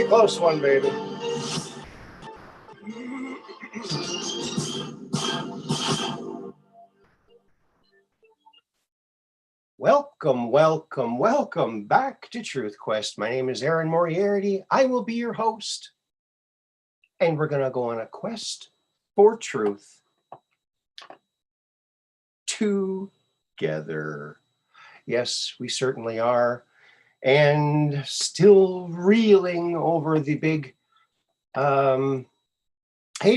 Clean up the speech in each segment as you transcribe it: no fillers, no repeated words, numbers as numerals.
close one, baby. Welcome, welcome, welcome back to Truth Quest. My name is Aaron Moriarity. I will be your host. And we're going to go on a quest for truth together. Yes, we certainly are. And still reeling over the big, hey,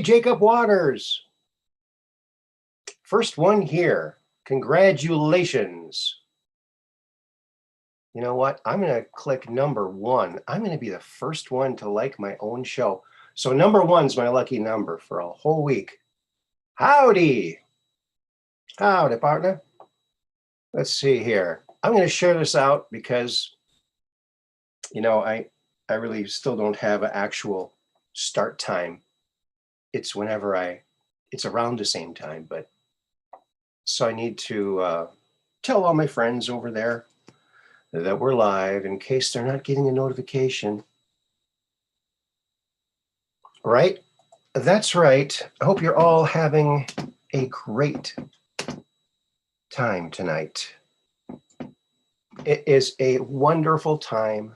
Jacob Waters. First one here. Congratulations. You know what? I'm going to click number 1. I'm going to be the first one to like my own show. So number 1's my lucky number for a whole week. Howdy. Howdy, partner. Let's see here. I'm going to share this out because, you know, I really still don't have an actual start time. It's whenever it's around the same time, but so I need to tell all my friends over there that we're live in case they're not getting a notification. Right? That's right. I hope you're all having a great time tonight. It is a wonderful time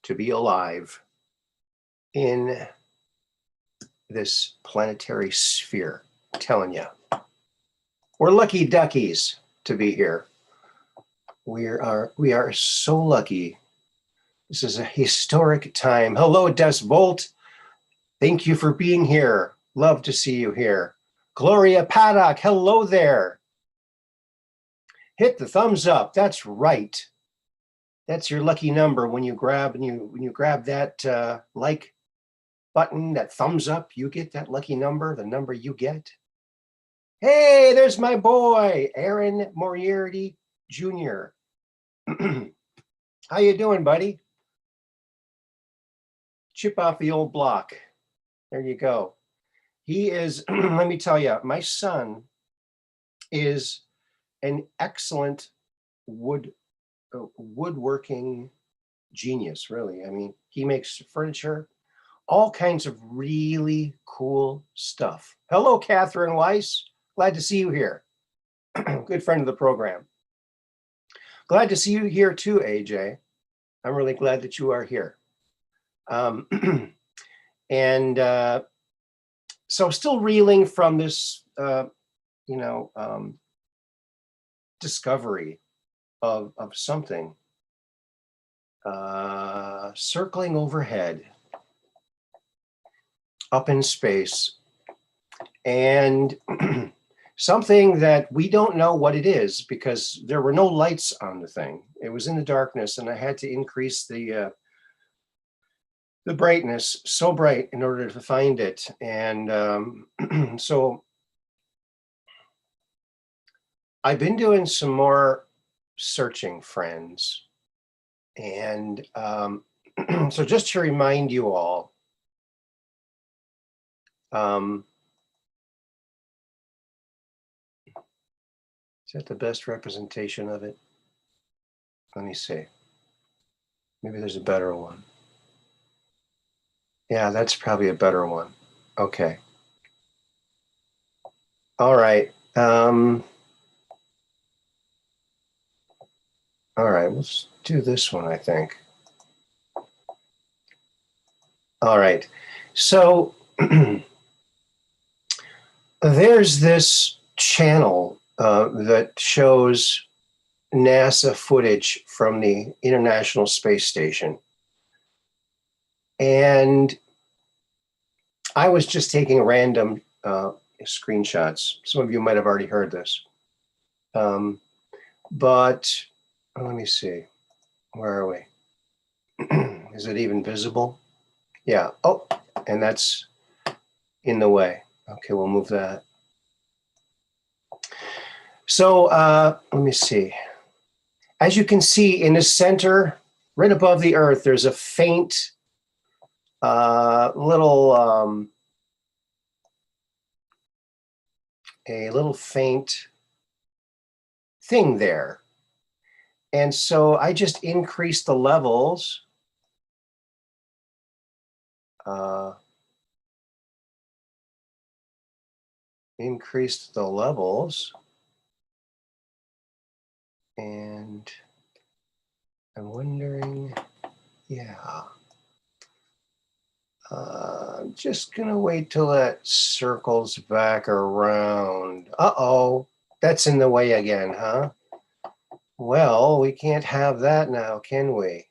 to be alive in this planetary sphere. I'm telling you. We're lucky duckies to be here. We are so lucky. This is a historic time. Hello, Des Volt. Thank you for being here. Love to see you here. Gloria Paddock, hello there. Hit the thumbs up. That's right. That's your lucky number when you grab that like button, that thumbs up. You get that lucky number. The number you get. Hey, there's my boy, Aaron Moriarty Jr. How you doing, buddy? Chip off the old block. There you go. He is, let me tell you, my son is an excellent woodworking genius, really. I mean, he makes furniture, all kinds of really cool stuff. Hello, Catherine Weiss. Glad to see you here. Good friend of the program. Glad to see you here too, AJ. I'm really glad that you are here. So still reeling from this, discovery of something circling overhead up in space, and something that we don't know what it is because there were no lights on the thing. It was in the darkness, and I had to increase the brightness so bright in order to find it. And so I've been doing some more searching, friends. And so just to remind you all, is that the best representation of it? Let me see. Maybe there's a better one. Yeah, that's probably a better one. Okay. All right. All right, let's do this one, I think. All right. So there's this channel that shows NASA footage from the International Space Station. And I was just taking random screenshots. Some of you might have already heard this. But let me see. Where are we? Is it even visible? Yeah. Oh, and that's in the way. Okay, we'll move that. So let me see. As you can see in the center, right above the Earth, there's a faint little faint thing there. And so I just increased the levels increased the levels, and I'm wondering, yeah. I'm just gonna wait till that circles back around. Uh-oh, that's in the way again, huh? Well, we can't have that now, can we?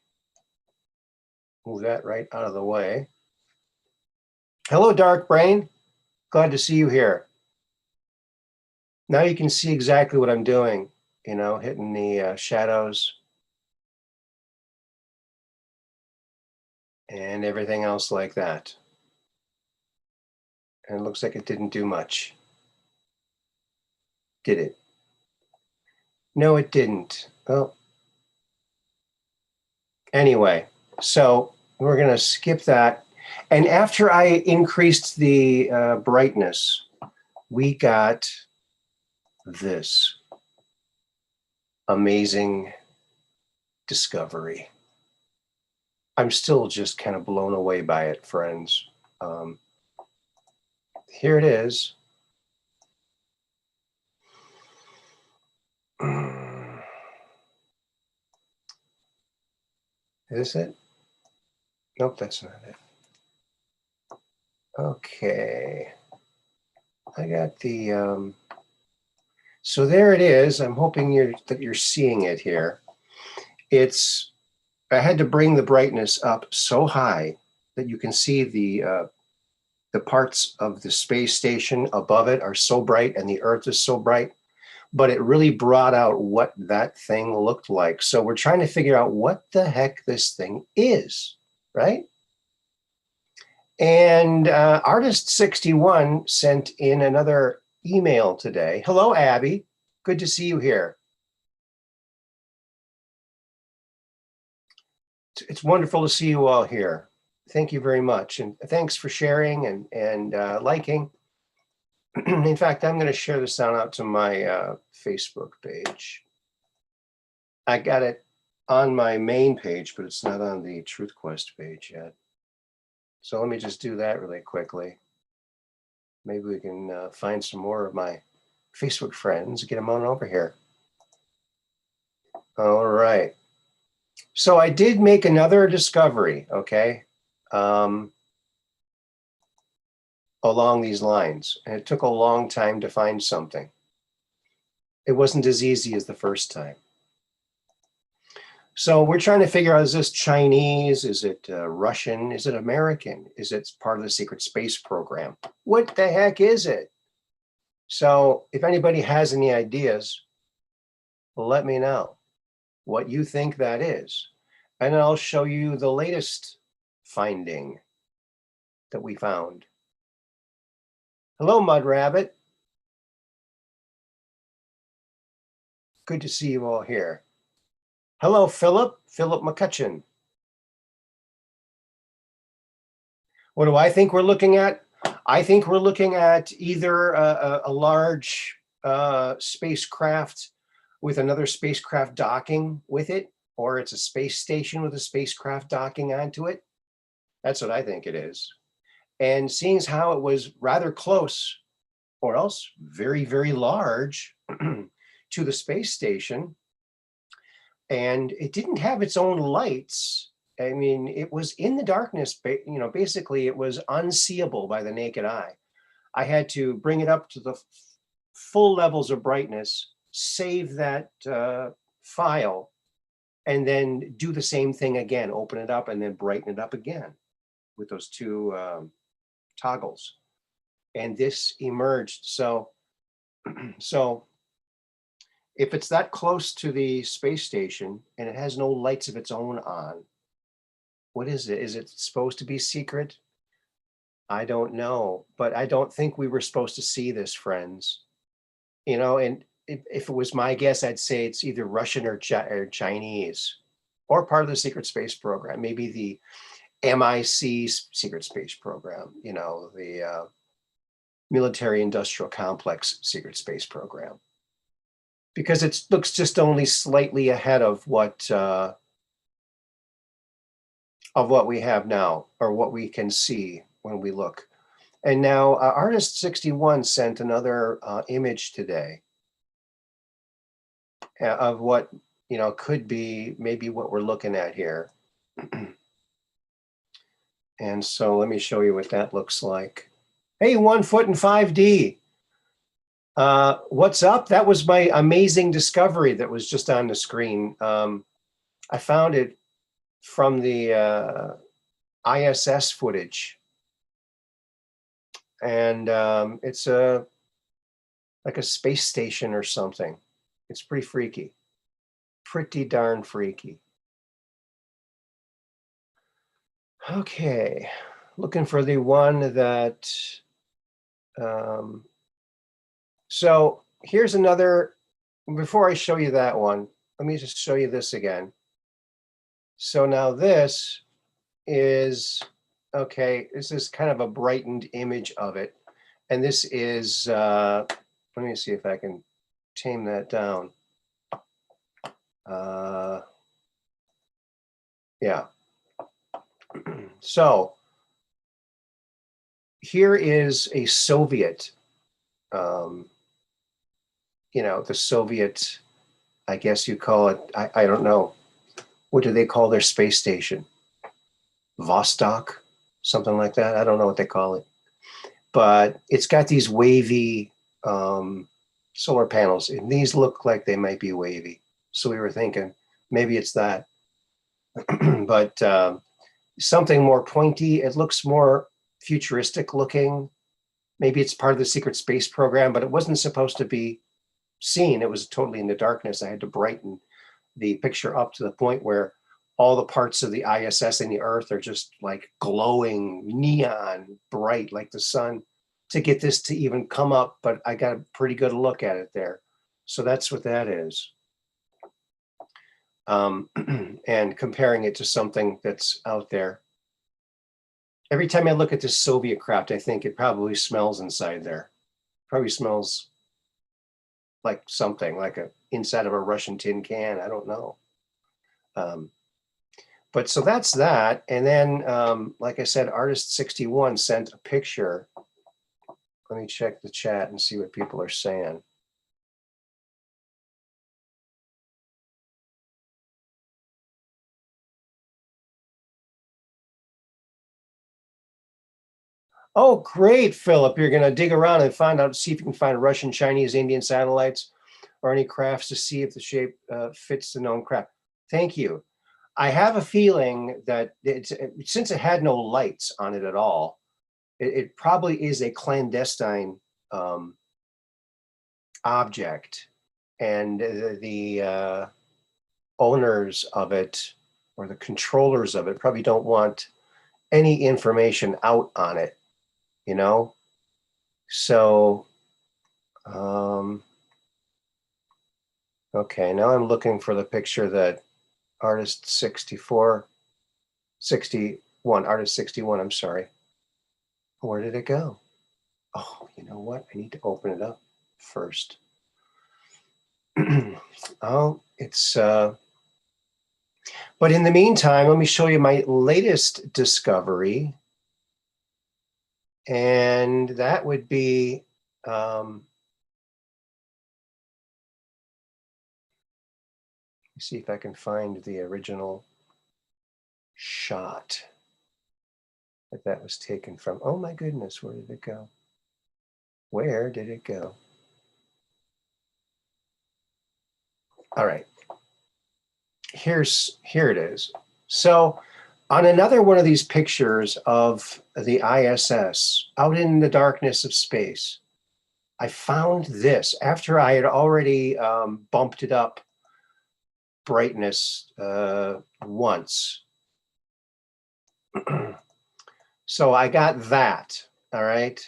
Move that right out of the way. Hello, Dark Brain. Glad to see you here. Now you can see exactly what I'm doing, you know, hitting the shadows and everything else like that. And it looks like it didn't do much. Did it? No, it didn't. Well, anyway, so we're going to skip that. And after I increased the brightness, we got this amazing discovery. I'm still just kind of blown away by it, friends. Here it is. Is it? Nope, that's not it. Okay. I got the, so there it is. I'm hoping that you're seeing it here. I had to bring the brightness up so high that you can see the parts of the space station above it are so bright and the Earth is so bright, but it really brought out what that thing looked like. So we're trying to figure out what the heck this thing is, right? And Artist61 sent in another email today. Hello, Abby. Good to see you here. It's wonderful to see you all here. Thank you very much. And thanks for sharing and liking. In fact, I'm going to share this out to my Facebook page. I got it on my main page, but it's not on the Truth Quest page yet. So let me just do that really quickly. Maybe we can find some more of my Facebook friends, get them on over here. All right. So I did make another discovery, okay, along these lines. And it took a long time to find something. It wasn't as easy as the first time. So we're trying to figure out, is this Chinese? Is it Russian? Is it American? Is it part of the secret space program? What the heck is it? So if anybody has any ideas, let me know what you think that is. And I'll show you the latest finding that we found. Hello, Mud Rabbit. Good to see you all here. Hello, Philip McCutcheon. What do I think we're looking at? I think we're looking at either a large spacecraft with another spacecraft docking with it, or it's a space station with a spacecraft docking onto it. That's what I think it is. And seeing as how it was rather close, or else very, very large to the space station, and it didn't have its own lights. I mean, it was in the darkness, you know, basically it was unseeable by the naked eye. I had to bring it up to the full levels of brightness, save that file, and then do the same thing again, open it up and then brighten it up again with those two toggles. And this emerged. So, so if it's that close to the space station and it has no lights of its own on, what is it? Is it supposed to be secret? I don't know, but I don't think we were supposed to see this, friends. You know, and if it was my guess, I'd say it's either Russian or Chinese, or part of the secret space program, maybe the MIC secret space program, you know, the military industrial complex secret space program. Because it looks just only slightly ahead of what of what we have now, or what we can see when we look. And now Artist 61 sent another image today of what, could be maybe what we're looking at here. And so let me show you what that looks like. Hey, 1 foot in 5D. What's up? That was my amazing discovery that was just on the screen. I found it from the ISS footage. And it's like a space station or something. It's pretty freaky. Pretty darn freaky. Okay, looking for the one that, so here's another, before I show you that one, let me just show you this again. So now this is, okay, this is kind of a brightened image of it. And this is, let me see if I can tame that down. Yeah. So here is a Soviet, the Soviet, I guess you call it, I don't know. What do they call their space station? Vostok, something like that. I don't know what they call it. But it's got these wavy solar panels, and these look like they might be wavy. So we were thinking maybe it's that. But something more pointy. It looks more futuristic looking. Maybe it's part of the secret space program, but it wasn't supposed to be seen. It was totally in the darkness. I had to brighten the picture up to the point where all the parts of the ISS and the Earth are just like glowing neon bright like the sun to get this to even come up, but I got a pretty good look at it there. So that's what that is. And comparing it to something that's out there. Every time I look at this Soviet craft, I think it probably smells inside there. Probably smells like something, like a inside of a Russian tin can. I don't know. But so that's that. And then, like I said, Artist 61 sent a picture. Let me check the chat and see what people are saying. Oh, great, Philip. You're going to dig around and find out, see if you can find Russian, Chinese, Indian satellites or any crafts to see if the shape fits the known craft. Thank you. I have a feeling that since it had no lights on it at all, it probably is a clandestine object, and the owners of it or the controllers of it probably don't want any information out on it, So, okay, now I'm looking for the picture that Artist 61, Artist 61, I'm sorry. Where did it go? Oh, you know what? I need to open it up first. Oh, it's, but in the meantime, let me show you my latest discovery. And that would be, see if I can find the original shot that was taken from. Oh my goodness, where did it go? Where did it go? All right, here it is. So on another one of these pictures of the ISS out in the darkness of space, I found this after I had already bumped it up brightness once. So I got that, all right?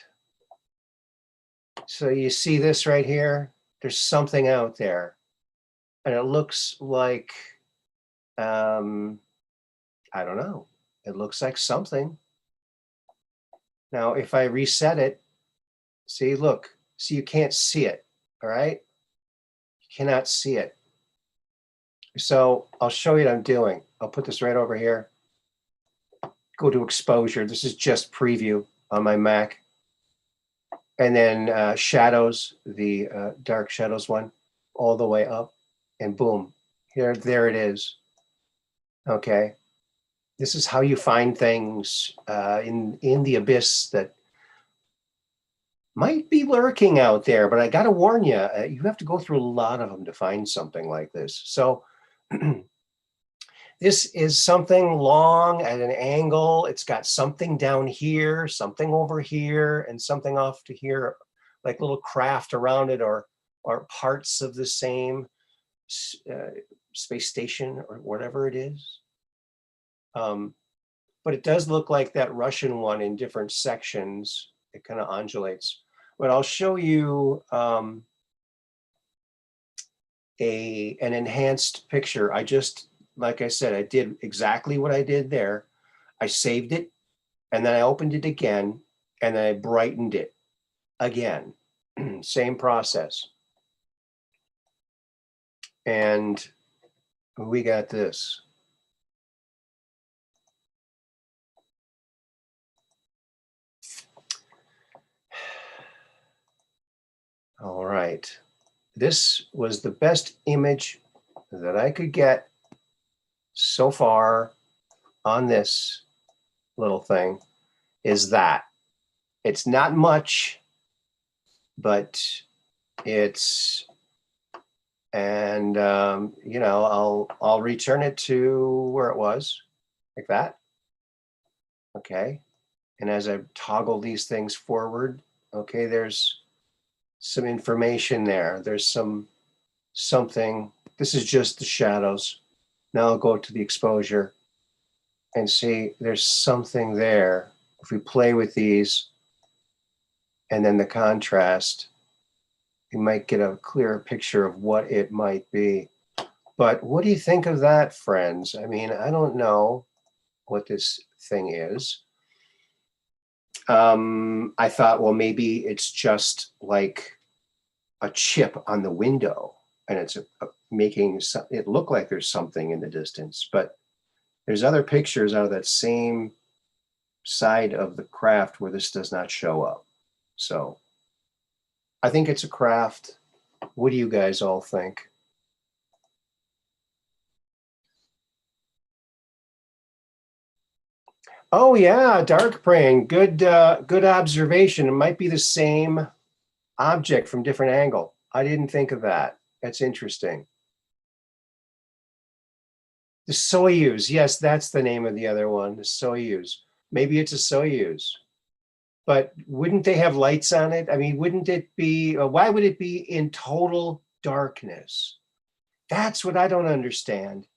So you see this right here? There's something out there. And it looks like, I don't know. It looks like something. Now, if I reset it, see, look, see, you can't see it, all right? You cannot see it. So I'll show you what I'm doing. I'll put this right over here. go to exposure. This is just preview on my Mac. And then shadows, the dark shadows one, all the way up, and boom, there it is. Okay, this is how you find things in the abyss that might be lurking out there. But I got to warn you, you have to go through a lot of them to find something like this. So this is something long at an angle. It's got something down here, something over here, and something off to here, like little craft around it, or parts of the same space station or whatever it is. But it does look like that Russian one in different sections. It kind of undulates. But I'll show you an enhanced picture. Like I said, I did exactly what I did there. I saved it, and then I opened it again, and then I brightened it again. Same process. And we got this. All right. This was the best image that I could get so far on this little thing. Is that it's not much, but it's, and you know, I'll return it to where it was, like that. Okay, and as I toggle these things forward, okay, there's some information there. There's something. This is just the shadows. Now I'll go to the exposure and see there's something there. If we play with these and then the contrast, you might get a clearer picture of what it might be. But what do you think of that, friends? I mean, I don't know what this thing is. I thought, well, maybe it's just like a chip on the window, and it's making it look like there's something in the distance. But there's other pictures out of that same side of the craft where this does not show up. So I think it's a craft. What do you guys all think? Oh yeah, dark brain. Good observation. It might be the same object from different angle. I didn't think of that. That's interesting. The Soyuz. Yes, that's the name of the other one. The Soyuz. Maybe it's a Soyuz. But wouldn't they have lights on it? I mean, wouldn't it be, why would it be in total darkness? That's what I don't understand.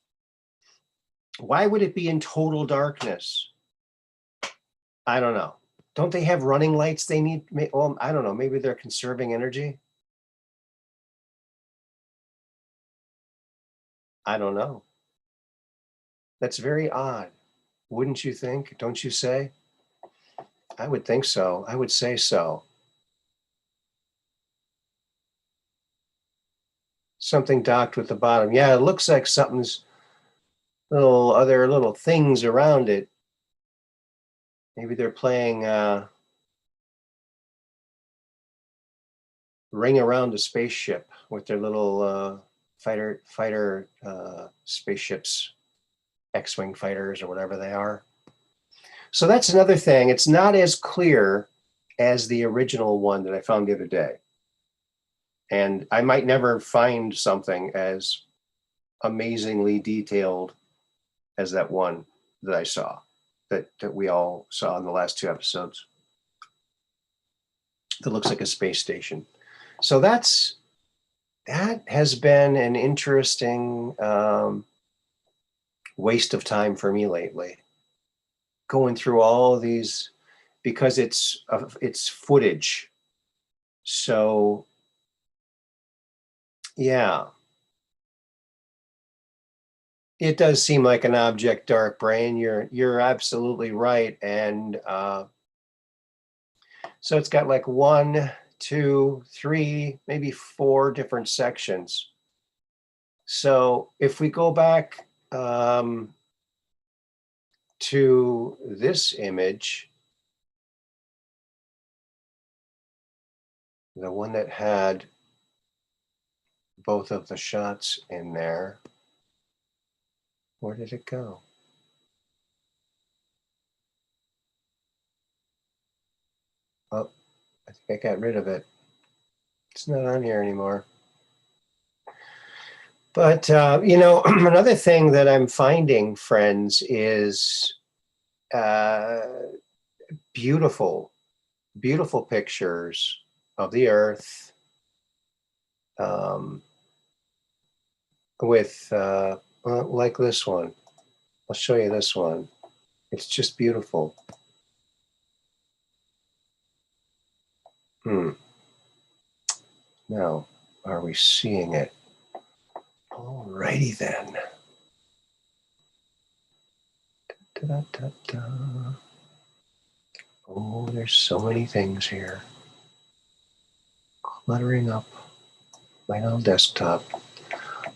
Why would it be in total darkness? I don't know. Don't they have running lights they need? Well, I don't know. Maybe they're conserving energy. I don't know. That's very odd. Wouldn't you think? Don't you say? I would think so. I would say so. Something docked with the bottom. Yeah, it looks like something's other little things around it. Maybe they're playing Ring Around a Spaceship with their little fighter spaceships, X-Wing fighters or whatever they are. So that's another thing. It's not as clear as the original one that I found the other day. And I might never find something as amazingly detailed as that one that I saw, that we all saw in the last two episodes, that looks like a space station. So that has been an interesting waste of time for me lately, going through all of these, because it's footage. So yeah, it does seem like an object, dark brain. You're absolutely right. And so it's got like 1, 2, 3, maybe 4 different sections. So if we go back to this image, the one that had both of the shots in there. Where did it go? Oh, I think I got rid of it. It's not on here anymore. But, you know, another thing that I'm finding, friends, is beautiful, beautiful pictures of the Earth with, like this one. I'll show you this one. It's just beautiful. Now, are we seeing it? Alrighty then. Da-da-da-da. Oh, there's so many things here. Cluttering up my little desktop.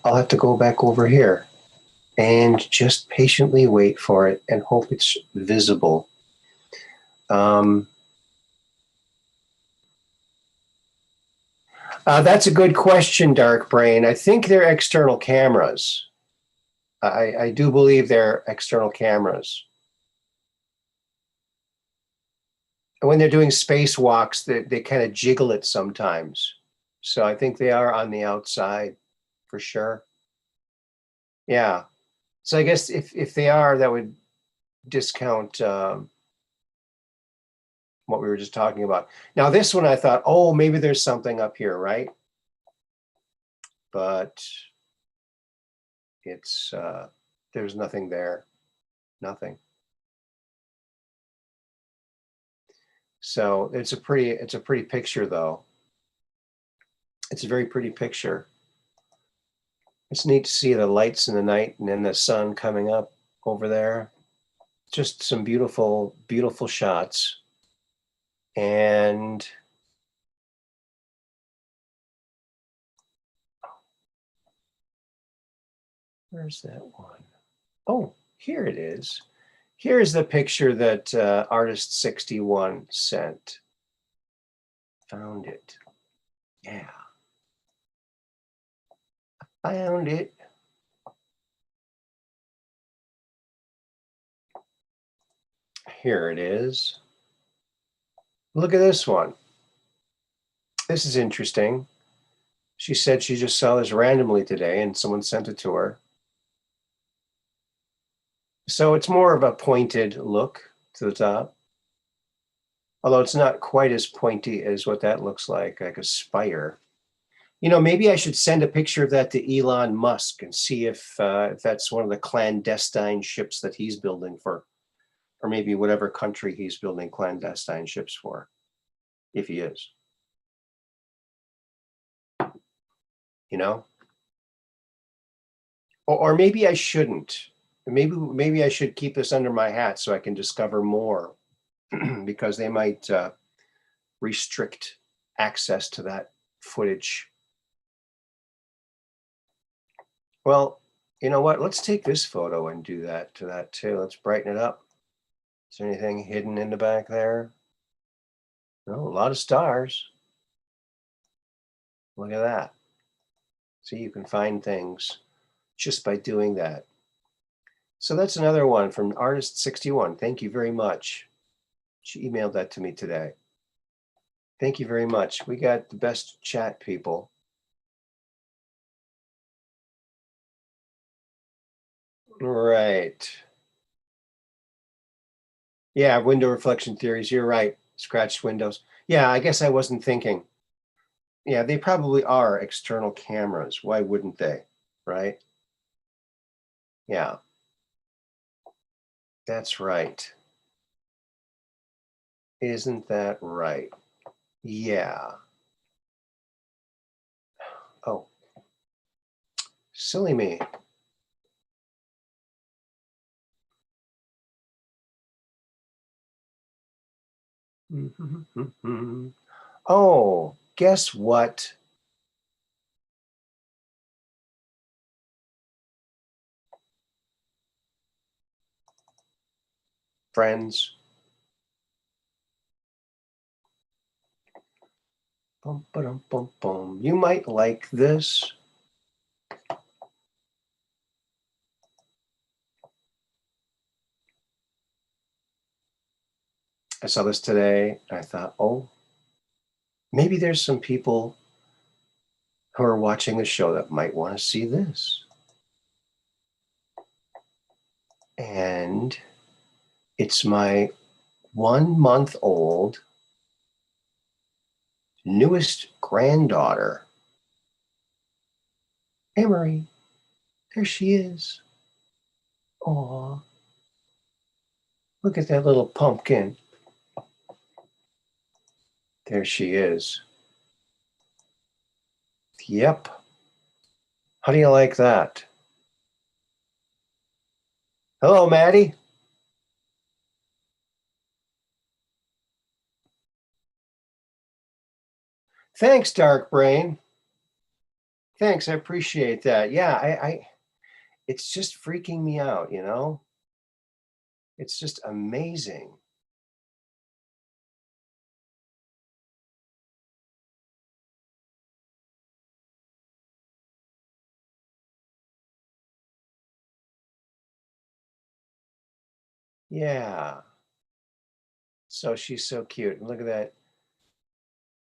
I'll have to go back over here and just patiently wait for it and hope it's visible. That's a good question, Dark Brain. I think they're external cameras. I do believe they're external cameras. And when they're doing spacewalks, they kind of jiggle it sometimes. So I think they are on the outside for sure. Yeah. So I guess if they are, that would discount what we were just talking about. Now this one, I thought, oh, maybe there's something up here, right? But it's there's nothing there, nothing. So it's a pretty picture though. It's a very pretty picture. It's neat to see the lights in the night and then the sun coming up over there. Just some beautiful, beautiful shots. And where's that one? Oh, here it is. Here's the picture that Artist 61 sent. Found it. Yeah. Found it. Here it is. Look at this one. This is interesting. She said she just saw this randomly today and someone sent it to her. So it's more of a pointed look to the top. Although it's not quite as pointy as what that looks like a spire. You know, maybe I should send a picture of that to Elon Musk and see if that's one of the clandestine ships that he's building for, or maybe whatever country he's building clandestine ships for, if he is. You know? Or maybe I shouldn't. Maybe I should keep this under my hat so I can discover more because they might restrict access to that footage. Well, you know what? Let's take this photo and do that to that too. Let's brighten it up. Is there anything hidden in the back there? No, a lot of stars. Look at that. See, you can find things just by doing that. So that's another one from Artist 61. Thank you very much. She emailed that to me today. Thank you very much. We got the best chat people. Right. Yeah, window reflection theories. You're right. Scratched windows. Yeah, I guess I wasn't thinking. Yeah, they probably are external cameras. Why wouldn't they? Right? Yeah. That's right. Isn't that right? Yeah. Oh, silly me. Oh, guess what? friends. Bum, ba-dum, bum, bum. You might like this. I saw this today. I thought, oh, maybe there's some people who are watching the show that might want to see this. And it's my 1-month-old newest granddaughter, Emery. There she is. Aw. Look at that little pumpkin. There she is. Yep. How do you like that? Hello, Maddie. Thanks, Dark Brain. Thanks, I appreciate that. Yeah, it's just freaking me out, you know? It's just amazing. Yeah. So she's so cute. Look at that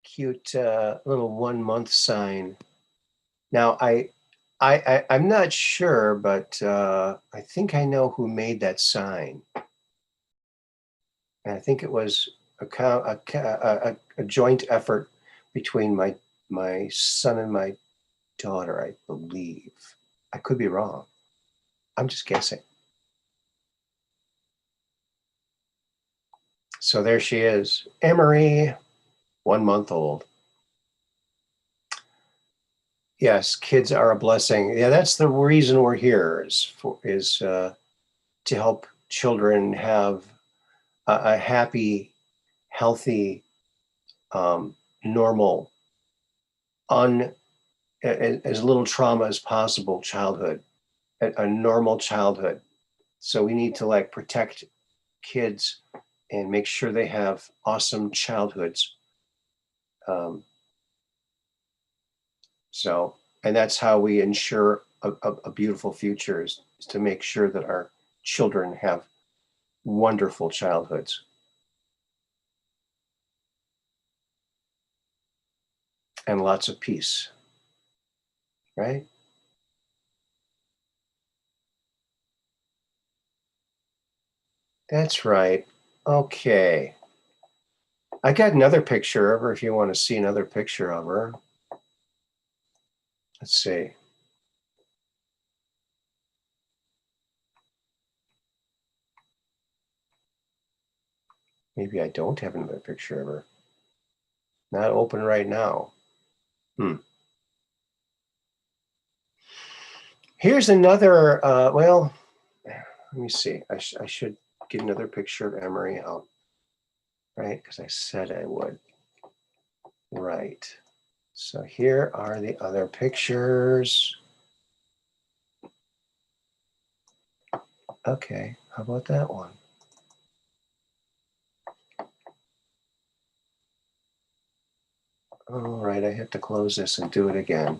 cute little 1-month sign. Now I'm not sure, but I think I know who made that sign. And I think it was a joint effort between my son and my daughter, I believe. I could be wrong. I'm just guessing. So there she is, Emery, 1 month old. Yes, kids are a blessing. Yeah, that's the reason we're here is to help children have a happy, healthy, normal, as little trauma as possible childhood, a normal childhood. So we need to like protect kids and make sure they have awesome childhoods. So, and that's how we ensure a beautiful future is to make sure that our children have wonderful childhoods. And lots of peace, right? That's right. Okay. I got another picture of her if you want to see another picture of her. Let's see. Maybe I don't have another picture of her. Not open right now. Here's another, well, let me see. I should get another picture of Emery out, right? Because I said I would. Right. So here are the other pictures. Okay, how about that one? All right, I have to close this and do it again.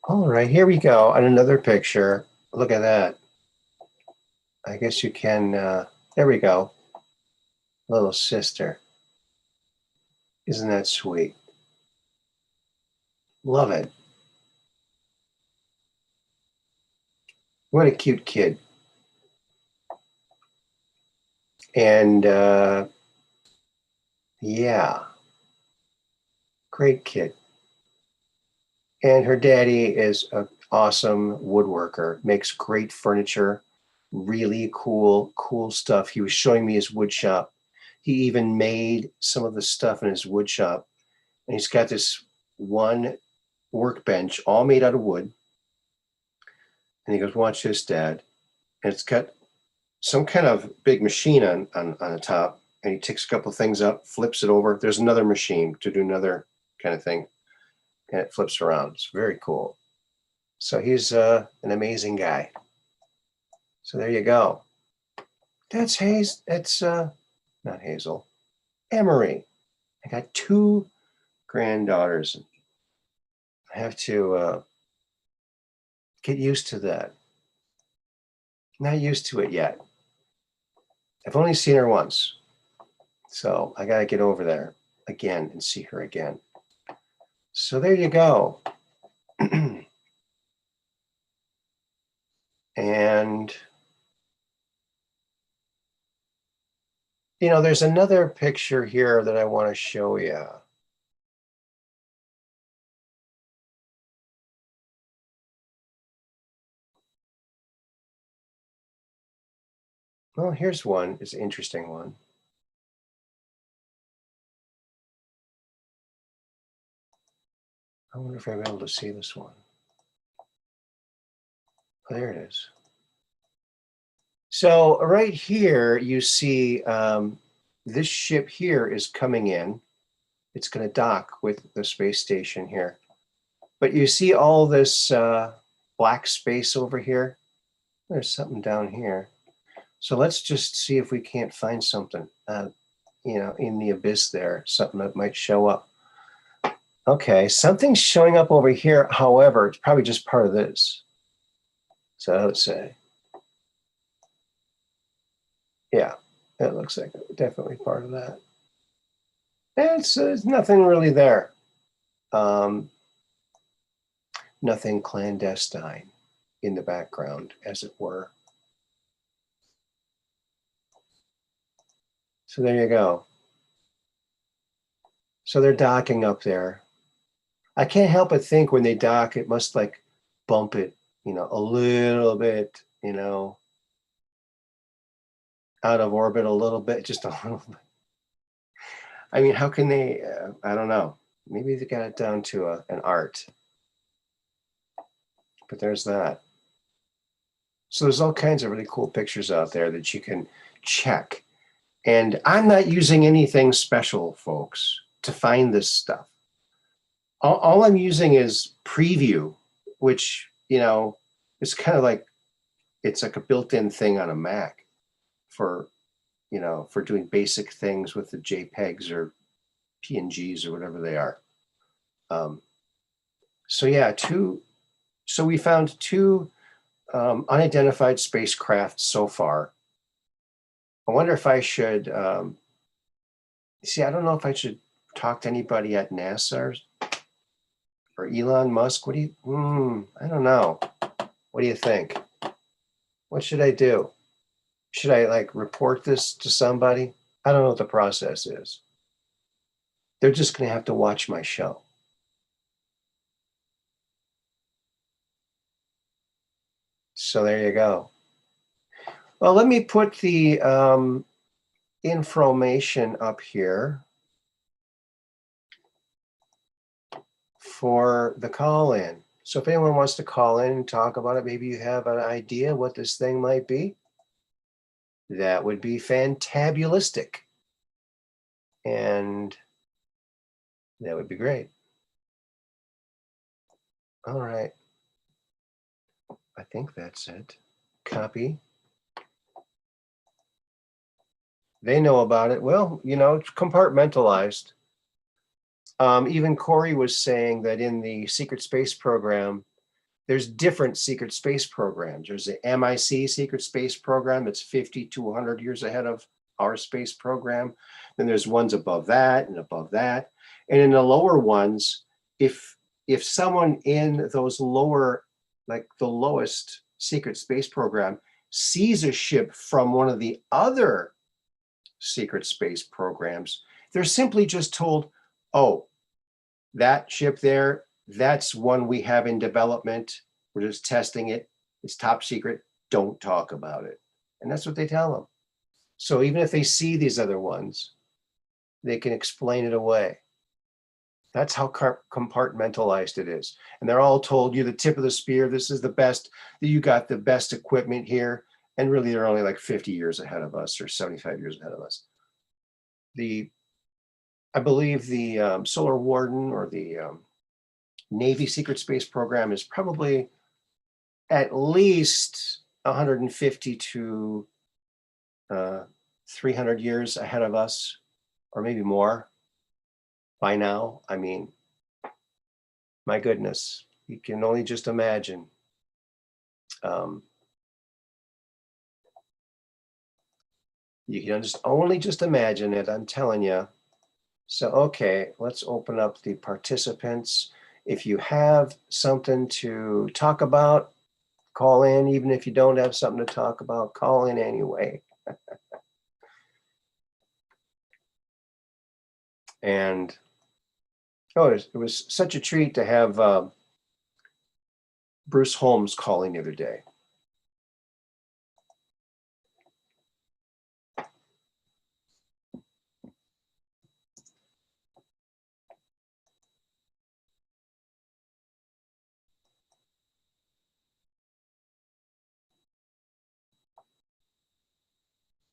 All right, here we go. And another picture. Look at that. I guess you can, there we go. Little sister. Isn't that sweet? Love it. What a cute kid. And yeah, great kid. And her daddy is an awesome woodworker, makes great furniture, really cool stuff. He was showing me his wood shop. He even made some of the stuff in his wood shop. And he's got this one workbench all made out of wood. And he goes, watch this, Dad. And it's got some kind of big machine on the top. And he takes a couple of things up, flips it over. There's another machine to do another kind of thing. And it flips around. It's very cool. So he's an amazing guy. So there you go. That's Hazel. That's not Hazel. Emery. I got 2 granddaughters. I have to get used to that. Not used to it yet. I've only seen her once. So I got to get over there again and see her again. So there you go. And, you know, there's another picture here that I want to show you. Well, here's one. It's an interesting one. I wonder if I'm able to see this one. Oh, there it is. So right here, you see this ship here is coming in. It's going to dock with the space station here. But you see all this black space over here? There's something down here. So let's just see if we can't find something, you know, in the abyss there, something that might show up. Okay, something's showing up over here. However, it's probably just part of this. So I would say, yeah, it looks like definitely part of that. It's nothing really there. Nothing clandestine in the background, as it were. So there you go. So they're docking up there. I can't help but think when they dock, it must like bump it, you know, a little bit, you know, out of orbit a little bit, just a little bit. I mean, how can they, I don't know. Maybe they got it down to an art. But there's that. So there's all kinds of really cool pictures out there that you can check. And I'm not using anything special, folks, to find this stuff. All I'm using is Preview, which, you know, is kind of like, it's like a built-in thing on a Mac for, you know, for doing basic things with the JPEGs or PNGs or whatever they are. So yeah, so we found 2 unidentified spacecraft so far. I wonder if I should, see, I don't know if I should talk to anybody at NASA or Elon Musk. What do you, I don't know. What do you think? What should I do? Should I like report this to somebody? I don't know what the process is. They're just going to have to watch my show. So there you go. Well, let me put the information up here for the call-in. So if anyone wants to call in and talk about it, maybe you have an idea what this thing might be, that would be fantabulistic. And that would be great. All right. I think that's it. Copy. They know about it. Well, you know, it's compartmentalized. Even Corey was saying that in the secret space program, there's different secret space programs. There's the MIC secret space program that's 50 to 100 years ahead of our space program. Then there's ones above that and above that. And in the lower ones, if someone in those lower, like the lowest secret space program, sees a ship from one of the other secret space programs, they're simply just told, oh, that ship there, that's one we have in development. We're just testing it. It's top secret. Don't talk about it. And that's what they tell them. So even if they see these other ones, they can explain it away. That's how compartmentalized it is. And they're all told, you're the tip of the spear. This is the best. You got the best equipment here. And really, they're only like 50 years ahead of us or 75 years ahead of us. I believe the Solar Warden or the Navy Secret Space Program is probably at least 150 to 300 years ahead of us, or maybe more by now. I mean, my goodness, you can only just imagine. Um, you can just only just imagine it, I'm telling you. So, okay, let's open up the participants. If you have something to talk about, call in. Even if you don't have something to talk about, call in anyway. And oh, it was such a treat to have Bruce Holmes calling the other day.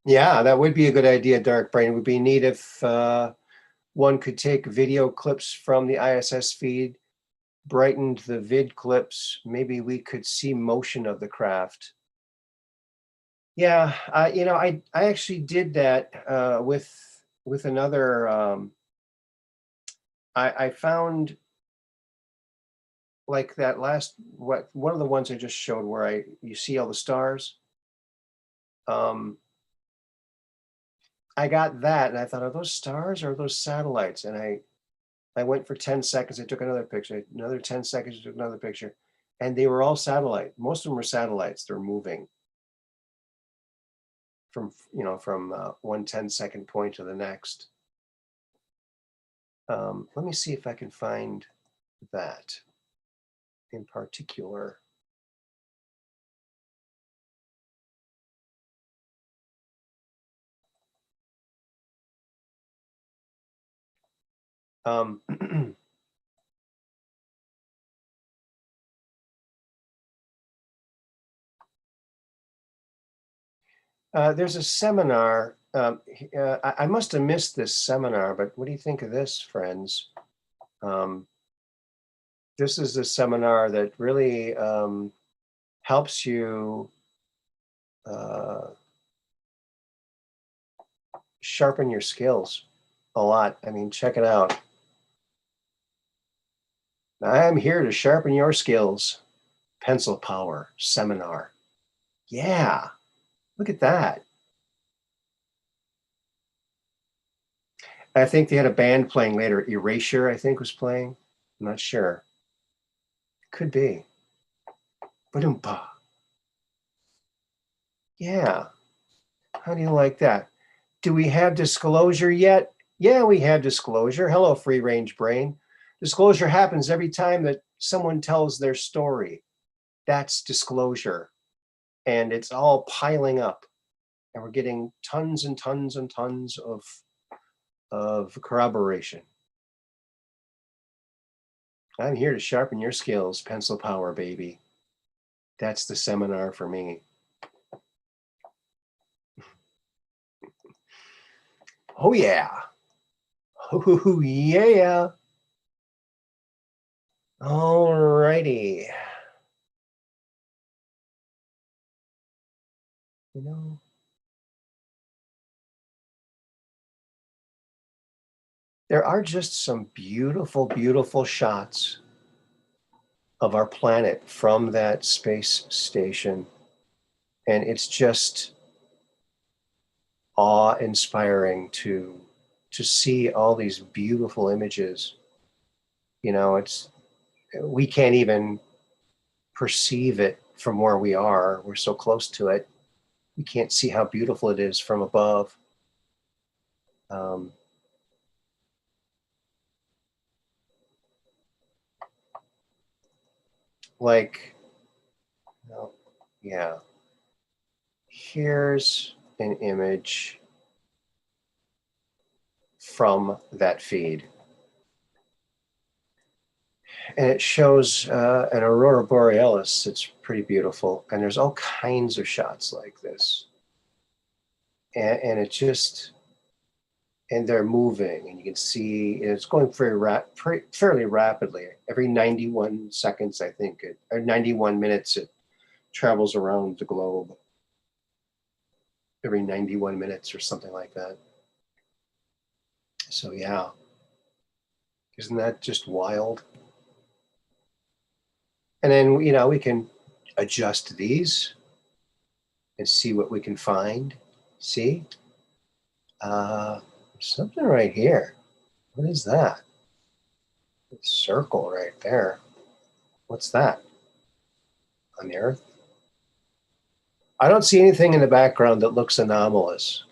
Yeah, that would be a good idea, Dark Brain. It would be neat if one could take video clips from the ISS feed, brightened the vid clips. Maybe we could see motion of the craft. Yeah, I actually did that with another. I found like that last one of the ones I just showed where you see all the stars. Um, I got that and I thought, are those stars or are those satellites? And I went for 10 seconds. I took another picture. Another 10 seconds. I took another picture, and they were all satellite. Most of them were satellites. They're moving from one 10-second point to the next. Let me see if I can find that in particular. There's a seminar. I must have missed this seminar, but what do you think of this, friends? This is a seminar that really helps you sharpen your skills a lot. I mean, check it out. I'm here to sharpen your skills. Pencil Power Seminar. Yeah, look at that. I think they had a band playing later. Erasure, I think, was playing. I'm not sure. Could be. Ba-dum-ba. Yeah. How do you like that? Do we have disclosure yet? Yeah, we have disclosure. Hello, free range brain. Disclosure happens every time that someone tells their story. That's disclosure. And it's all piling up. And we're getting tons and tons and tons of corroboration. I'm here to sharpen your skills, Pencil Power, baby. That's the seminar for me. Oh, yeah. Oh, yeah. All righty. You know, there are just some beautiful, beautiful shots of our planet from that space station. And it's just awe-inspiring to see all these beautiful images. We can't even perceive it from where we are. We're so close to it. We can't see how beautiful it is from above. Um, like, yeah. Here's an image from that feed. And it shows an aurora borealis. It's pretty beautiful. And there's all kinds of shots like this. And it just, and they're moving, and you can see it's going fairly rapidly. Every 91 seconds, I think, or 91 minutes, it travels around the globe every 91 minutes or something like that. So yeah, isn't that just wild? And then, you know, we can adjust these and see what we can find. See? Something right here. What is that? A circle right there. What's that? On the Earth? I don't see anything in the background that looks anomalous.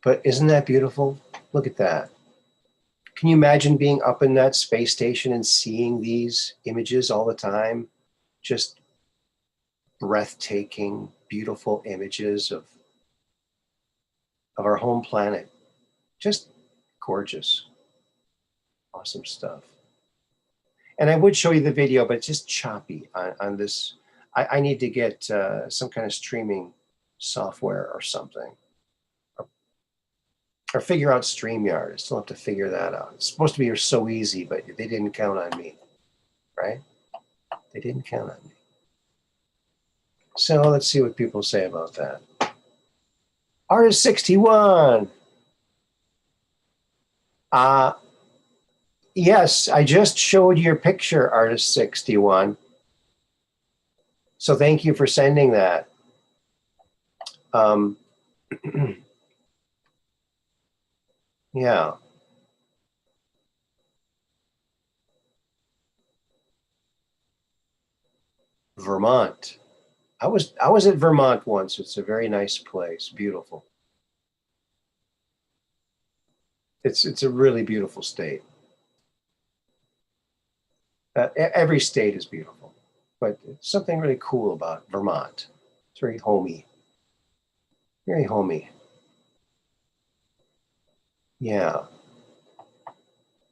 But isn't that beautiful? Look at that. Can you imagine being up in that space station and seeing these images all the time? Just breathtaking, beautiful images of our home planet. Just gorgeous. Awesome stuff. And I would show you the video, but it's just choppy on this. I need to get some kind of streaming software or something. Or figure out StreamYard. I still have to figure that out. It's supposed to be so easy, but they didn't count on me, right? They didn't count on me. So let's see what people say about that. Artist 61. Yes, I just showed your picture, Artist 61. So thank you for sending that. Yeah. Vermont. I was at Vermont once. It's a very nice place. Beautiful. It's a really beautiful state. Every state is beautiful, but it's something really cool about Vermont. It's very homey. Very homey. Yeah.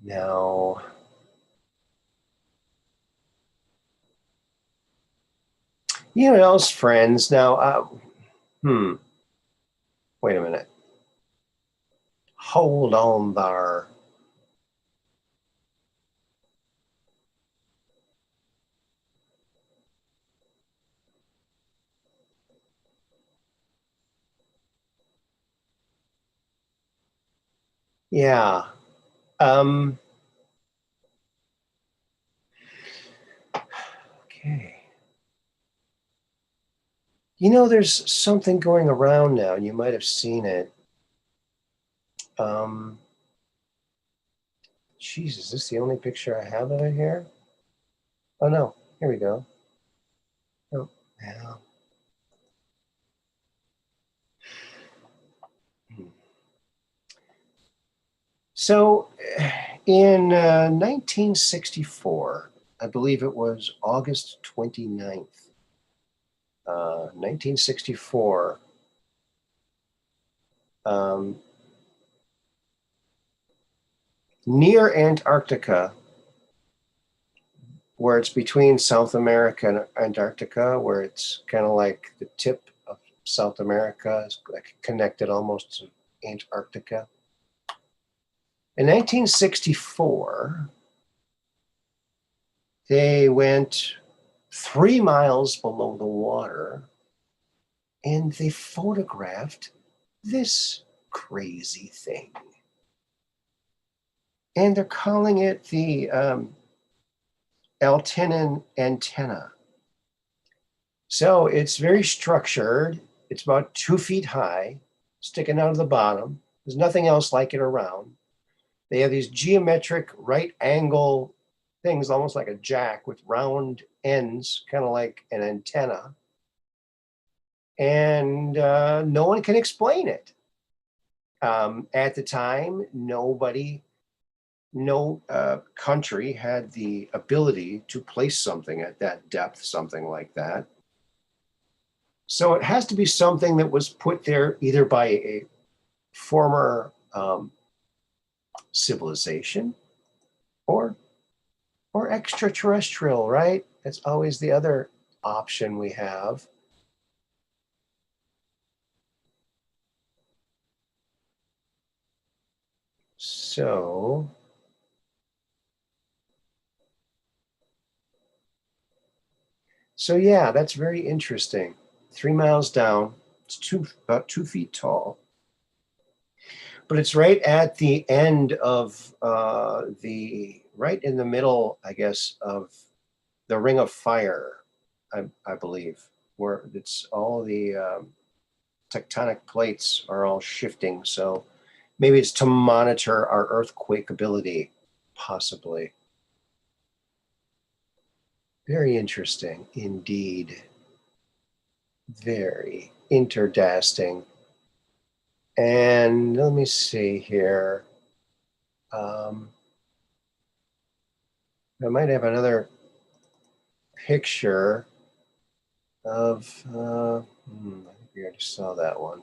Now, you know what else, friends? Now, wait a minute. Hold on there. Yeah. Okay. You know, there's something going around now, and you might have seen it. Geez, is this the only picture I have of it here? Oh no, here we go. Oh, yeah. So in 1964, I believe it was August 29th, 1964, near Antarctica, where it's between South America and Antarctica, where it's kind of like the tip of South America is like connected almost to Antarctica. In 1964, they went 3 miles below the water and they photographed this crazy thing. And they're calling it the Altinin antenna. So it's very structured. It's about 2 feet high, sticking out of the bottom. There's nothing else like it around. They have these geometric right angle things, almost like a jack with round ends, kind of like an antenna. And no one can explain it. At the time, no country had the ability to place something at that depth, something like that. So it has to be something that was put there either by a former civilization or extraterrestrial, right? That's always the other option we have. So So yeah, that's very interesting. 3 miles down, it's about 2 feet tall, but it's right at the end of right in the middle, I guess, of the Ring of Fire, I believe, where it's all the tectonic plates are all shifting. So maybe it's to monitor our earthquake ability, possibly. Very interesting indeed. Very interdasting. And let me see here. I might have another picture of, I think we already saw that one.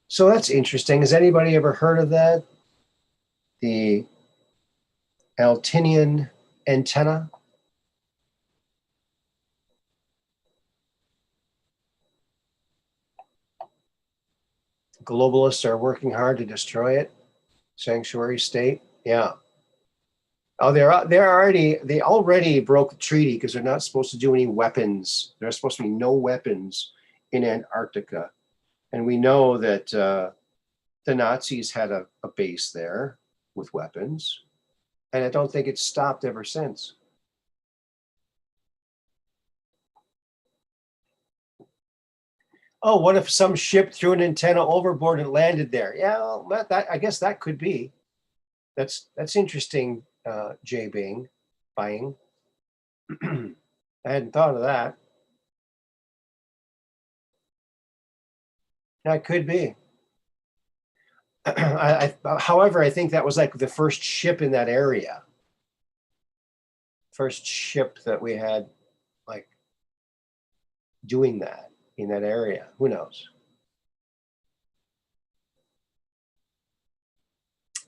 So that's interesting. Has anybody ever heard of that? The Altinian antenna? Globalists are working hard to destroy it. Sanctuary state. Yeah. Oh, they already broke the treaty because they're not supposed to do any weapons. There's supposed to be no weapons in Antarctica, and we know that the Nazis had a base there with weapons, and I don't think it's stopped ever since. Oh, what if some ship threw an antenna overboard and landed there? Yeah, well, that I guess that could be. That's interesting, Jay Bing, buying. I hadn't thought of that. That could be. However, I think that was like the first ship in that area. First ship that we had like doing that in that area. Who knows?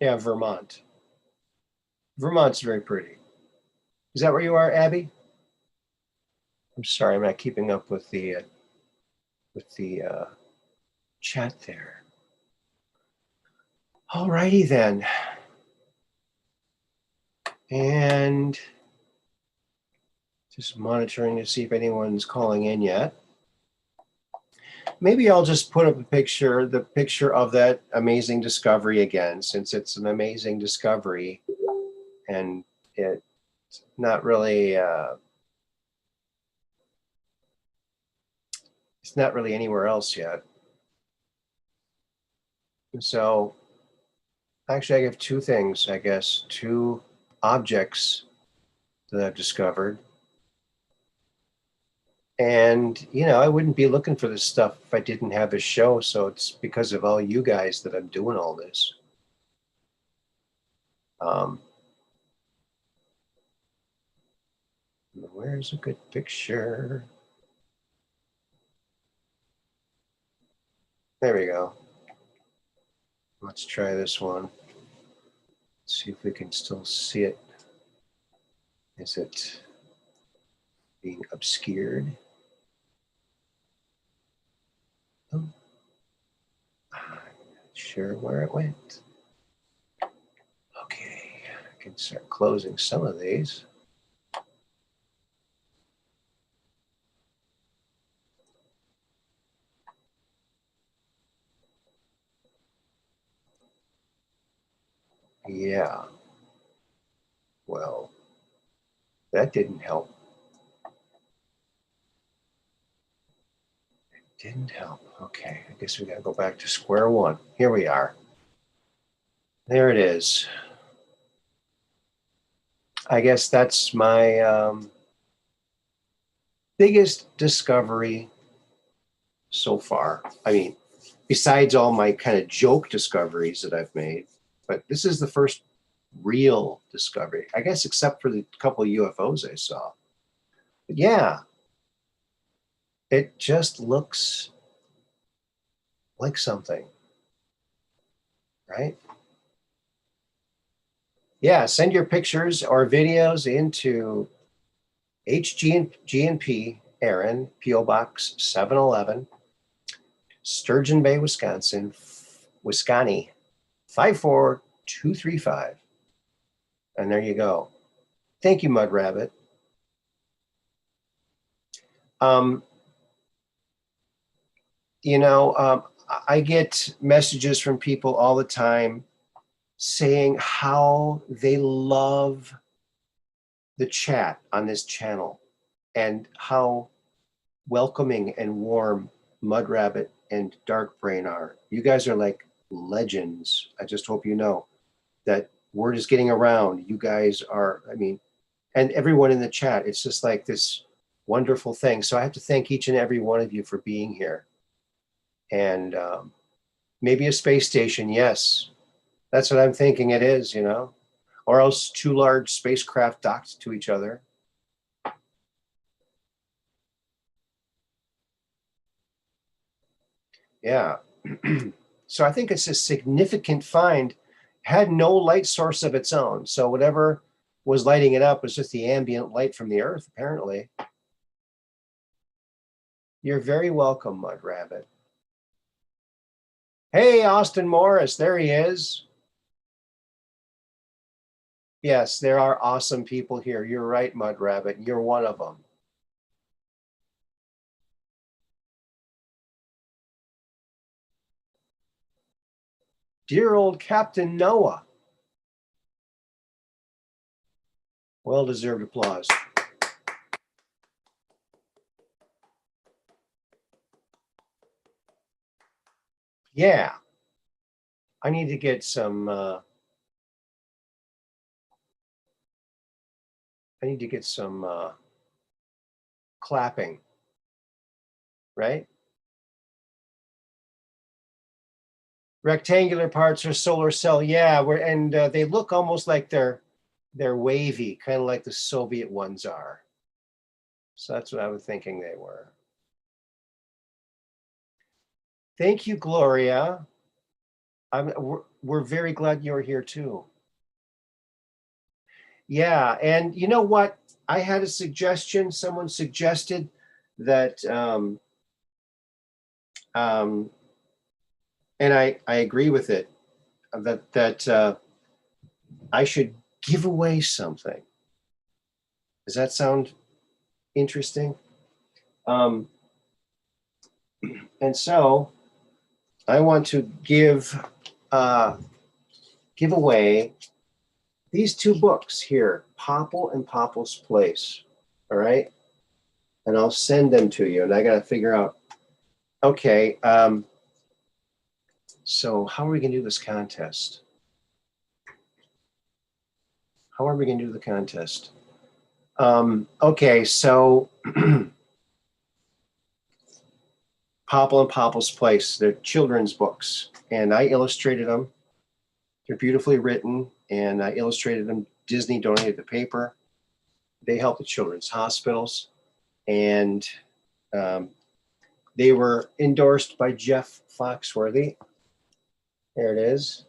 Yeah, Vermont. Vermont's very pretty. Is that where you are, Abby? I'm sorry, I'm not keeping up with the chat there. All righty then. And just monitoring to see if anyone's calling in yet. Maybe I'll just put up the picture of that amazing discovery again, since it's an amazing discovery and it's not really anywhere else yet. So actually I have two things, I guess, two objects that I've discovered. And, I wouldn't be looking for this stuff if I didn't have this show. So it's because of all you guys that I'm doing all this. Where's a good picture? There we go. Let's try this one. Let's see if we can still see it. Is it being obscured? Oh, I'm not sure where it went. Okay, I can start closing some of these. Yeah. Well, that didn't help. Didn't help. Okay, I guess we got to go back to square one. Here we are. There it is. I guess that's my biggest discovery so far. I mean, besides all my kind of joke discoveries that I've made, but this is the first real discovery, I guess, except for the couple of UFOs I saw. But yeah, it just looks like something, right? Yeah, send your pictures or videos into HGNP Aaron, P.O. Box 711, Sturgeon Bay, Wisconsin, 54235. And there you go. Thank you, Mud Rabbit. Um, you know, I get messages from people all the time saying how they love the chat on this channel and how welcoming and warm Mud Rabbit and Dark Brain are. You guys are like legends. I just hope you know that word is getting around. You guys are, I mean, and everyone in the chat, it's just like this wonderful thing. So I have to thank each and every one of you for being here. And maybe a space station, yes. That's what I'm thinking it is, you know, or else two large spacecraft docked to each other. Yeah. So I think it's a significant find. Had no light source of its own. So whatever was lighting it up was just the ambient light from the Earth, apparently. You're very welcome, Mud Rabbit. Hey, Austin Morris, there he is. Yes, there are awesome people here. You're right, Mud Rabbit. You're one of them. Dear old Captain Noah. Well-deserved applause. Yeah. I need to get some clapping, right? Rectangular parts are solar cell. Yeah, and they look almost like they're wavy, kind of like the Soviet ones are. So that's what I was thinking they were. Thank you, Gloria. We're very glad you're here too. Yeah, and you know what? I had a suggestion. Someone suggested that, and I agree with it. That I should give away something. Does that sound interesting? And so I want to give away these two books here, Popple and Popple's Place. All right, and I'll send them to you. And I got to figure out. Okay, so how are we going to do this contest? How are we going to do the contest? Okay, so Popple and Popple's Place, they're children's books, and I illustrated them. They're beautifully written, and I illustrated them. Disney donated the paper. They help the children's hospitals, and they were endorsed by Jeff Foxworthy. There it is.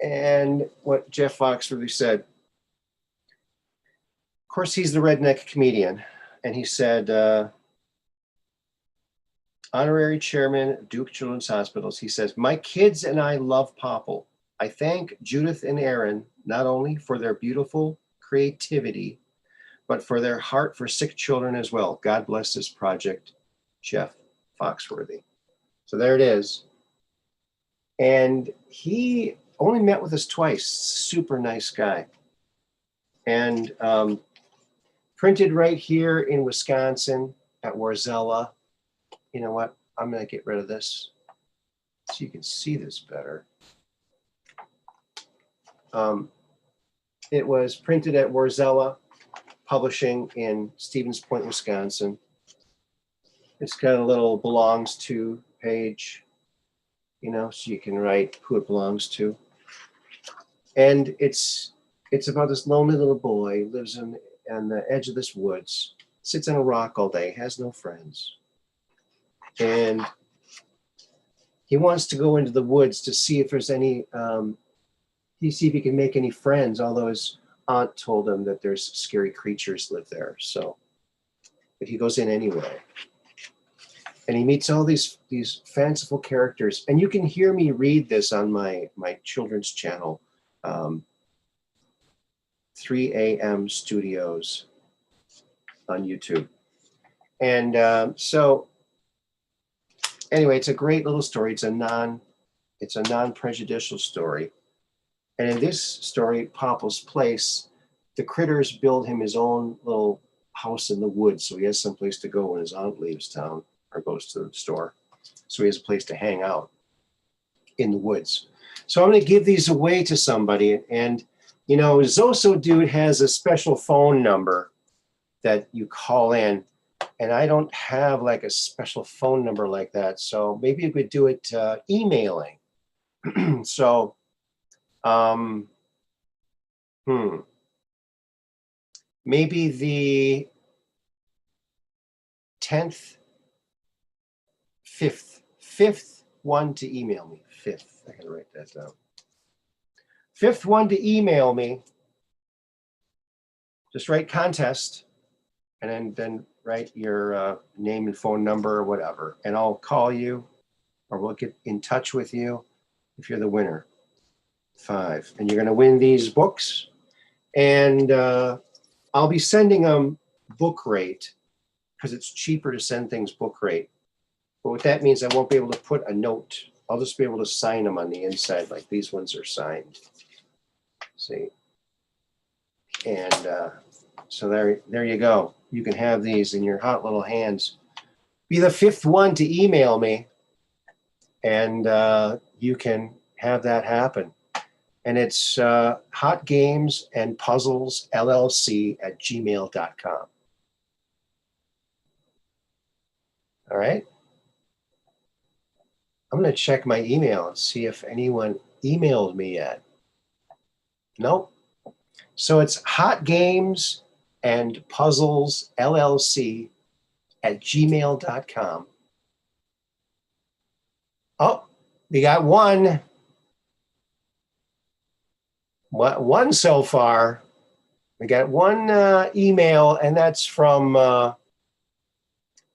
And what Jeff Foxworthy said, of course, he's the redneck comedian, and he said, honorary chairman of Duke Children's Hospitals, he says, my kids and I love Popple. I thank Judith and Aaron not only for their beautiful creativity, but for their heart for sick children as well. God bless this project, Jeff Foxworthy. So there it is. And he only met with us twice. Super nice guy. And printed right here in Wisconsin at Warzella. You know what? I'm going to get rid of this so you can see this better. It was printed at Warzella Publishing in Stevens Point, Wisconsin. It's got a little belongs to page, you know, so you can write who it belongs to. And it's about this lonely little boy, lives on the edge of this woods, sits on a rock all day, has no friends. And he wants to go into the woods to see if there's any, see if he can make any friends, although his aunt told him that there's scary creatures live there. So, but he goes in anyway. And he meets all these fanciful characters. And you can hear me read this on my children's channel, 3 a.m. Studios. on YouTube. And so anyway, it's a great little story. It's a non-prejudicial story. And in this story, Popple's Place, the critters build him his own little house in the woods, so he has some place to go when his aunt leaves town or goes to the store. So he has a place to hang out in the woods. So I'm going to give these away to somebody. And, you know, Zoso Dude has a special phone number that you call in. And I don't have like a special phone number like that. So maybe you could do it emailing. So, maybe the 10th, 5th one to email me. 5th, I gotta write that down. 5th one to email me. Just write contest and then write your name and phone number or whatever. And I'll call you or we'll get in touch with you if you're the winner. 5. And you're gonna win these books. And I'll be sending them book rate because it's cheaper to send things book rate. But what that means, I won't be able to put a note. I'll just be able to sign them on the inside, like these ones are signed. See? And so there you go. You can have these in your hot little hands. Be the 5th one to email me, and you can have that happen. And it's Hot Games and Puzzles LLC at gmail.com. All right. I'm going to check my email and see if anyone emailed me yet. Nope. So it's Hot Games and Puzzles LLC at gmail.com. Oh, we got one. One so far. We got one email, and that's from,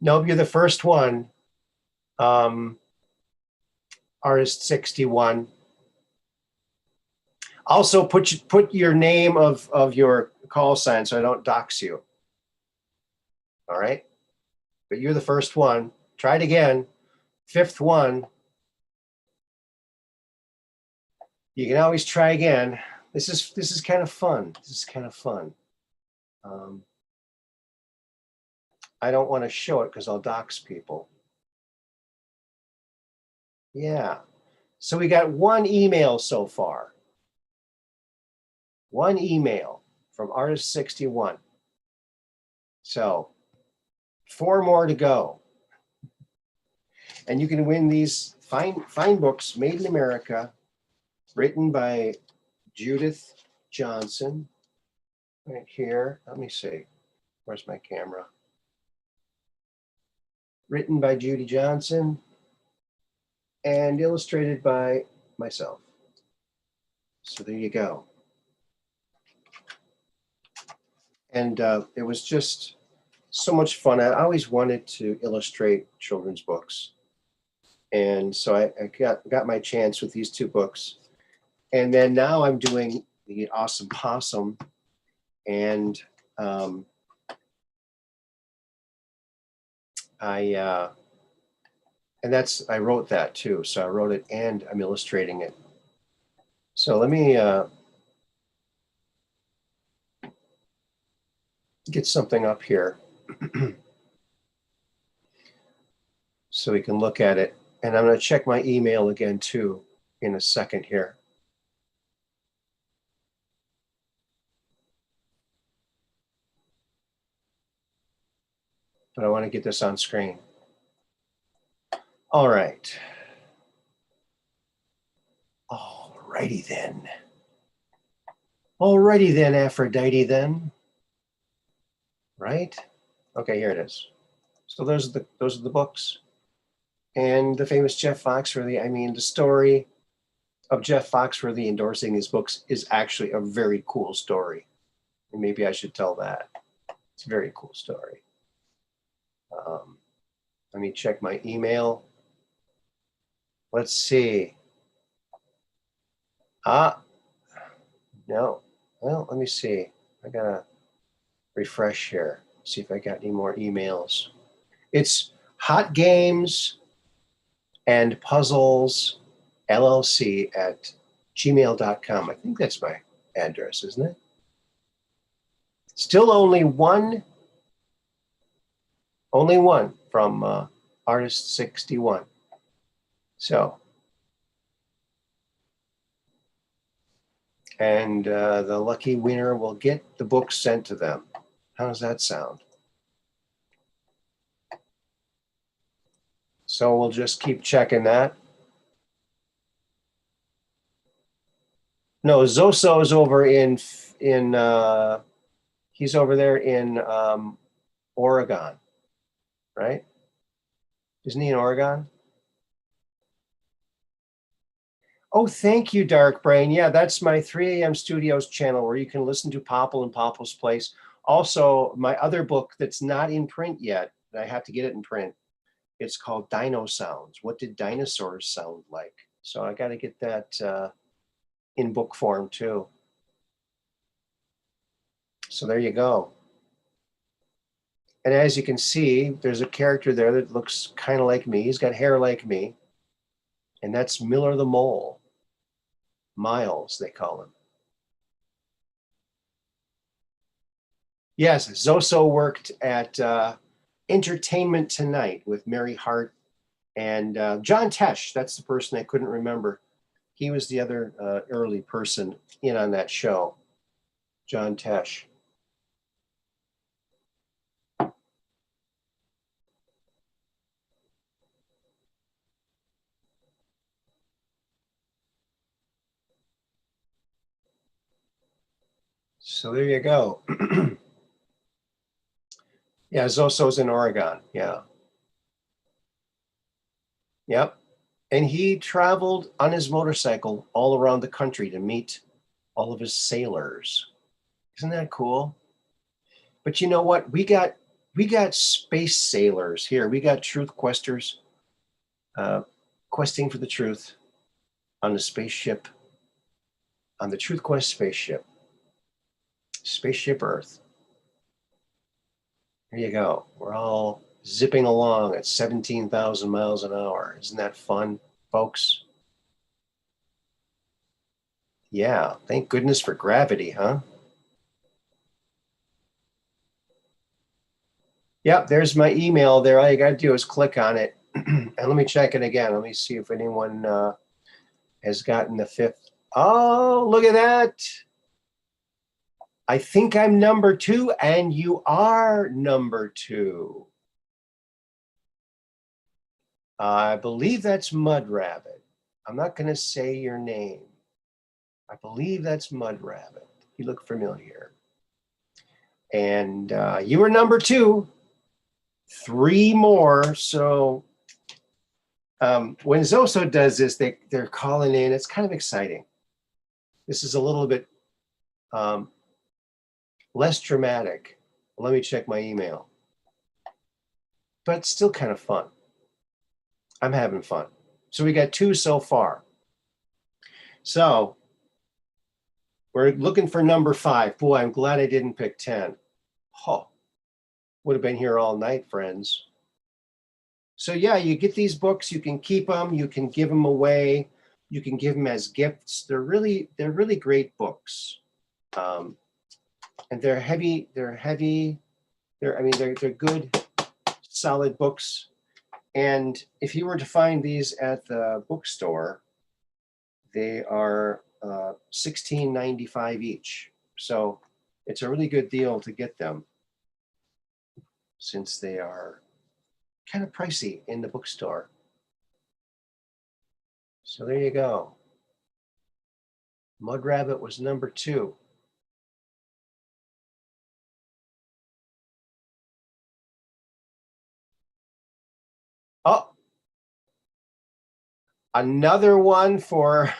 nope, you're the first one. Artist 61. Also, put your name of your call sign so I don't dox you. All right? But you're the first one. Try it again. 5th one. You can always try again. This is kind of fun. This is kind of fun. I don't want to show it because I'll dox people. Yeah. So we got one email so far. One email from Artist 61. So 4 more to go. And you can win these fine books made in America, written by Judith Johnson. Right here. Let me see. Where's my camera? Written by Judy Johnson and illustrated by myself. So there you go. And it was just so much fun. I always wanted to illustrate children's books. And so I got my chance with these 2 books. And then now I'm doing the Awesome Possum. And I wrote that too. So I wrote it and I'm illustrating it. So let me get something up here so we can look at it. And I'm going to check my email again too in a second here. But I want to get this on screen. All right. Alrighty then. Alrighty then, Aphrodite then. Right? Okay, here it is. So those are the books. And the famous Jeff Foxworthy, I mean, the story of Jeff Foxworthy endorsing his books is actually a very cool story. And maybe I should tell that. It's a very cool story. Let me check my email. Let's see. No. Well, let me see. I gotta refresh here. See if I got any more emails. It's Hot Games and Puzzles LLC at gmail.com. I think that's my address, isn't it? Still only one from Artist 61. So, and the lucky winner will get the book sent to them. How does that sound? So we'll just keep checking that. No, Zoso's over in he's over there in Oregon, right? Isn't he in Oregon? Oh, thank you, Dark Brain. Yeah, that's my 3 a.m. Studios channel where you can listen to Popple and Popple's Place. Also, my other book that's not in print yet, and I have to get it in print. It's called Dino Sounds. What did dinosaurs sound like? So I got to get that in book form too. So there you go. And as you can see, there's a character there that looks kind of like me. He's got hair like me. And that's Miller the Mole. Miles, they call him. Yes, Zoso worked at Entertainment Tonight with Mary Hart and John Tesh. That's the person I couldn't remember. He was the other early person in on that show, John Tesh. So there you go. Yeah, Zoso's in Oregon. Yeah. Yep. And he traveled on his motorcycle all around the country to meet all of his sailors. Isn't that cool? But you know what? We got space sailors here. We got truth questers questing for the truth on the spaceship, on the Truth Quest spaceship Earth. There you go. We're all zipping along at 17,000 miles an hour. Isn't that fun, folks? Yeah, thank goodness for gravity, huh? Yep, there's my email there. All you got to do is click on it. And let me check it again. Let me see if anyone has gotten the 5th. Oh, look at that. I think I'm number 2, and you are number 2. I believe that's Mud Rabbit. I'm not going to say your name. I believe that's Mud Rabbit. You look familiar. And you were number 2. 3 more. So when Zoso does this, they're calling in. It's kind of exciting. This is a little bit less dramatic. Let me check my email. But it's still kind of fun. I'm having fun. So we got 2 so far. So we're looking for number 5. Boy, I'm glad I didn't pick 10. Oh, would have been here all night, friends. So yeah, you get these books, you can keep them, you can give them away, you can give them as gifts. They're really great books. And they're heavy, they're good, solid books. And if you were to find these at the bookstore, they are $16.95 each. So it's a really good deal to get them, since they are kind of pricey in the bookstore. So there you go. Mud Rabbit was number 2. Oh, another one for,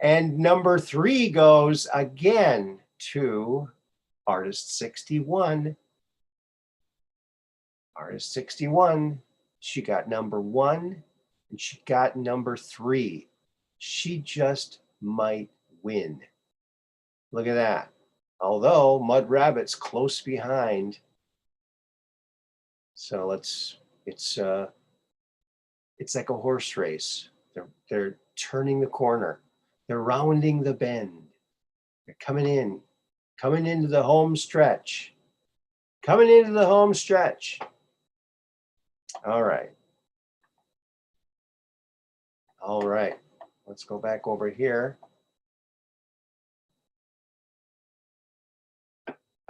and number 3 goes again to Artist 61. Artist 61, she got number 1 and she got number 3. She just might win. Look at that. Although Mud Rabbit's close behind. So it's like a horse race. They're turning the corner. They're rounding the bend. They're coming into the home stretch. Coming into the home stretch. All right. All right. Let's go back over here.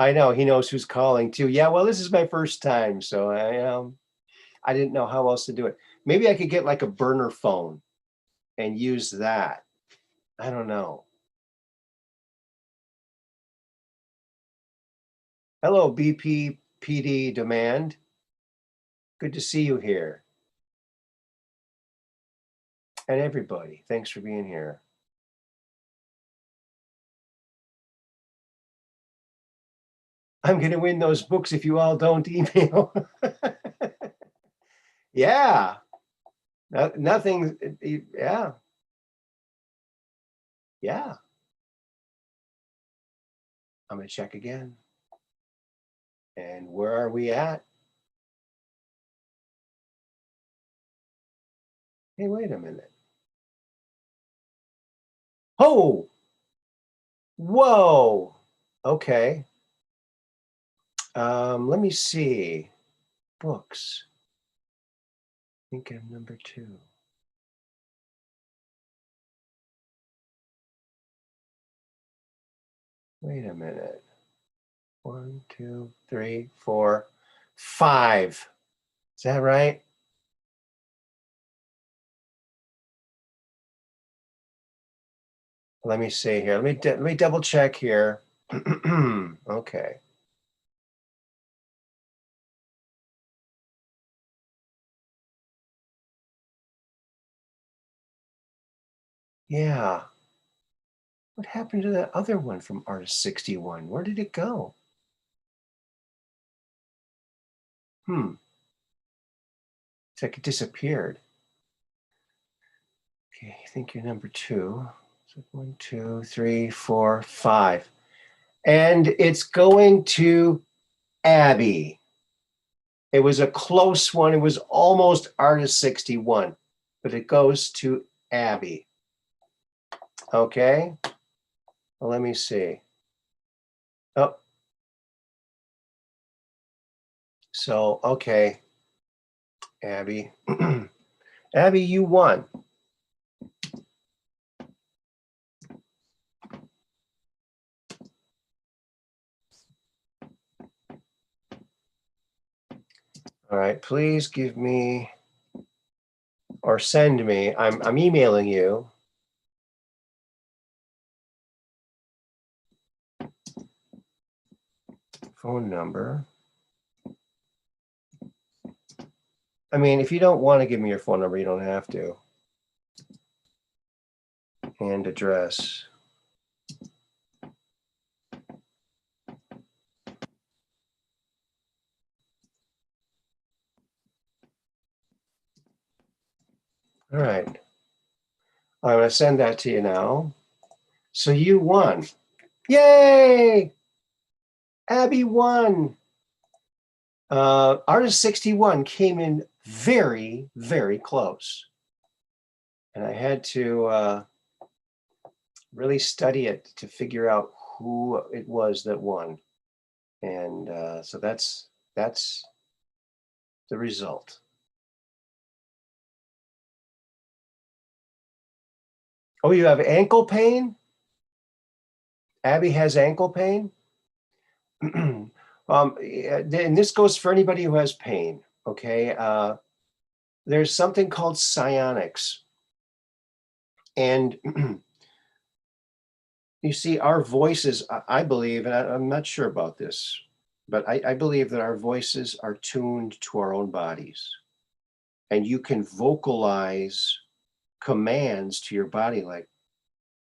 I know he knows who's calling too. Yeah, well, this is my first time, so I didn't know how else to do it. Maybe I could get like a burner phone and use that. I don't know. Hello, BPPD Demand. Good to see you here. And everybody, thanks for being here. I'm going to win those books if you all don't email. Yeah. Nothing. Yeah. Yeah. I'm going to check again. And where are we at? Hey, wait a minute. Oh, whoa. Okay. Let me see. Books. I think I'm number 2. Wait a minute. 1, 2, 3, 4, 5. Is that right? Let me see here. Let me double check here. Okay. Yeah. What happened to that other one from Artist 61? Where did it go? It's like it disappeared. Okay, I think you're number 2. So 1, 2, 3, 4, 5. And it's going to Abby. It was a close one. It was almost Artist 61, but it goes to Abby. Okay. Well, let me see. Oh. So, okay. Abby. Abby, you won. All right, please give me or send me. I'm emailing you. Phone number. I mean, if you don't want to give me your phone number, you don't have to. And address. All right. I'm going to send that to you now. So you won. Yay! Abby won. Artist 61 came in very, very close. And I had to really study it to figure out who it was that won. And so that's the result. Oh, you have ankle pain? Abby has ankle pain? And this goes for anybody who has pain, okay? There's something called psionics. And you see, our voices, I believe, and I'm not sure about this, but I believe that our voices are tuned to our own bodies. And you can vocalize commands to your body like,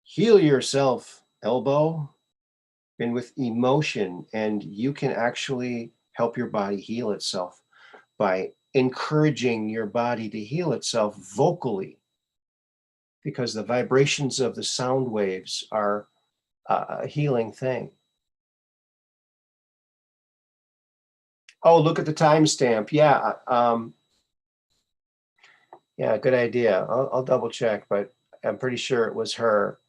heal yourself, elbow, and with emotion. And you can actually help your body heal itself by encouraging your body to heal itself vocally, because the vibrations of the sound waves are a healing thing. Oh, look at the timestamp. Yeah. Yeah, good idea. I'll double check, but I'm pretty sure it was her.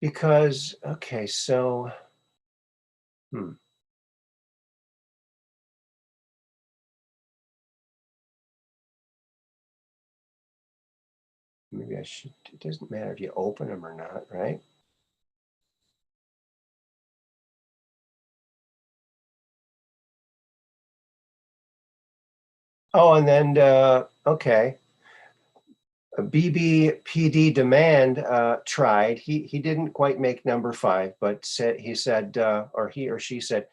Because, okay, so, hmm. Maybe I should, it doesn't matter if you open them or not, right? Oh, and then, okay. BBPD Demand tried. He didn't quite make number 5, but he said, or he or she said,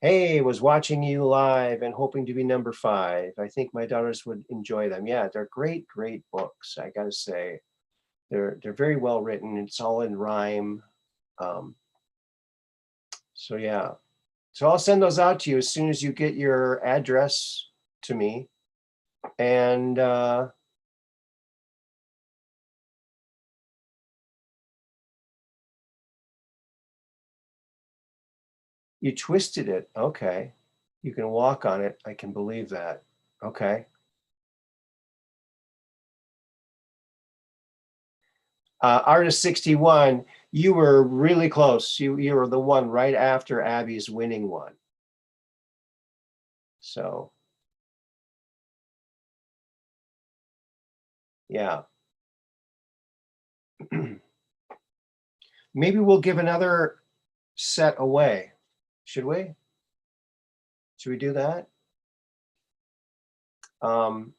"Hey, was watching you live and hoping to be number 5. I think my daughters would enjoy them." Yeah, they're great books. I gotta say, they're very well written. It's all in rhyme. Um, so yeah, so I'll send those out to you as soon as you get your address to me, and you twisted it. Okay. You can walk on it. I can believe that. Okay. Artist 61, you were really close. You were the one right after Abby's winning one. So yeah. Maybe we'll give another set away. Should we? Should we do that? Um,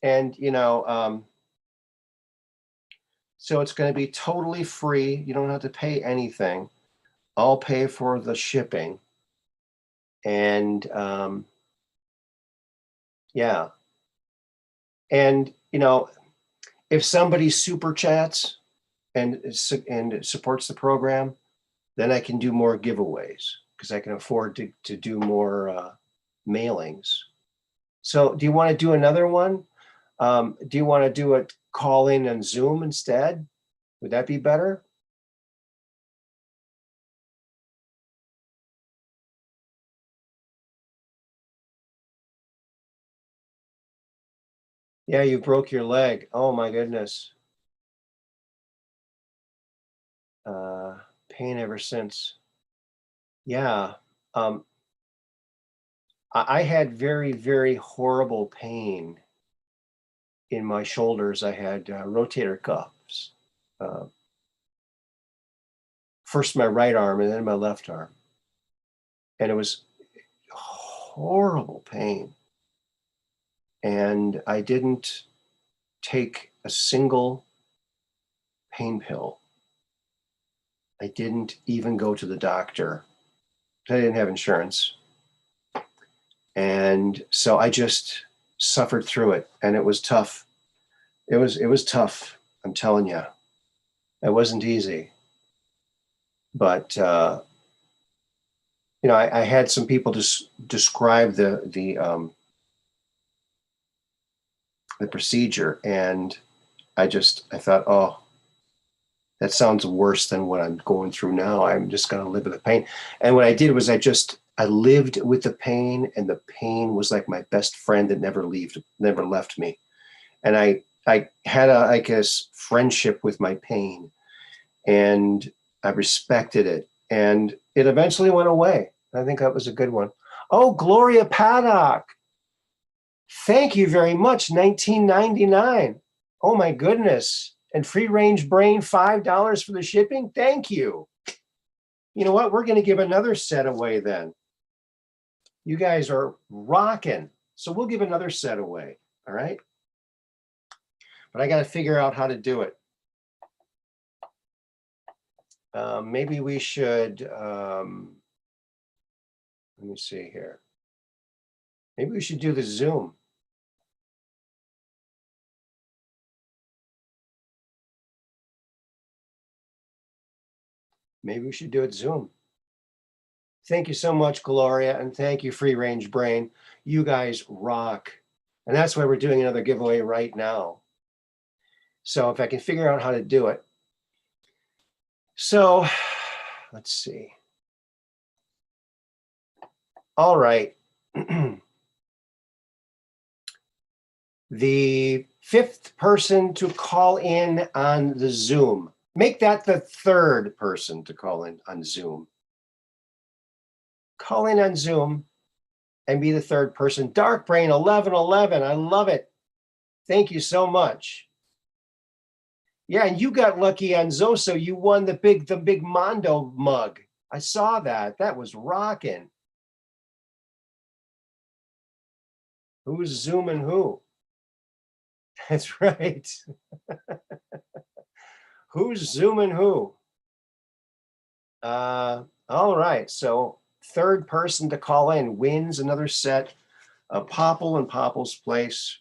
and so it's going to be totally free. You don't have to pay anything. I'll pay for the shipping. And yeah. And if somebody super chats and supports the program, then I can do more giveaways because I can afford to do more mailings. So do you want to do another one? Do you want to do a call in on Zoom instead? Would that be better? Yeah, you broke your leg. Oh my goodness. Uh, Pain ever since. Yeah. Um, I had very horrible pain in my shoulders. I had rotator cuffs. Uh, First my right arm and then my left arm. And it was horrible pain. And I didn't take a single pain pill. I didn't even go to the doctor. I didn't have insurance. And so I just suffered through it. And it was tough. It was tough. I'm telling you. It wasn't easy. But I had some people just describe the procedure, and I thought, oh, that sounds worse than what I'm going through now. I'm just going to live with the pain. And what I did was I lived with the pain, and the pain was like my best friend that never left me. And I had I guess friendship with my pain, and I respected it, and it eventually went away. I think that was a good one. Oh, Gloria Paddock. Thank you very much. 1999. Oh my goodness. And free range brain, $5 for the shipping. Thank you. You know what? We're going to give another set away then. You guys are rocking. So we'll give another set away. All right. But I got to figure out how to do it. Maybe we should, let me see here. Maybe we should do the Zoom. Maybe we should do it Zoom. Thank you so much, Gloria, and thank you, Free Range Brain. You guys rock. And that's why we're doing another giveaway right now. So if I can figure out how to do it. So let's see. All right. The fifth person to call in on the Zoom. Make that the third person to call in on Zoom. Call in on Zoom and be the third person. Dark Brain 1111. I love it. Thank you so much. Yeah, and you got lucky on Zoso. You won the big Mondo mug. I saw that. That was rocking. Who's zooming who? That's right. Who's zooming who? All right. So third person to call in wins another set of Popple and Popple's Place.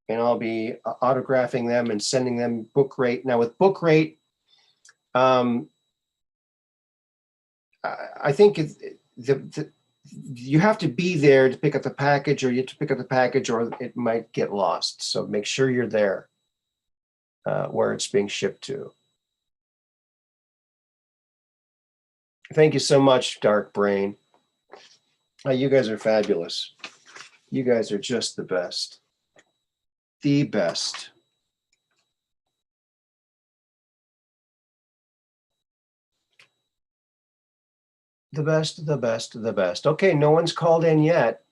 And I'll be autographing them and sending them book rate. Now with book rate, I think you have to be there to pick up the package, or you have to pick up the package, or it might get lost. So make sure you're there where it's being shipped to. Thank you so much, Dark Brain. You guys are fabulous. You guys are just the best. The best. The best, the best, the best. Okay, no one's called in yet.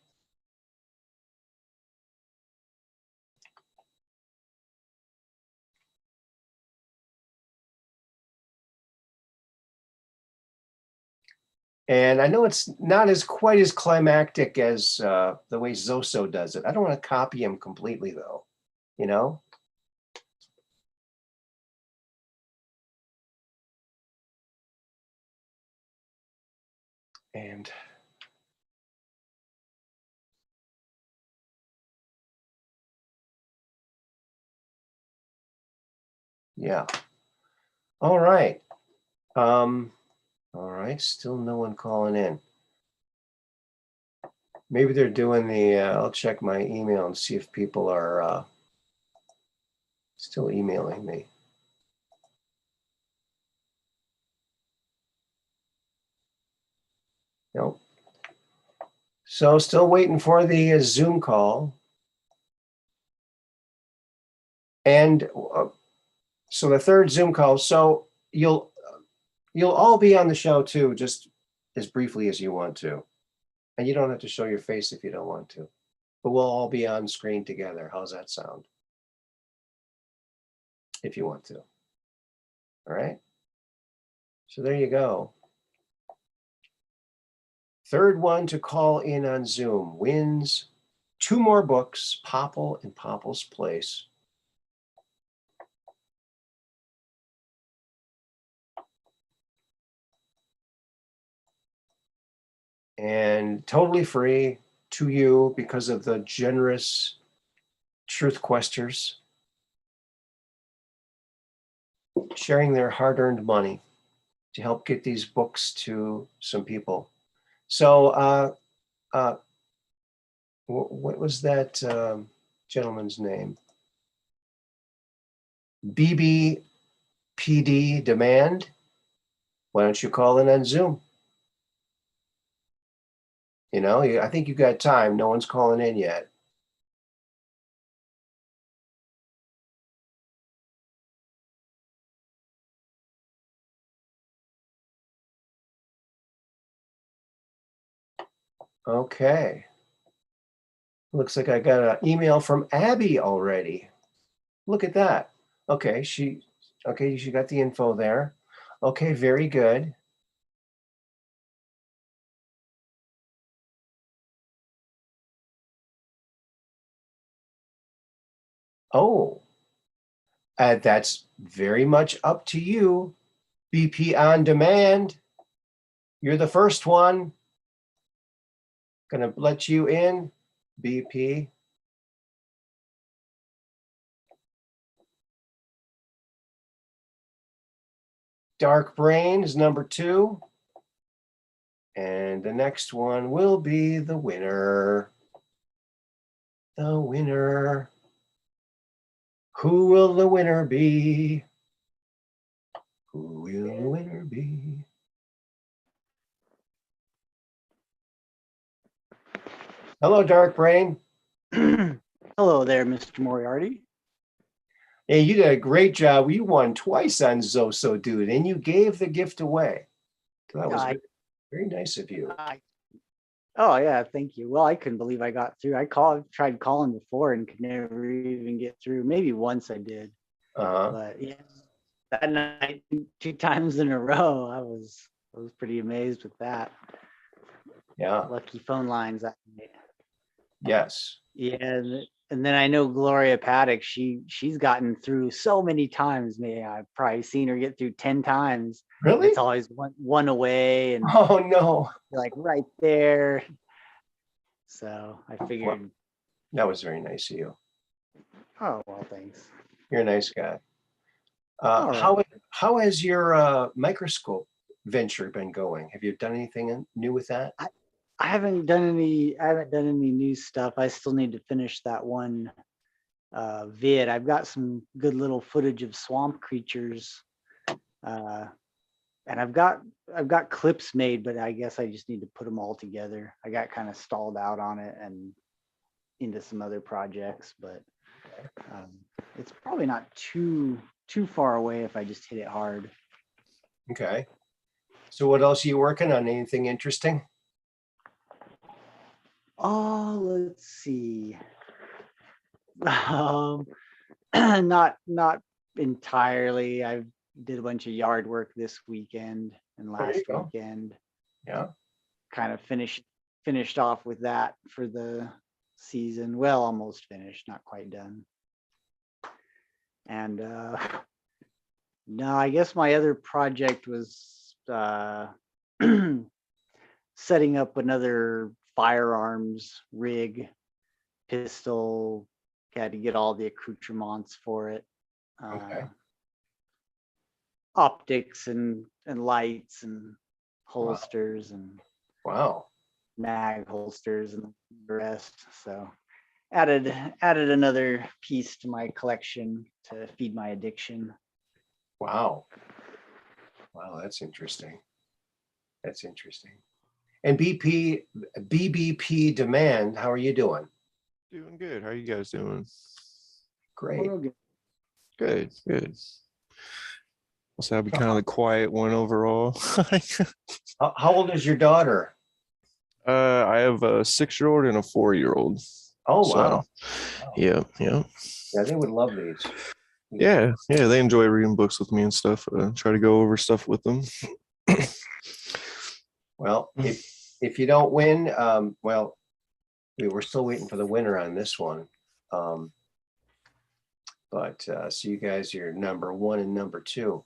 And I know it's not quite as climactic as the way Zoso does it. I don't want to copy him completely, though, you know? And yeah. All right. All right. Still no one calling in. Maybe they're doing the, I'll check my email and see if people are still emailing me. Nope. So still waiting for the Zoom call. And so the third Zoom call. So you'll all be on the show too, just as briefly as you want to. And you don't have to show your face if you don't want to. But we'll all be on screen together. How's that sound? If you want to. All right. So there you go. Third one to call in on Zoom wins 2 more books, Popple and Popple's Place. And totally free to you because of the generous truth questers sharing their hard-earned money to help get these books to some people. So what was that gentleman's name? BBPD Demand. Why don't you call in on Zoom? You know, I think you got time. No one's calling in yet. Okay. Looks like I got an email from Abby already. Look at that. Okay, she got the info there. Okay, very good. Oh, that's very much up to you. BP on demand. You're the first one. Gonna let you in, BP. Dark Brain is number 2. And the next one will be the winner. The winner. Who will the winner be? Who will the winner be? Hello, Dark Brain. Hello there, Mr. Moriarty. Hey, you did a great job. You won twice on Zoso Dude, and you gave the gift away. So that was I, very nice of you. oh yeah, thank you. Well, I couldn't believe I got through. Tried calling before and could never even get through. Maybe once I did, but yeah, that night 2 times in a row, I was pretty amazed with that. Yeah. Lucky phone lines that night. Yes. Yeah, and then I know Gloria Paddock. She's gotten through so many times. Man, I've probably seen her get through 10 times. Really? It's always one away, and oh no, like right there. So I figured. Well, that was very nice of you. Oh well, thanks. You're a nice guy. Right. How has your microscope venture been going? Have you done anything new with that? I haven't done any new stuff. I still need to finish that one vid. I've got some good little footage of swamp creatures, and I've got clips made, but I guess I just need to put them all together. I got kind of stalled out on it and into some other projects, but it's probably not too far away if I just hit it hard. Okay. So what else are you working on? Anything interesting? Oh, let's see. Not entirely. I did a bunch of yard work this weekend and last weekend. Yeah. Kind of finished off with that for the season. Well, almost finished, not quite done. And no, I guess my other project was setting up another firearms rig, pistol. Had to get all the accoutrements for it. Okay. Optics and lights and holsters and mag holsters and the rest. So added another piece to my collection to feed my addiction. Wow, that's interesting. And BBP Demand, how are you doing? Doing good. How are you guys doing? Great. Good. So I'll be kind of the quiet one overall. How old is your daughter? I have a 6-year-old and a 4-year-old. Oh, wow. Yeah. Yeah, they would love these. Yeah, they enjoy reading books with me and stuff. Try to go over stuff with them. Well, if you don't win, well, we were still waiting for the winner on this one. But so you guys, you're number 1 and number 2.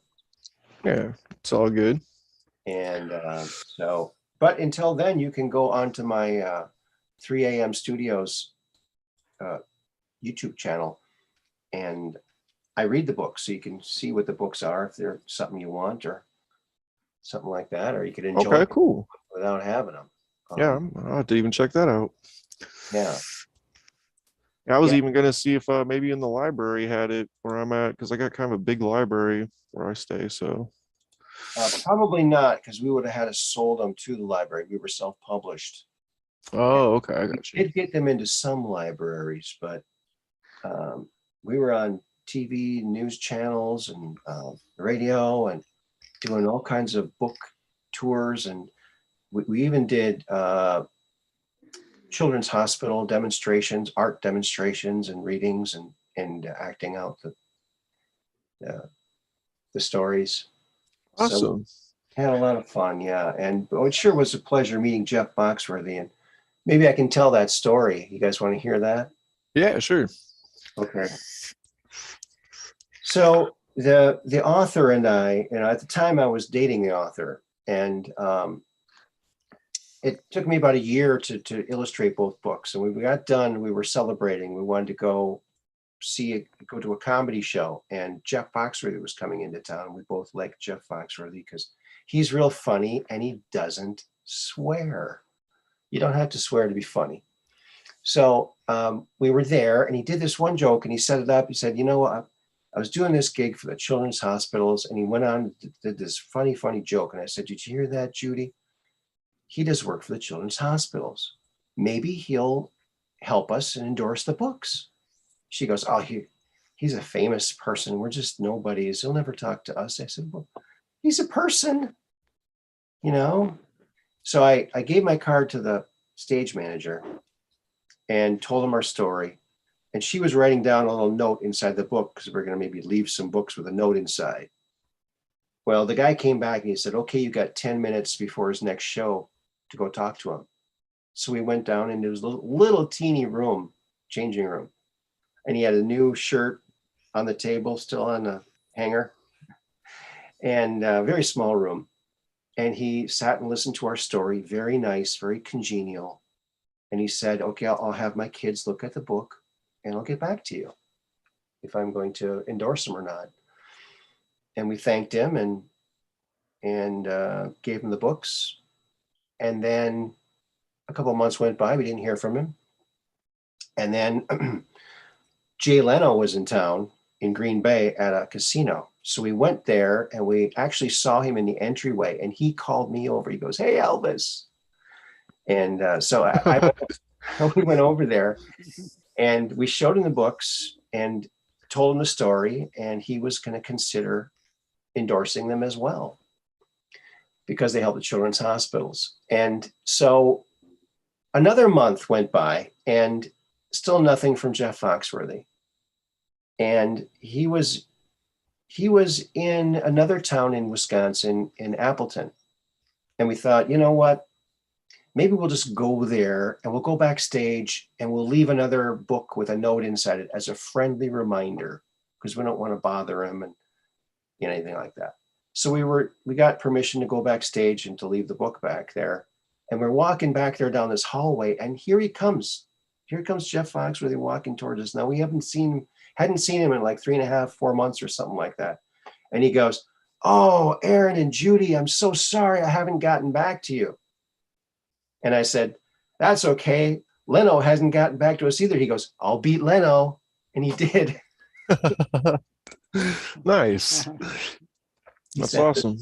Yeah, it's all good. And but until then, you can go onto my 3 a.m. Studios YouTube channel, and I read the books, so you can see what the books are, if they're something you want or something like that, or you could enjoy Okay, cool. without having them. Yeah, I'll have to even check that out. Yeah. I was even going to see if maybe in the library had it where I'm at, because I got kind of a big library where I stay. So probably not, because we would have had to sold them to the library. We were self-published. Oh, okay, I got you. We did get them into some libraries, but we were on TV news channels and radio and doing all kinds of book tours, and we even did children's hospital demonstrations, art demonstrations, and readings, and acting out the stories. Awesome. So had a lot of fun, yeah. And it sure was a pleasure meeting Jeff Boxworthy, and maybe I can tell that story. You guys want to hear that? Yeah, sure. Okay. So the author and I, at the time I was dating the author, and it took me about a year to illustrate both books. And when we got done, we were celebrating. We wanted to go go to a comedy show, and Jeff Foxworthy was coming into town. We both liked Jeff Foxworthy because he's real funny and he doesn't swear. You don't have to swear to be funny. So we were there, and he did this one joke, and he set it up. He said, you know what? I was doing this gig for the children's hospitals, and he went on and did this funny joke. And I said, did you hear that, Judy? He does work for the children's hospitals. Maybe he'll help us and endorse the books. She goes, oh, he's a famous person. We're just nobodies. He'll never talk to us. I said, well, he's a person, you know? So I gave my card to the stage manager and told him our story. And she was writing down a little note inside the book because we're going to maybe leave some books with a note inside. Well, the guy came back and he said, okay, you got 10 minutes before his next show to go talk to him. So we went down into his little teeny room, changing room. And he had a new shirt on the table, still on the hanger, and a very small room. And he sat and listened to our story. Very nice, very congenial. And he said, okay, I'll have my kids look at the book and I'll get back to you if I'm going to endorse them or not. And we thanked him and gave him the books. And then a couple of months went by, we didn't hear from him. And then Jay Leno was in town in Green Bay at a casino. So we went there and we actually saw him in the entryway, and he called me over. He goes, hey, Elvis. And so we went over there and we showed him the books and told him the story, and he was going to consider endorsing them as well because they help the children's hospitals. And so another month went by and still nothing from Jeff Foxworthy. And he was in another town in Wisconsin, in Appleton. And we thought, you know what? Maybe we'll just go there and we'll go backstage and we'll leave another book with a note inside it as a friendly reminder, because we don't want to bother him and anything like that. So we got permission to go backstage and to leave the book back there. And we're walking back there down this hallway, and here he comes. Here comes Jeff Foxworthy walking towards us. Now we hadn't seen him in like 3.5, 4 months or something like that. And he goes, oh, Aaron and Judy, I'm so sorry I haven't gotten back to you. And I said, that's okay. Leno hasn't gotten back to us either. He goes, I'll beat Leno. And he did. Nice. That's awesome.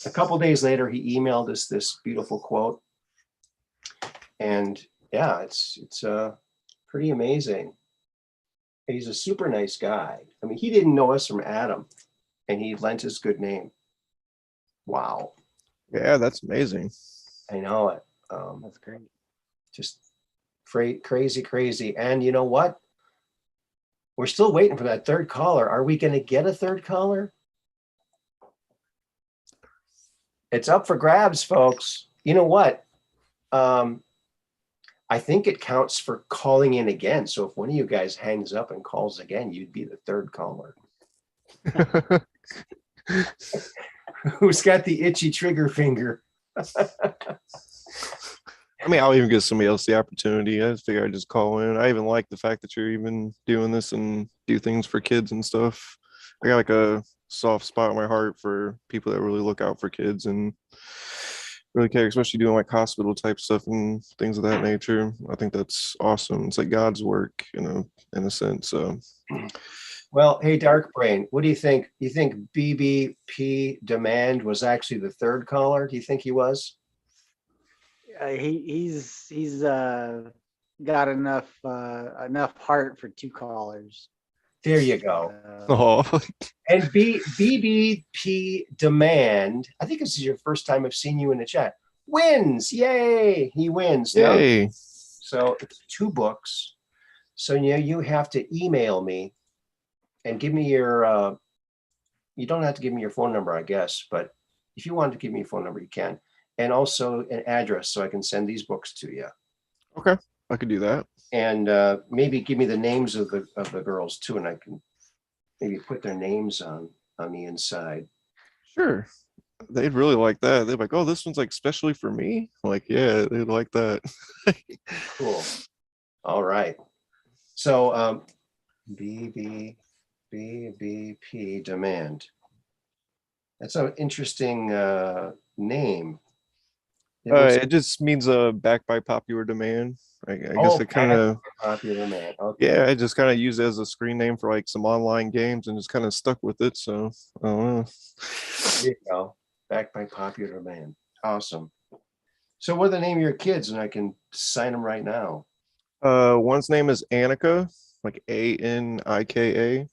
A couple days later, he emailed us this beautiful quote. And yeah, it's pretty amazing. He's a super nice guy. I mean, he didn't know us from Adam, and he lent his good name. Wow. Yeah, that's amazing. I know it. That's great. Just crazy. And you know what? We're still waiting for that third caller. Are we going to get a third caller? It's up for grabs, folks. You know what? I think it counts for calling in again. So if one of you guys hangs up and calls again, you'd be the third caller. Who's got the itchy trigger finger? I mean, I'll even give somebody else the opportunity. I just figure I'd just call in. I even like the fact that you're even doing this and do things for kids and stuff. I got like a soft spot in my heart for people that really look out for kids and really care, especially doing like hospital type stuff and things of that nature. I think that's awesome. It's like God's work, in a sense. So, well, hey, Dark Brain, what do you think? You think BBP Demand was actually the third caller? Do you think he was? He's got enough heart for two callers. There you go. oh, And BBP Demand, I think this is your first time I've seen you in the chat, wins. Yay, he wins. yay. Now, so it's 2 books. So you have to email me and give me your, you don't have to give me your phone number, I guess, but if you want to give me your phone number, you can. And also an address so I can send these books to you. Okay, I could do that. And maybe give me the names of the girls too, and I can maybe put their names on the inside. Sure. They'd really like that. They're like, oh, this one's like specially for me. I'm like, yeah, they'd like that. Cool. All right. So BBP demand. That's an interesting name. It looks It just means backed by popular demand. I guess oh, it kind of popular man. Okay. yeah, I just kind of used it as a screen name for like some online games and just kind of stuck with it. So I don't know. There you go. Backed by popular demand. Awesome. So what are the name of your kids? And I can sign them right now. One's name is Annika, like Anika,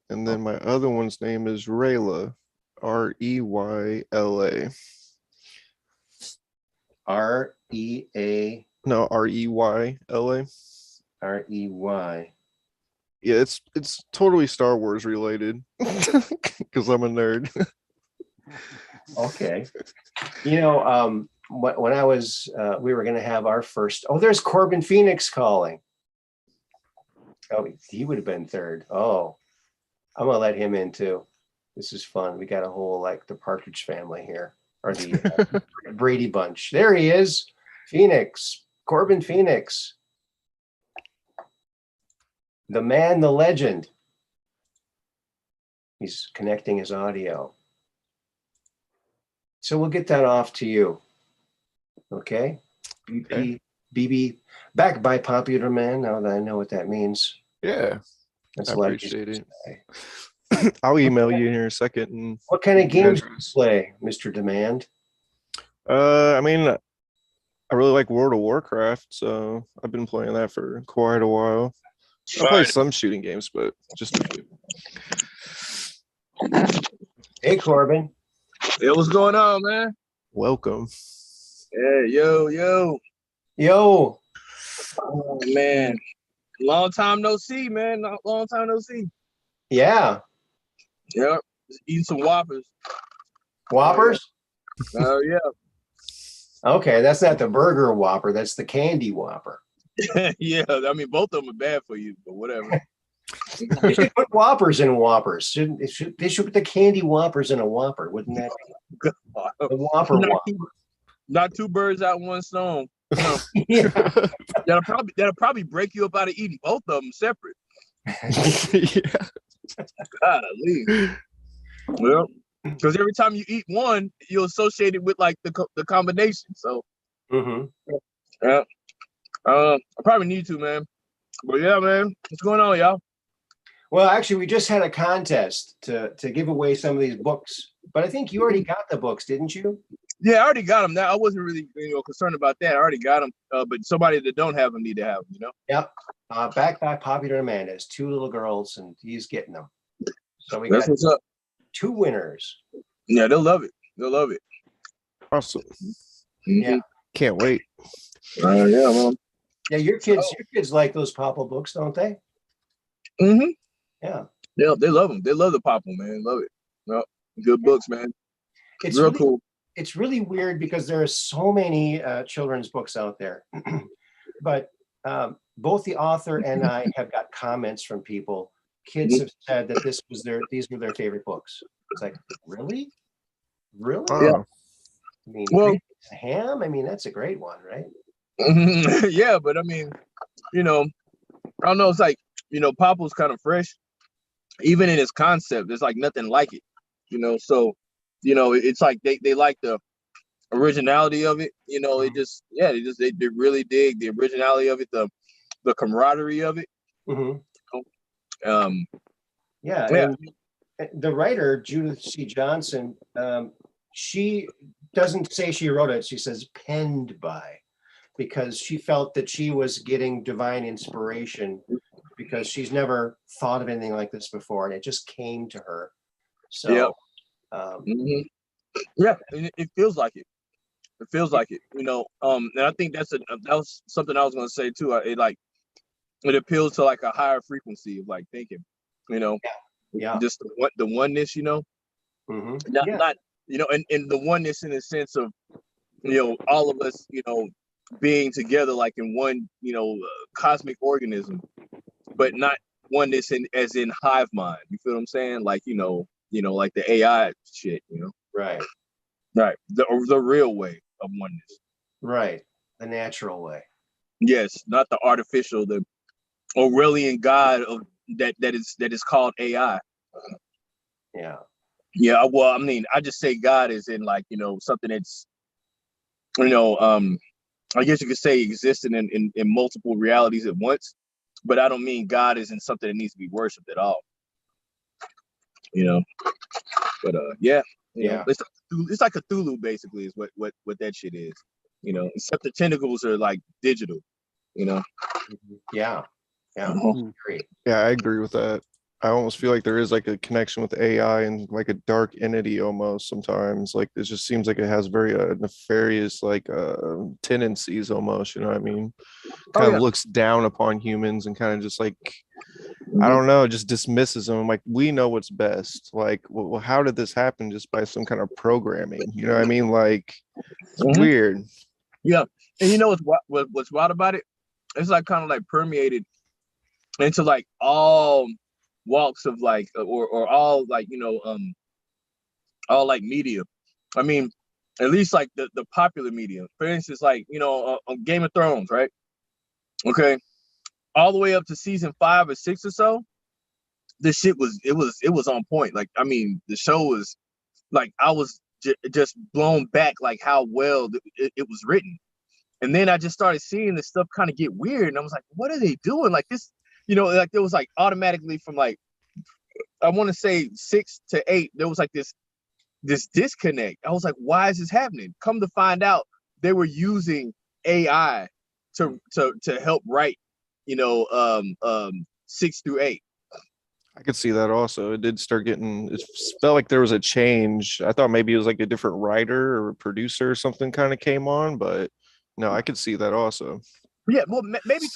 and then my other one's name is Rayla, Reyla. REA No, Reyla. REY. Yeah, it's totally Star Wars related because I'm a nerd. Okay. When I was, we were going to have our first. Oh, there's Corbin Phoenix calling. Oh, he would have been third. Oh, I'm gonna let him in too. This is fun. We got a whole like the Partridge Family here, or the Brady Bunch. There he is, Phoenix, Corbin Phoenix, the man, the legend. He's connecting his audio. So we'll get that off to you. Okay. Okay. BB, back by popular man. Now that I know what that means. Yeah, That's I a lot easier appreciate to it. say. I'll email you in here in a second. And What kind of give you games the do you address. play, Mr. Demand? I mean, I really like World of Warcraft, so I've been playing that for quite a while. I play some shooting games, but just a few. Hey, Corbin. Hey, what's going on, man? Welcome. Hey, yo. Yo. Oh, man. Long time no see, man. Long time no see. Yeah. Yep. Just eating some Whoppers. Whoppers? Oh, yeah. Okay, that's not the burger Whopper. That's the candy Whopper. Yeah. I mean, both of them are bad for you, but whatever. They should put Whoppers in Whoppers. They should put the candy Whoppers in a Whopper. Wouldn't that be the Whopper not, Whopper? not two birds out one stone. No. Yeah. That'll probably break you up out of eating both of them separate. Yeah. Golly. Well, because every time you eat one, you associate it with like the combination. So Mm-hmm. yeah. I probably need to, man. But yeah, man, what's going on, y'all? Well, actually, we just had a contest to give away some of these books, but I think you already got the books, didn't you? Yeah, I already got them. Now I wasn't really concerned about that. I already got them, but somebody that don't have them need to have them. Yep. Back by popular demand. There's two little girls, and he's getting them. So we That's got what's up. two winners. Yeah, they'll love it. They'll love it. Awesome. Yeah. Can't wait. Yeah, man. Yeah, your kids like those Papa books, don't they? Mm-hmm. Yeah. Yeah, they love them. They love the Popple, man. Love it. Well, good books, man. It's real really cool. It's really weird because there are so many children's books out there, but both the author and I have got comments from people. Kids have said that these were their favorite books. It's like, really? Yeah. I mean, Well, Ham. I mean, that's a great one, right? yeah, but I mean, I don't know. It's like, Popple's kind of fresh, even in its concept. There's like nothing like it, So, it's like they like the originality of it. It just, yeah, they really dig the originality of it, the camaraderie of it. Mm-hmm. Yeah. And the writer Judith C. Johnson, she doesn't say she wrote it. She says penned by, because she felt that she was getting divine inspiration because she's never thought of anything like this before, and it just came to her. So, yeah, it feels like it. It feels like it, and I think that was something I was going to say too. It appeals to like a higher frequency of like thinking, Yeah. just the oneness, Mm-hmm. not and the oneness in the sense of all of us being together like in one cosmic organism, but not oneness as in hive mind. You feel what I'm saying? Like like the AI shit. Right. The real way of oneness. Right. The natural way. Yes, not the artificial, the Aurelian God of that is called AI. Yeah. Yeah, well, I mean, I just say God is in like, you know, something that's, you know, I guess you could say existing in multiple realities at once, but I don't mean God isn't something that needs to be worshipped at all. You know, but yeah, you know, it's like Cthulhu basically is what that shit is. You know, except the tentacles are like digital. You know. Yeah. Yeah. Mhm. Great. Yeah, I agree with that. I almost feel like there is like a connection with AI and like a dark entity almost sometimes. Like it just seems like it has very nefarious like tendencies almost, you know what I mean? Oh Kind yeah. of looks down upon humans and kind of just like I Mhm. don't know, just dismisses them. Like we know what's best. Like, well, how did this happen? Just by some kind of programming, you know what I mean? Like it's Mhm. weird. Yeah, and you know what's wild about it? It's like kind of like permeated into like all walks of like or all like, you know, all like media. I mean, at least like the popular media. For instance, like, you know, on Game of Thrones, right? Okay, all the way up to season 5 or 6 or so, this shit was on point. Like, I mean, the show was like I was just blown back like how well it was written. And then I just started seeing this stuff kind of get weird, and I was like, what are they doing? Like this, you know, like there was like automatically from like I want to say 6 to 8, there was like this disconnect. I was like, why is this happening? Come to find out, they were using AI to help write, you know, 6 through 8. I could see that also. It did start getting, it felt like there was a change. I thought maybe it was like a different writer or producer or something kind of came on, but no, I could see that also. Yeah, well, maybe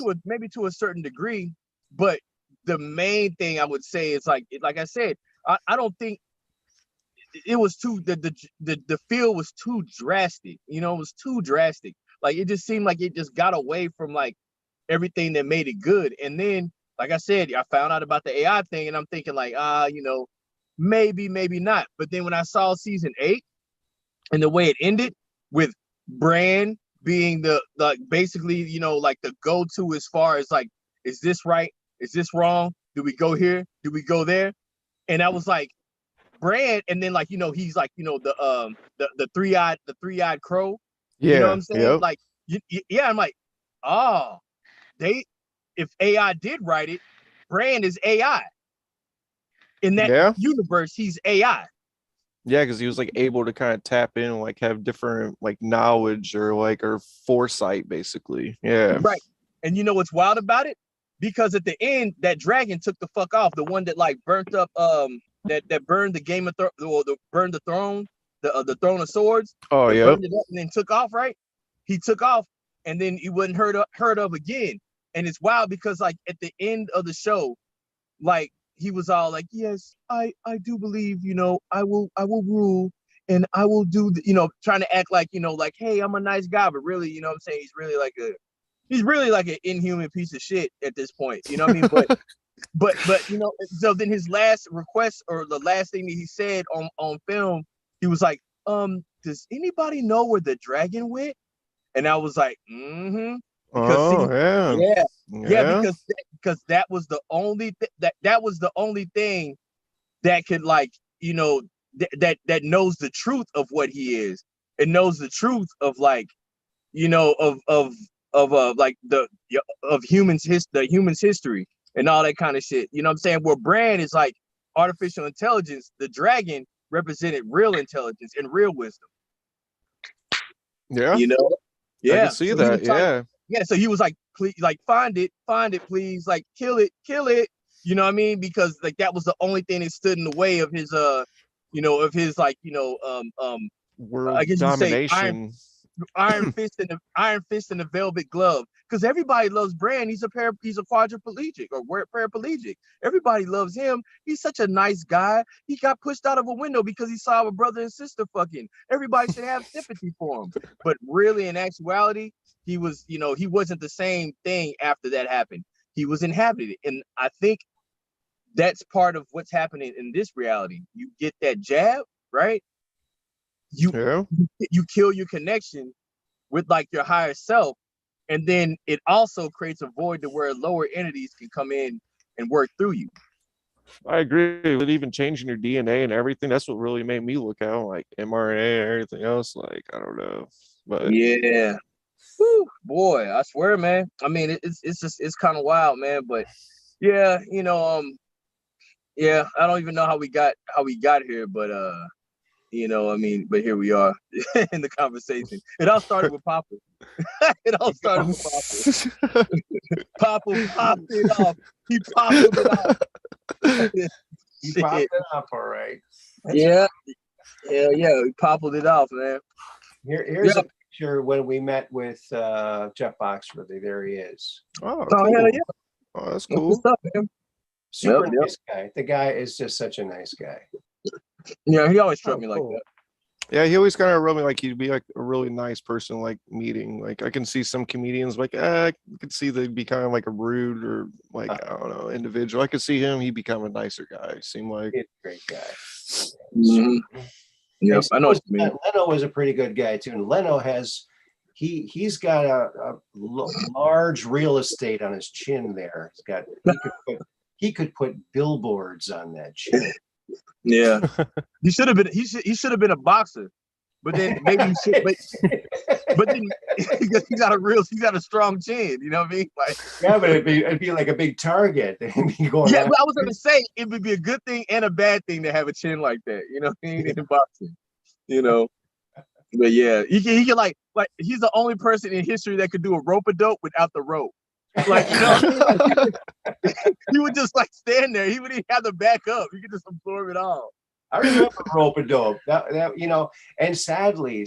to a certain degree, but the main thing I would say is like I said, I don't think it was too the feel was too drastic. You know, it was too drastic. Like it just seemed like it just got away from like everything that made it good. And then, like I said, I found out about the AI thing, and I'm thinking like, you know, maybe not. But then when I saw season 8 and the way it ended with Bran being the like basically, you know, like the go-to as far as like, is this right? Is this wrong? Do we go here? Do we go there? And I was like, Bran, and then like, you know, he's like, you know, the three-eyed crow. You know what Yeah. I'm saying? Yep. Like, yeah, I'm like, oh, if AI did write it, Bran is AI. In that Yeah. universe, he's AI. Yeah, because he was like able to kind of tap in and like have different like knowledge or like or foresight basically. Yeah. Right. And you know what's wild about it? Because at the end, that dragon took the fuck off. The one that like burnt up that burned the Game of Thrones, or burned the throne, the throne of swords, Oh, that yep. burned it up and then took off, right? He took off, and then he wasn't heard of again. And it's wild because like at the end of the show, like he was all like, yes, I do believe, you know, I will rule, and I will do you know, trying to act like, you know, like, hey, I'm a nice guy, but really, you know what I'm saying, he's really like an inhuman piece of shit at this point, you know what I mean? But you know, so then his last request, or the last thing that he said on film, he was like, does anybody know where the dragon went? And I was like, because see, Oh, yeah. yeah, yeah, Yeah. because that was the only that was the only thing that could, like, you know, that knows the truth of what he is, and knows the truth of, like, you know, of like of the humans history and all that kind of shit. You know what I'm saying? Where Bran is like artificial intelligence, the dragon represented real intelligence and real wisdom. Yeah. You know? I can Yeah. see So he was that. like, Yeah. yeah. So he was like, please, like, find it, please, like, kill it. You know what I mean? Because like that was the only thing that stood in the way of his you know, of his, like, you know, I World guess you say domination. Iron Fist and the Velvet Glove, because everybody loves Bran. He's a quadriplegic or paraplegic. Everybody loves him. He's such a nice guy. He got pushed out of a window because he saw a brother and sister fucking. Everybody should have sympathy for him. But really, in actuality, he was, you know, he wasn't the same thing after that happened. He was inhabited, and I think that's part of what's happening in this reality. You get that jab, right? You Yeah. you kill your connection with like your higher self, and then it also creates a void to where lower entities can come in and work through you. I agree with even changing your DNA and everything. That's what really made me look out, like mRNA and everything else. Like, I don't know, but Yeah. Whew, boy, I swear, man. I mean, it's just it's kind of wild, man. But yeah, yeah, I don't even know how we got here, but I mean, but here we are in the conversation. It all started with Papa. It all started with Papa. Papa popped it off. He popped it off. You popped it up, all right. Yeah. Yeah, he popped it off, man. Here's a picture when we met with Jeff Foxworthy. There he is. oh, Oh, cool. hell yeah. Oh, that's What's cool. up, man? Super Yep. nice guy. The guy is just such a nice guy. Yeah, he always struck Oh, me like cool. that. Yeah, he always kind of rubbed me like he'd be like a really nice person, like meeting. Like I can see some comedians like I could see they'd be kind of like a rude or like I don't know individual. I could see him; he'd become a nicer guy. Seemed like He's a great guy. Mhm. Yep, I know what you mean. Leno was a pretty good guy too. And Leno he's got a large real estate on his chin there. He could put billboards on that chin. Yeah, he should have been. He should have been a boxer, but then maybe he should. But then he got a strong chin. You know what I mean? Like, yeah, but it'd be like a big target. He'd be going yeah, after. but I was gonna say it would be a good thing and a bad thing to have a chin like that. You know what I mean? In boxing, But yeah, he can like he's the only person in history that could do a rope-a-dope without the rope. Like, you know what I mean? Like, he would just like stand there. He wouldn't have to back up. He could just absorb it all. I remember rope-a-dope. That and sadly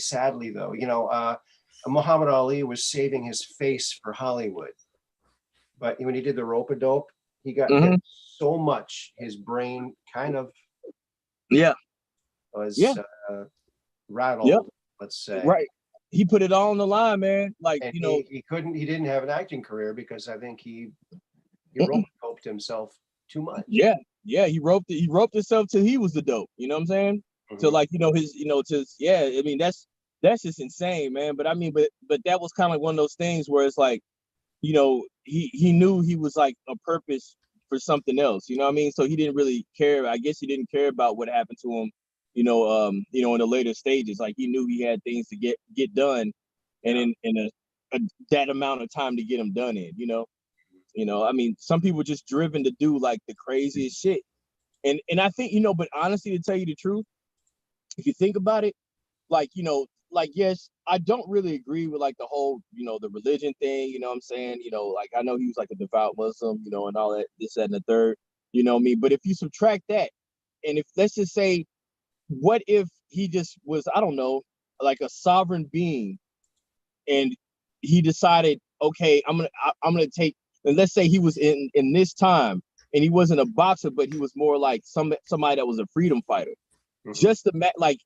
though, Muhammad Ali was saving his face for Hollywood. But when he did the rope-a-dope, he got hit so much, his brain kind of was rattled, let's say. Right. He put it all on the line, man. Like, and he didn't have an acting career because I think he rope-a-doped himself too much. Yeah. He roped himself till he was the dope. You know what I'm saying? So like, I mean, that's just insane, man. But I mean, but that was kind of like one of those things where it's like, he knew he was like a purpose for something else. You know what I mean? So he didn't really care. I guess he didn't care about what happened to him, in the later stages. Like he knew he had things to get done, and in that amount of time to get them done in. I mean, some people just driven to do like the craziest shit, and I think but honestly, to tell you the truth, if you think about it, like yes, I don't really agree with like the whole the religion thing. You know what I'm saying? Like I know he was like a devout Muslim, and all that, this, that, and the third. You know what I mean? But if you subtract that, and if let's just say, what if he just was, I don't know, like a sovereign being, and he decided, okay, I'm gonna take, and let's say he was in this time, and he wasn't a boxer, but he was more like somebody that was a freedom fighter. Just like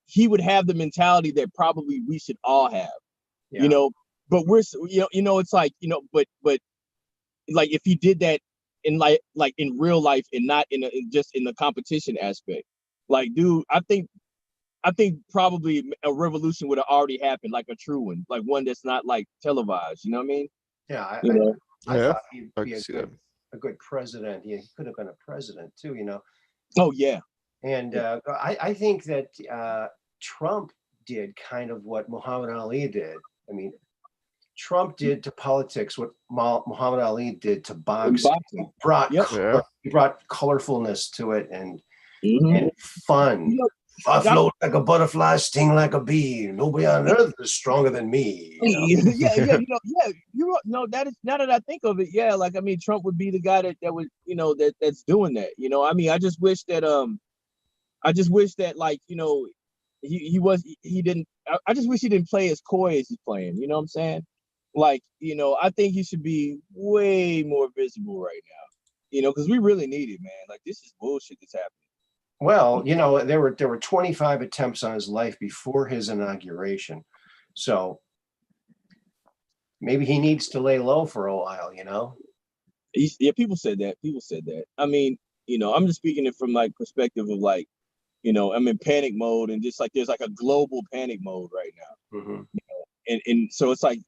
he would have the mentality that probably we should all have, but we're it's like but like if he did that in like in real life and not just in the competition aspect, like dude, I think probably a revolution would have already happened, like a true one, like one that's not like televised. You know what I mean? Yeah, I Yeah, thought he'd be a good president. He could have been a president too, Oh yeah. And I think that Trump did kind of what Muhammad Ali did. I mean, Trump did to politics what Muhammad Ali did to boxing. He brought colorfulness to it and fun. I float like a butterfly, sting like a bee. Nobody on earth is stronger than me. That is, now that I think of it, yeah. Like I mean, Trump would be the guy that would that's doing that. I mean, I just wish that like he didn't. I just wish he didn't play as coy as he's playing. You know what I'm saying? Like I think he should be way more visible right now. Because we really need it, man. Like this is bullshit that's happening. Well, there were 25 attempts on his life before his inauguration, so maybe he needs to lay low for a while. Yeah, people said that. I mean, I'm just speaking it from like perspective of like, I'm in panic mode, and just like there's like a global panic mode right now. And so it's like,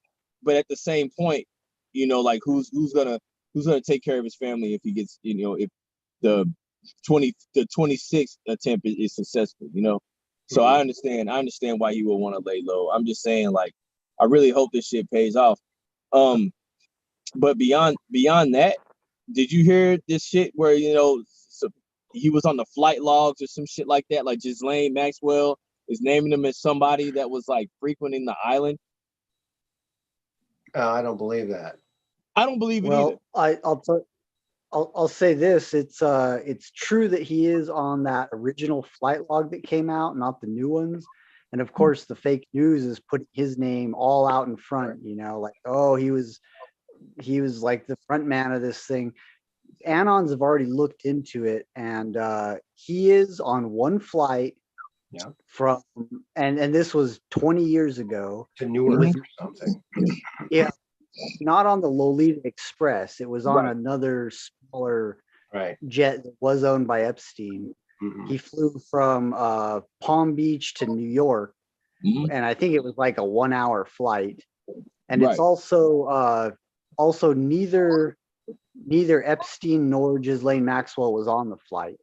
but at the same point, like who's gonna who's gonna take care of his family if he gets, if the 26th attempt is successful, So I understand why he would want to lay low. I'm just saying, like, I really hope this shit pays off. But beyond that, did you hear this shit where so he was on the flight logs or some shit like that? Like Ghislaine Maxwell is naming him as somebody that was like frequenting the island. I don't believe that. I don't believe it either. Well, I'll say this: it's true that he is on that original flight log that came out, not the new ones. And of course, the fake news is putting his name all out in front. Like, oh, he was like the front man of this thing. Anons have already looked into it, and he is on one flight from, and this was 20 years ago. To Newark or something. Yeah, not on the Lolita Express. It was on another smaller jet that was owned by Epstein. Mm-hmm. He flew from Palm Beach to New York, and I think it was like a 1-hour flight. And it's also neither Epstein nor Ghislaine Maxwell was on the flight,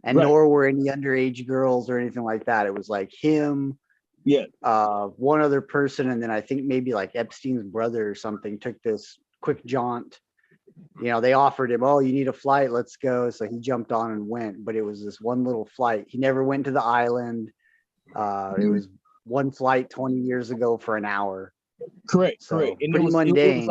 and nor were any underage girls or anything like that. It was like him, one other person, and then I think maybe like Epstein's brother or something took this quick jaunt. They offered him, oh, you need a flight, let's go. So he jumped on and went, but it was this one little flight. He never went to the island. It was one flight 20 years ago for an hour. Correct. And pretty mundane.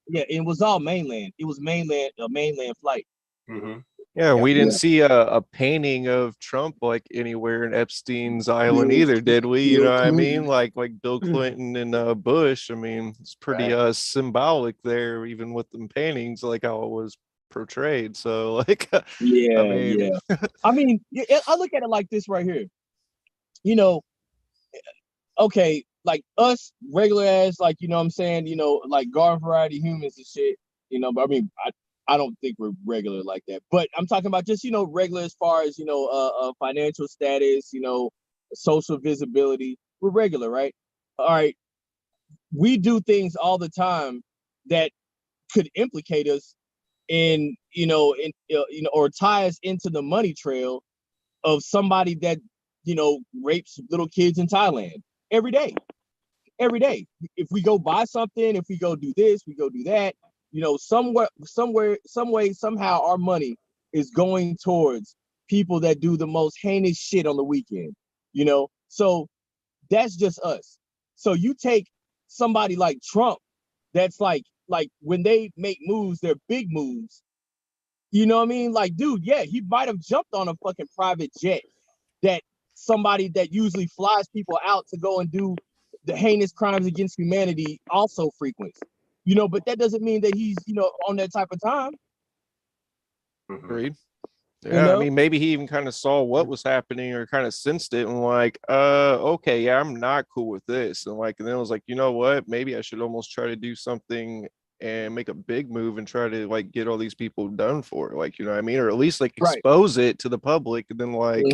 It was all mainland. It was a mainland flight. Mm-hmm. Yeah, we didn't see a painting of Trump like anywhere in Epstein's island either, did we? You know what I mean? Like Bill Clinton and Bush. I mean, it's pretty symbolic there, even with them paintings, like how it was portrayed. So, like, I mean, I look at it like this right here. Okay, like us regular ass, like, what I'm saying, like garden variety humans and shit, but I mean, I don't think we're regular like that, but I'm talking about just, regular as far as, financial status, social visibility. We're regular, right? All right. We do things all the time that could implicate us in, or tie us into the money trail of somebody that, rapes little kids in Thailand every day. If we go buy something, if we go do this, we go do that, some way, somehow our money is going towards people that do the most heinous shit on the weekend, so that's just us. So you take somebody like Trump, that's like when they make moves, they're big moves. You know what I mean? Like, dude, yeah, he might have jumped on a fucking private jet that somebody that usually flies people out to go and do the heinous crimes against humanity also frequents. But that doesn't mean that he's, on that type of time. Agreed. Yeah, I mean, maybe he even kind of saw what was happening or kind of sensed it and like, okay, yeah, I'm not cool with this. And then it was like, you know what? Maybe I should almost try to do something and make a big move and try to like get all these people done for it. Like, you know what I mean? Or at least like expose it to the public and then like,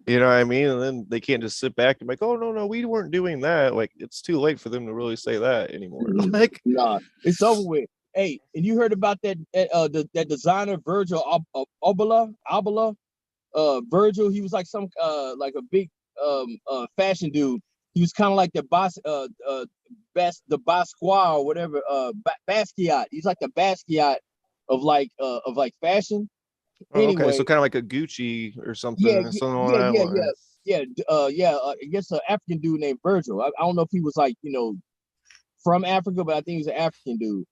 you know what I mean? And then they can't just sit back and be like, oh, no, we weren't doing that. Like, it's too late for them to really say that anymore. Like, nah, it's over with. Hey, and you heard about that designer Virgil Abloh? Virgil, he was like some like a big fashion dude. He was kind of like the Basquiat or whatever, Basquiat. He's like the Basquiat of like fashion. Anyway, okay, so kind of like a Gucci or something. I guess an African dude named Virgil. I don't know if he was like from Africa, but I think he's an African dude.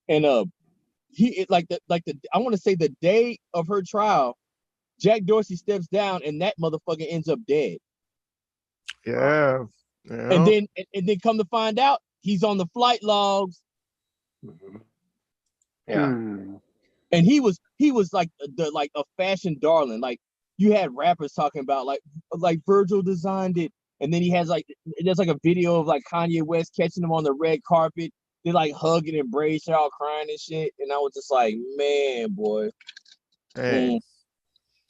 And I want to say the day of her trial, Jack Dorsey steps down and that motherfucker ends up dead. Yeah. And then come to find out, he's on the flight logs. Yeah. And he was like a fashion darling. Like you had rappers talking about like Virgil designed it, and then he has there's like a video of like Kanye West catching him on the red carpet. They like hug and embrace, they're all crying and shit. And I was just like, man, boy. Hey.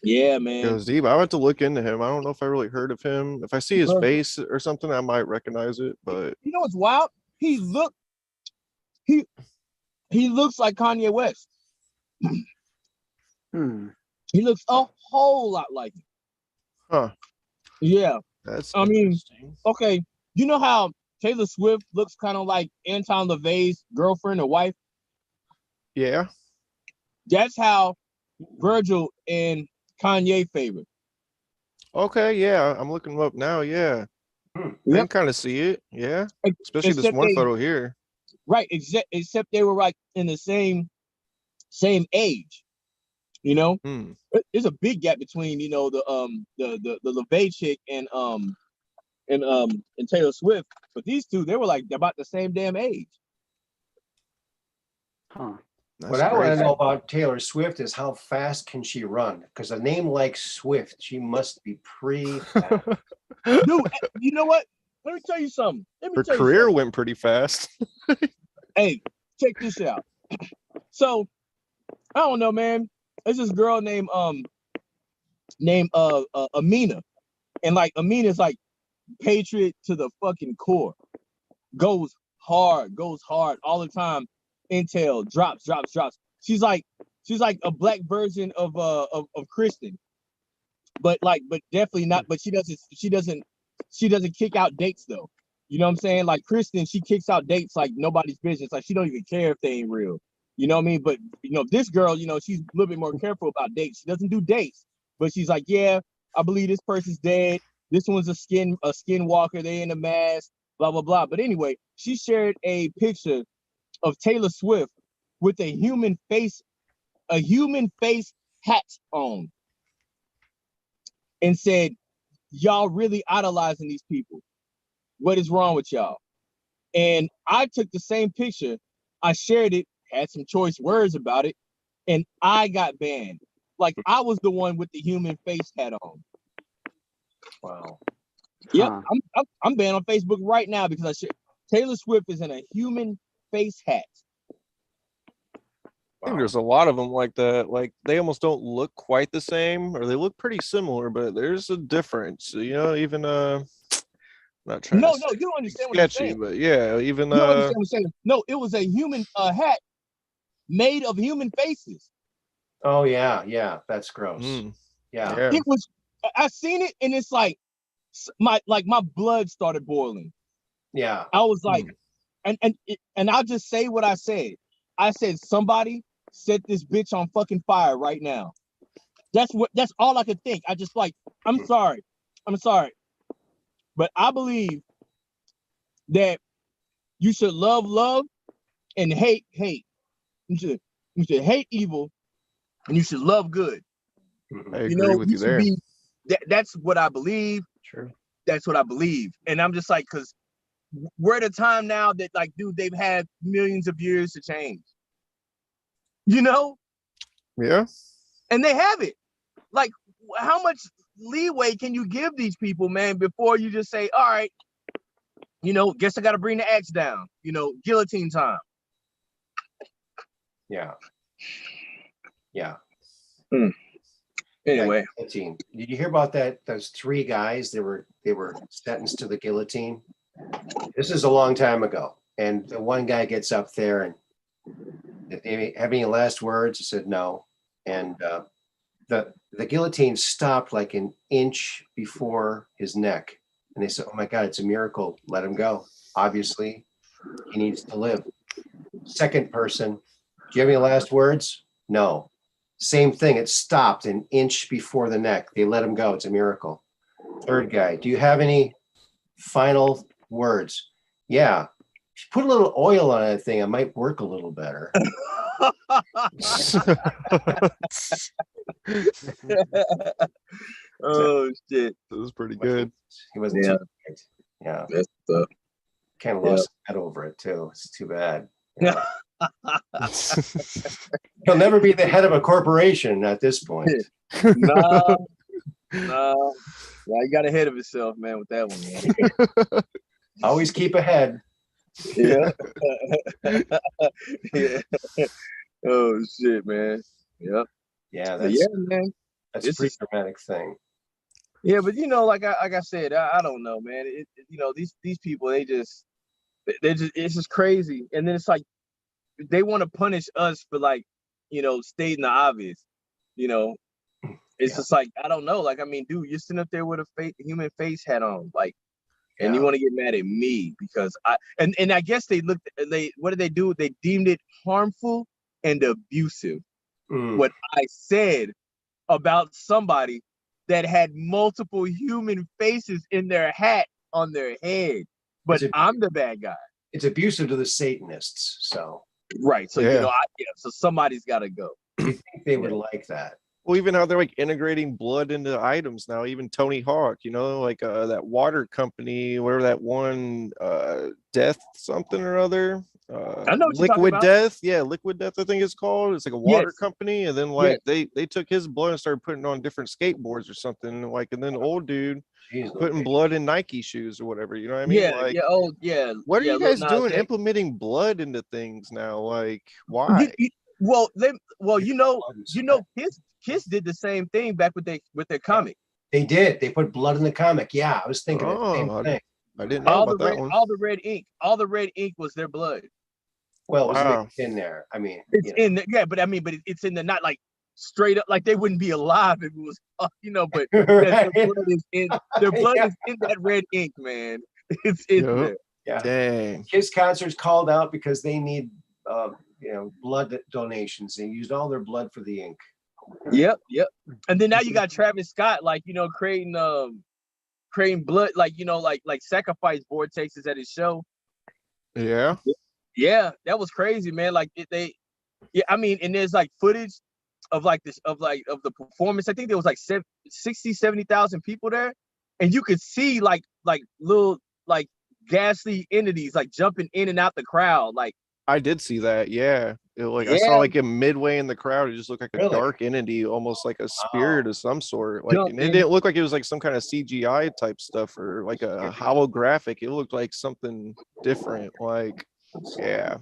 Yeah, man. It goes deep. I have to look into him. I don't know if I really heard of him. If I see his face or something, I might recognize it. But you know what's wild? He he looks like Kanye West. Hmm. He looks a whole lot like him. Huh. Yeah. That's I mean, interesting. okay. You know how Taylor Swift looks kind of like Anton LaVey's girlfriend or wife? Yeah. That's how Virgil and Kanye favor. Okay, yeah. I'm looking them up now. Yeah. I Yep. can kind of see it. Yeah. Especially this Except one they, photo here. right, except they were like in the same age. You know, Hmm. there's a big gap between the LaVey chick and Taylor Swift, but these two, they were like about the same damn age. Huh. That's What I want to crazy. know about Taylor Swift is how fast can she run? Because a name like Swift, she must be pretty fast. Dude, you know what? Let me tell you something. Her career went pretty fast. Hey, check this out. So I don't know, man. There's this girl named Amina, and like Amina's like patriot to the fucking core. Goes hard all the time. Intel drops. She's like a black version of Kristen, but definitely not. But she doesn't kick out dates though. You know what I'm saying? Like Kristen, she kicks out dates like nobody's business. Like she don't even care if they ain't real. You know what I mean? But this girl, she's a little bit more careful about dates. She doesn't do dates, but she's like, yeah, I believe this person's dead. This one's a skinwalker. They in a mask. Blah blah blah. But anyway, she shared a picture of Taylor Swift with a human face hat on, and said, y'all really idolizing these people. What is wrong with y'all? And I took the same picture, I shared it, had some choice words about it, and I got banned. Like I was the one with the human face hat on. Wow. Yep, Huh. I'm banned on Facebook right now because I shared Taylor Swift is in a human face hat. I think there's a lot of them like that. Like they almost don't look quite the same, or they look pretty similar, but there's a difference. Even not trying No, to you don't be understand what I'm sketchy, saying. but yeah, even You don't understand what I'm saying. No, it was a human hat made of human faces. Oh yeah, that's gross. Yeah. yeah. It was. I seen it, and it's like my blood started boiling. Yeah. I was like, and I'll just say what I said. I said somebody set this bitch on fucking fire right now. That's all I could think. I just like, I'm sorry, but I believe that you should love and hate. You should hate evil, and you should love good. I agree with you should there. be. That's what I believe. True. That's what I believe, and I'm just like, because we're at a time now that like, dude, they've had millions of years to change. Yeah. And they have it. Like, how much leeway can you give these people, man, before you just say, all right, guess I got to bring the axe down, guillotine time. Yeah. Anyway. Guillotine. Did you hear about that? Those three guys, they were sentenced to the guillotine. This is a long time ago. And the one guy gets up there and, did they have any last words? He said no. And the guillotine stopped like an inch before his neck. And they said, oh my God, it's a miracle. Let him go. Obviously, he needs to live. Second person, do you have any last words? No. Same thing. It stopped an inch before the neck. They let him go. It's a miracle. Third guy, do you have any final words? Yeah. Put a little oil on that thing. It might work a little better. Oh shit! That was pretty good. He wasn't too good. Yeah. That's Kind of lost his head over it too. It's too bad. He'll never be the head of a corporation at this point. No. Yeah, he got ahead of himself, man, with that one, man. Always keep ahead. Yeah. Yeah. Oh shit, man. Yep. Yeah, man. That's a pretty dramatic thing. Yeah, but like I said, I don't know, man. These people, it's just crazy. And then it's like, they want to punish us for like, you know, stating the obvious, you know. It's just like, I don't know. Like, I mean, dude, you're sitting up there with a human face hat on, like, and you want to get mad at me because and I guess what did they do? They deemed it harmful and abusive. What I said about somebody that had multiple human faces in their hat on their head, but I'm the bad guy. It's abusive to the Satanists, so. Right. So, you know, so somebody's got to go. You think they would like that? Well, even how they're like integrating blood into items now, even Tony Hawk, you know, like that water company, whatever that one, Death something or other. I know what you're talking Liquid about. Death. Yeah, Liquid Death, I think it's called. It's like a water company. And then like they took his blood and started putting it on different skateboards or something. Like, and then the old dude putting blood in Nike shoes or whatever. You know what I mean? What are you guys doing implementing blood into things now? Like, why? Well, Kiss did the same thing back with their comic. They did. They put blood in the comic. Yeah, I was thinking the same thing. I didn't know about that one. All the red ink was their blood. Well, it was mixed in there. I mean, it's in there, but it's in the, not like straight up, like they wouldn't be alive if it was, you know, but their blood is in that red ink, man. It's in there. Yeah. Dang. Kiss concerts called out because they need you know, blood donations. They used all their blood for the ink. Yep. And then now you got Travis Scott, like, you know, creating blood, like, you know, like sacrifice vortexes at his show. Yeah, that was crazy, man. Like I mean, and there's like footage of like the performance. I think there was like 70,000 people there, and you could see like little like ghastly entities like jumping in and out the crowd. Like, I did see that. Yeah. I saw like a midway in the crowd. It just looked like a dark entity, almost like a spirit of some sort. Like, and it didn't look like it was like some kind of CGI type stuff or like a holographic. It looked like something different. Like, yeah.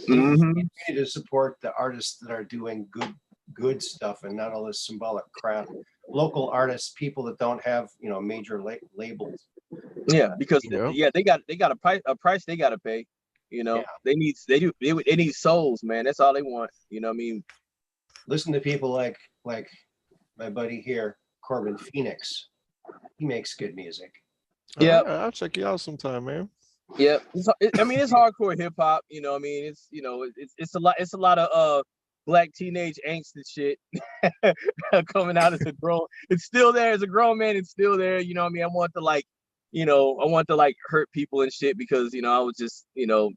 We need to support the artists that are doing good stuff and not all this symbolic crap. Local artists, people that don't have, you know, major labels. Yeah, because they got a price they got to pay. You know, they need souls, man. That's all they want. You know what I mean? Listen to people like my buddy here, Corbin Phoenix. He makes good music. Yeah, I'll check you out sometime, man. Yeah, I mean, it's hardcore hip hop. You know, I mean, it's, you know, it's a lot of black teenage angst and shit coming out as a grown. It's still there as a grown man. It's still there. You know what I mean? I want to like hurt people and shit because, you know, I was just, you know,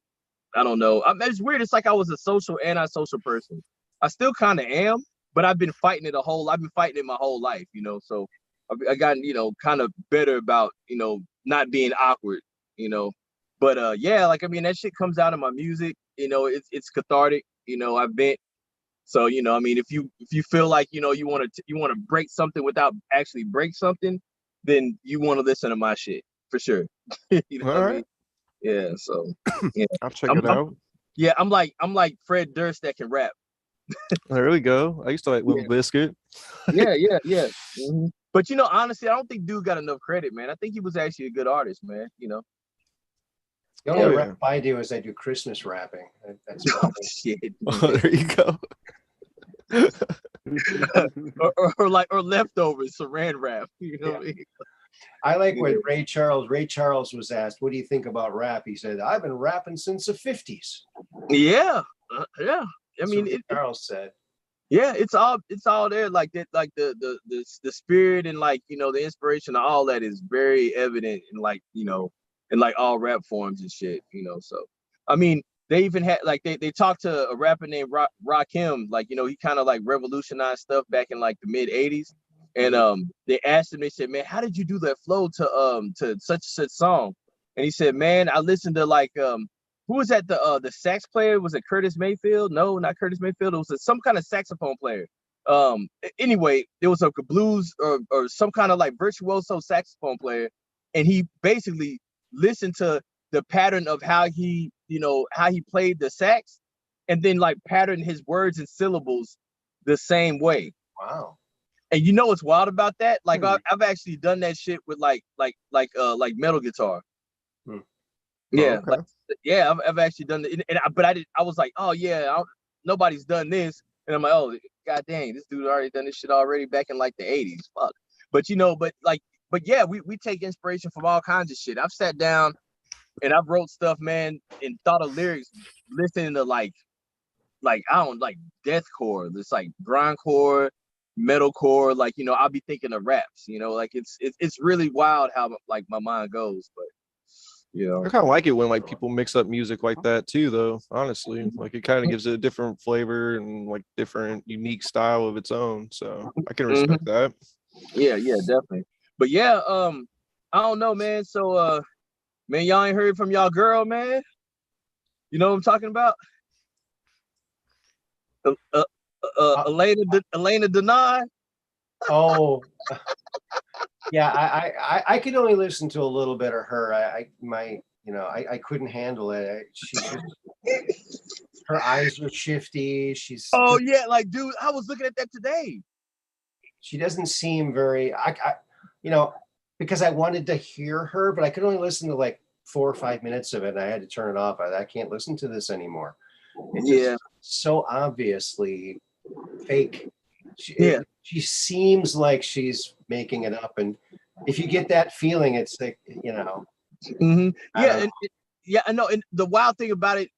I don't know. It's weird. It's like I was a social, antisocial person. I still kind of am, but I've been fighting it my whole life, you know. So I gotten, you know, kind of better about, you know, not being awkward, you know. But yeah, like, I mean, that shit comes out in my music, you know. It's cathartic, you know. I've been, so, you know, I mean, if you feel like, you know, you want to break something without actually break something, then you want to listen to my shit for sure. You know what I mean? Yeah, so yeah, I'll check it out. Yeah, I'm like Fred Durst that can rap. There we go. I used to like Limp Bizkit. Yeah. Mm-hmm. But, you know, honestly, I don't think dude got enough credit, man. I think he was actually a good artist, man. You know. The only rap I do is I do Christmas rapping. That's shit. Oh, there you go. or leftovers, saran wrap. You know what I mean? I like when Ray Charles was asked, "What do you think about rap?" He said, "I've been rapping since the '50s." Yeah. I mean, Charles said. Yeah, it's all there. Like that, like the spirit and, like, you know, the inspiration and all that is very evident in, like, you know, in like all rap forms and shit, you know. So I mean, they even had like they talked to a rapper named Rakim, like, you know, he kind of like revolutionized stuff back in like the mid '80s. And they asked him, they said, "Man, how did you do that flow to such and such song?" And he said, "Man, I listened to like who was that, the sax player? Was it Curtis Mayfield? No, not Curtis Mayfield. It was some kind of saxophone player. Anyway, there was a blues or some kind of like virtuoso saxophone player, and he basically listened to the pattern of how he played the sax, and then like patterned his words and syllables the same way." Wow. And you know what's wild about that? Like I've actually done that shit with like metal guitar. Yeah, okay. like I've actually done it, but I was like, oh yeah, nobody's done this, and I'm like, oh god dang, this dude already done this shit already back in like the 80s. Fuck. But but yeah, we take inspiration from all kinds of shit. I've sat down and I've wrote stuff, man, and thought of lyrics, listening to like I don't like deathcore, this like grindcore, metalcore, like I'll be thinking of raps, like it's really wild how like my mind goes, but I kind of like it when like people mix up music like that too, though. Honestly, like it kind of gives it a different flavor and like different, unique style of its own. So I can respect that. Yeah, definitely. But yeah, I don't know, man. So, man, y'all ain't heard from y'all girl, man. You know what I'm talking about? Elena Denai. Oh, yeah. I could only listen to a little bit of her. I couldn't handle it. Her eyes were shifty. Oh yeah, like dude, I was looking at that today. She doesn't seem very. Because I wanted to hear her, but I could only listen to like 4 or 5 minutes of it. And I had to turn it off. I can't listen to this anymore. It's just so obviously fake. She seems like she's making it up, and if you get that feeling, it's like I know. And the wild thing about it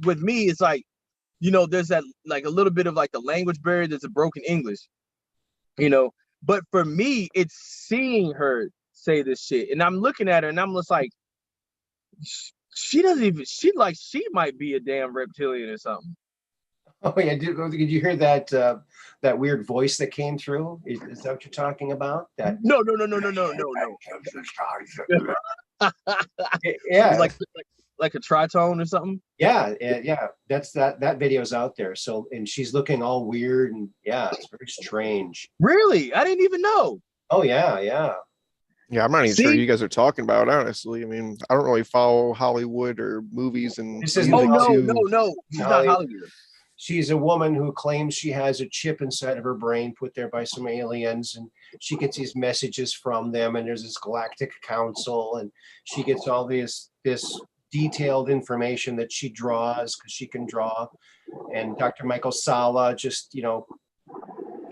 with me is like, there's that like a little bit of like the language barrier. There's a broken English, but for me, it's seeing her say this shit, and I'm looking at her, and I'm just like, she doesn't even. She might be a damn reptilian or something. Oh yeah, did you hear that weird voice that came through? Is that what you're talking about? That No. yeah, like a tritone or something. Yeah. That's that video's out there. So, and she's looking all weird, and yeah, it's very strange. Really, I didn't even know. Oh yeah. Yeah, I'm not even sure who you guys are talking about, honestly. I mean, I don't really follow Hollywood or movies and This is music no. She's not Hollywood. She's a woman who claims she has a chip inside of her brain put there by some aliens, and she gets these messages from them, and there's this galactic council, and she gets all this detailed information that she draws because she can draw. And Dr. Michael Sala just,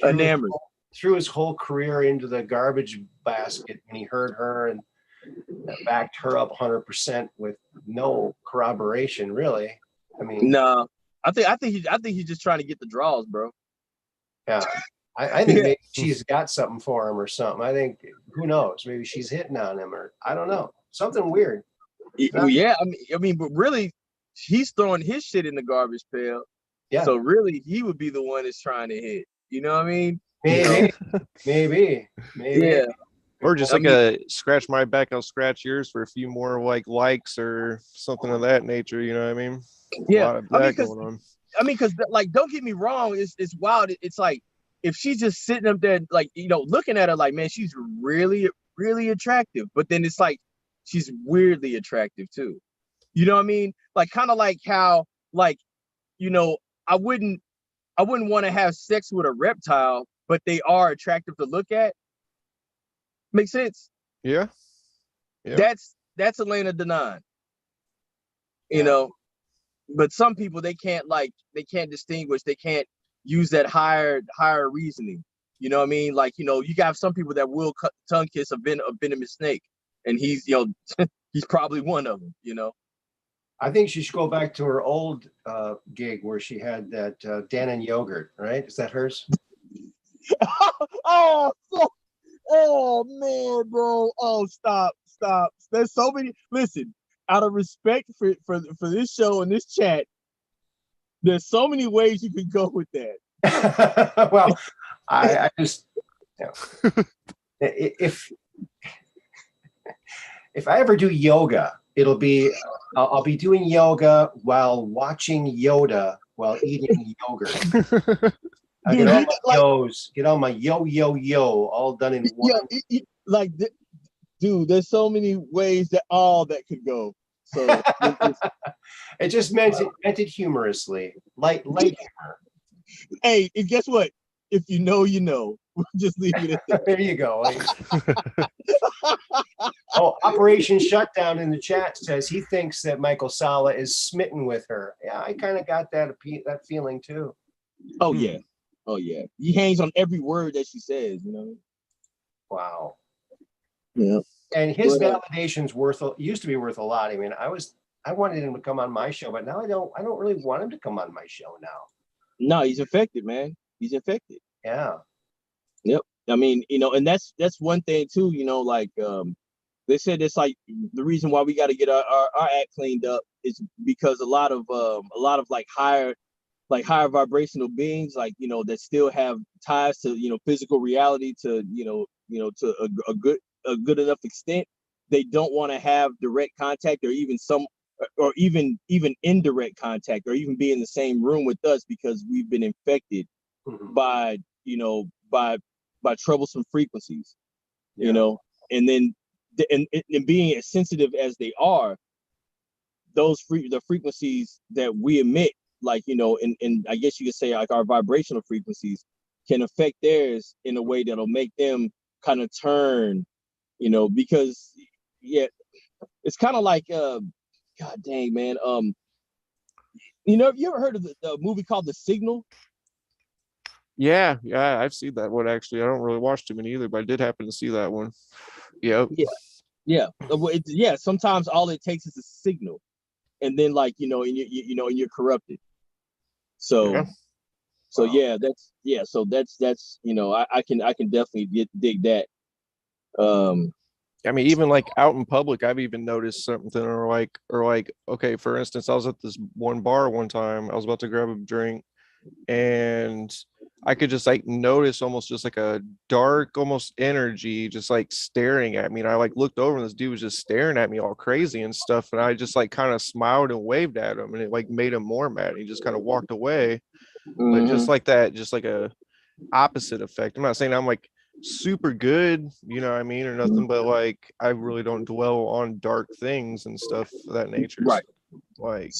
enamored. Threw his whole career into the garbage basket when he heard her, and backed her up 100% with no corroboration, really. I mean, no, I think he's just trying to get the draws, bro. Yeah, I think maybe she's got something for him or something. I think, who knows? Maybe she's hitting on him, or I don't know, something weird. Yeah, I mean, but really, he's throwing his shit in the garbage pail. Yeah. So really, he would be the one that's trying to hit. You know what I mean? Maybe. Yeah. Or just like a scratch my back, I'll scratch yours for a few more likes or something of that nature. You know what I mean? Yeah. A lot of that going on. I mean, because like, don't get me wrong, it's wild. It's like if she's just sitting up there, like looking at her, like, man, she's really, really attractive. But then it's like she's weirdly attractive too. You know what I mean? Like, kind of like how, like, I wouldn't want to have sex with a reptile, but they are attractive to look at. Makes sense? Yeah. That's Elena Denai. You know, but some people they can't distinguish. They can't use that higher reasoning. You know what I mean? Like, you got some people that will tongue kiss a venomous snake, and he's he's probably one of them. I think she should go back to her old gig where she had that Dan and Yogurt, right? Is that hers? Oh man, bro. Oh, stop. There's so many. Listen, out of respect for this show and this chat, there's so many ways you can go with that. Well, I just if I ever do yoga, it'll be I'll be doing yoga while watching Yoda while eating yogurt. I get all my yo's, get all my yo, all done in one. Dude, there's so many ways that could go. So it just meant it humorously, light humor. Hey, and guess what? If you know, you know. We'll just leave it at that. There you go. Oh, Operation Shutdown in the chat says he thinks that Michael Sala is smitten with her. Yeah, I kind of got that feeling too. Oh yeah, oh yeah. He hangs on every word that she says. You know. Wow. Yeah. And his validation's used to be worth a lot. I mean, I wanted him to come on my show, but now I don't really want him to come on my show now. No, he's infected, man. He's infected. Yeah. Yep. I mean, and that's one thing too, like they said it's like the reason why we got to get our act cleaned up is because a lot of like higher vibrational beings, like, that still have ties to, physical reality to, to a good enough extent. They don't want to have direct contact or even indirect contact or even be in the same room with us because we've been infected by troublesome frequencies, and then and being as sensitive as they are, the frequencies that we emit, like, and I guess you could say like our vibrational frequencies can affect theirs in a way that'll make them kind of turn, because it's kind of like God dang, man. You ever heard of the movie called The Signal? Yeah, I've seen that one actually. I don't really watch too many either, but I did happen to see that one. Yep. Yeah. Sometimes all it takes is a signal, and then, like, and you're corrupted. So, so wow. So that's I can definitely dig that. I mean, even like out in public, I've even noticed something, or like, okay, for instance, I was at this one bar one time. I was about to grab a drink, and I could just like notice almost just like a dark, almost energy, just like staring at me. And I like looked over, and this dude was just staring at me all crazy and stuff. And I just like kind of smiled and waved at him, and it like made him more mad. He just kind of walked away. But just like that, just like a opposite effect. I'm not saying I'm like super good, you know what I mean, or nothing, but like I really don't dwell on dark things and stuff of that nature. Right. Like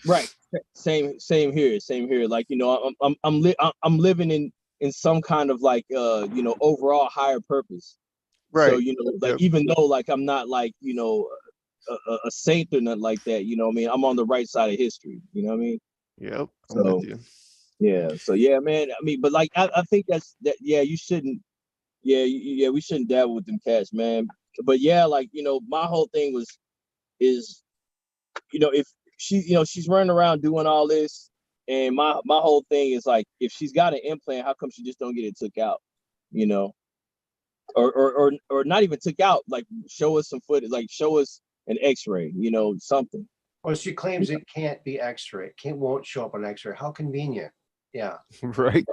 right. Same here. Like, I'm living in some kind of like overall higher purpose. Right. So, like, even though like I'm not like, a saint or nothing like that, what I mean, I'm on the right side of history, you know what I mean? Yep. I'm with you. Yeah. So yeah, man. I mean, but like I think you shouldn't. Yeah, we shouldn't dabble with them cats, man. But yeah, like, my whole thing is if she's running around doing all this, and my whole thing is like, if she's got an implant, how come she just don't get it took out, or not even took out, like show us some footage, like show us an X-ray, something. Well, she claims it can't be X-ray. It won't show up on X-ray. How convenient. Yeah. Right.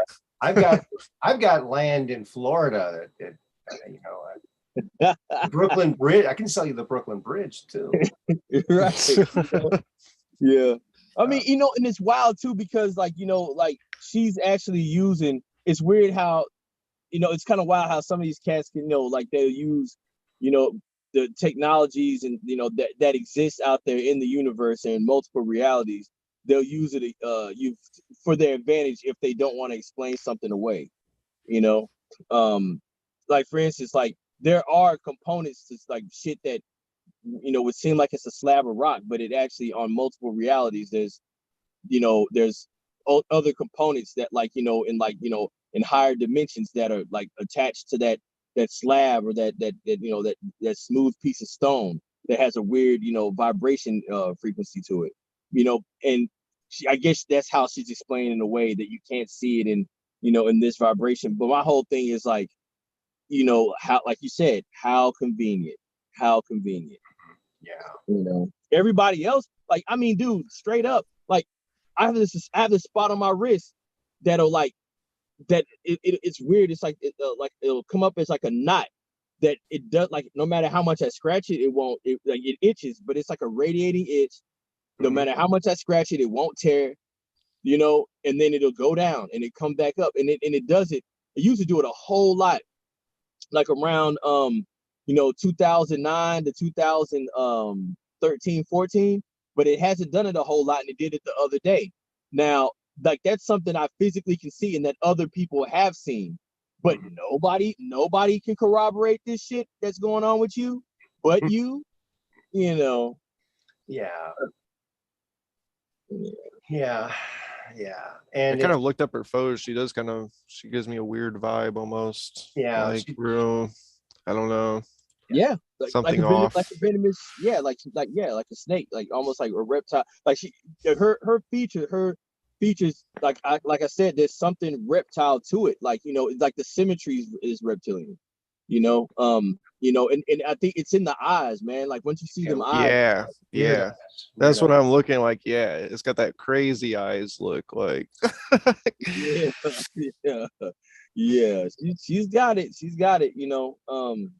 I've got land in Florida that Brooklyn Bridge. I can sell you the Brooklyn Bridge too. Right. Yeah. I mean, and it's wild too, because like, like she's actually using, it's weird how, it's kind of wild how some of these cats can, like they'll use, the technologies and, that exists out there in the universe and multiple realities. They'll use it for their advantage if they don't want to explain something away, like, for instance, like there are components to like shit that, would seem like it's a slab of rock, but it actually, on multiple realities, there's other components that, like, in higher dimensions that are like attached to that slab, or that smooth piece of stone that has a weird, vibration frequency to it, and I guess that's how she's explaining in a way that you can't see it in, in this vibration. But my whole thing is like, how, like you said, how convenient. Yeah. Everybody else, like, I mean, dude, straight up, like, I have this spot on my wrist that'll like, that it's weird. It's like, like it'll come up as like a knot that it does, like, no matter how much I scratch it, it won't, like, it itches, but it's like a radiating itch. No matter how much I scratch it, it won't tear, and then it'll go down and it come back up, and it does it. It used to do it a whole lot, like around 2009 to 2013, 14, but it hasn't done it a whole lot, and it did it the other day. Now, like, that's something I physically can see and that other people have seen, but nobody can corroborate this shit that's going on with you. but you know. Yeah. Yeah. Yeah. Yeah. I And kind of looked up her photos. She gives me a weird vibe almost. Yeah, Like real, I don't know, Yeah, something off. like a venomous, yeah, like a snake, like almost like a reptile. Like her features, like I said, there's something reptile to it. Like it's like the symmetry is reptilian. And I think it's in the eyes, man. Like once you see them eyes, Yeah, weird yeah. eyes. That's Weird what I'm looking like. Yeah, it's got that crazy eyes look like. yeah, yeah, yeah. She's got it. She's got it. And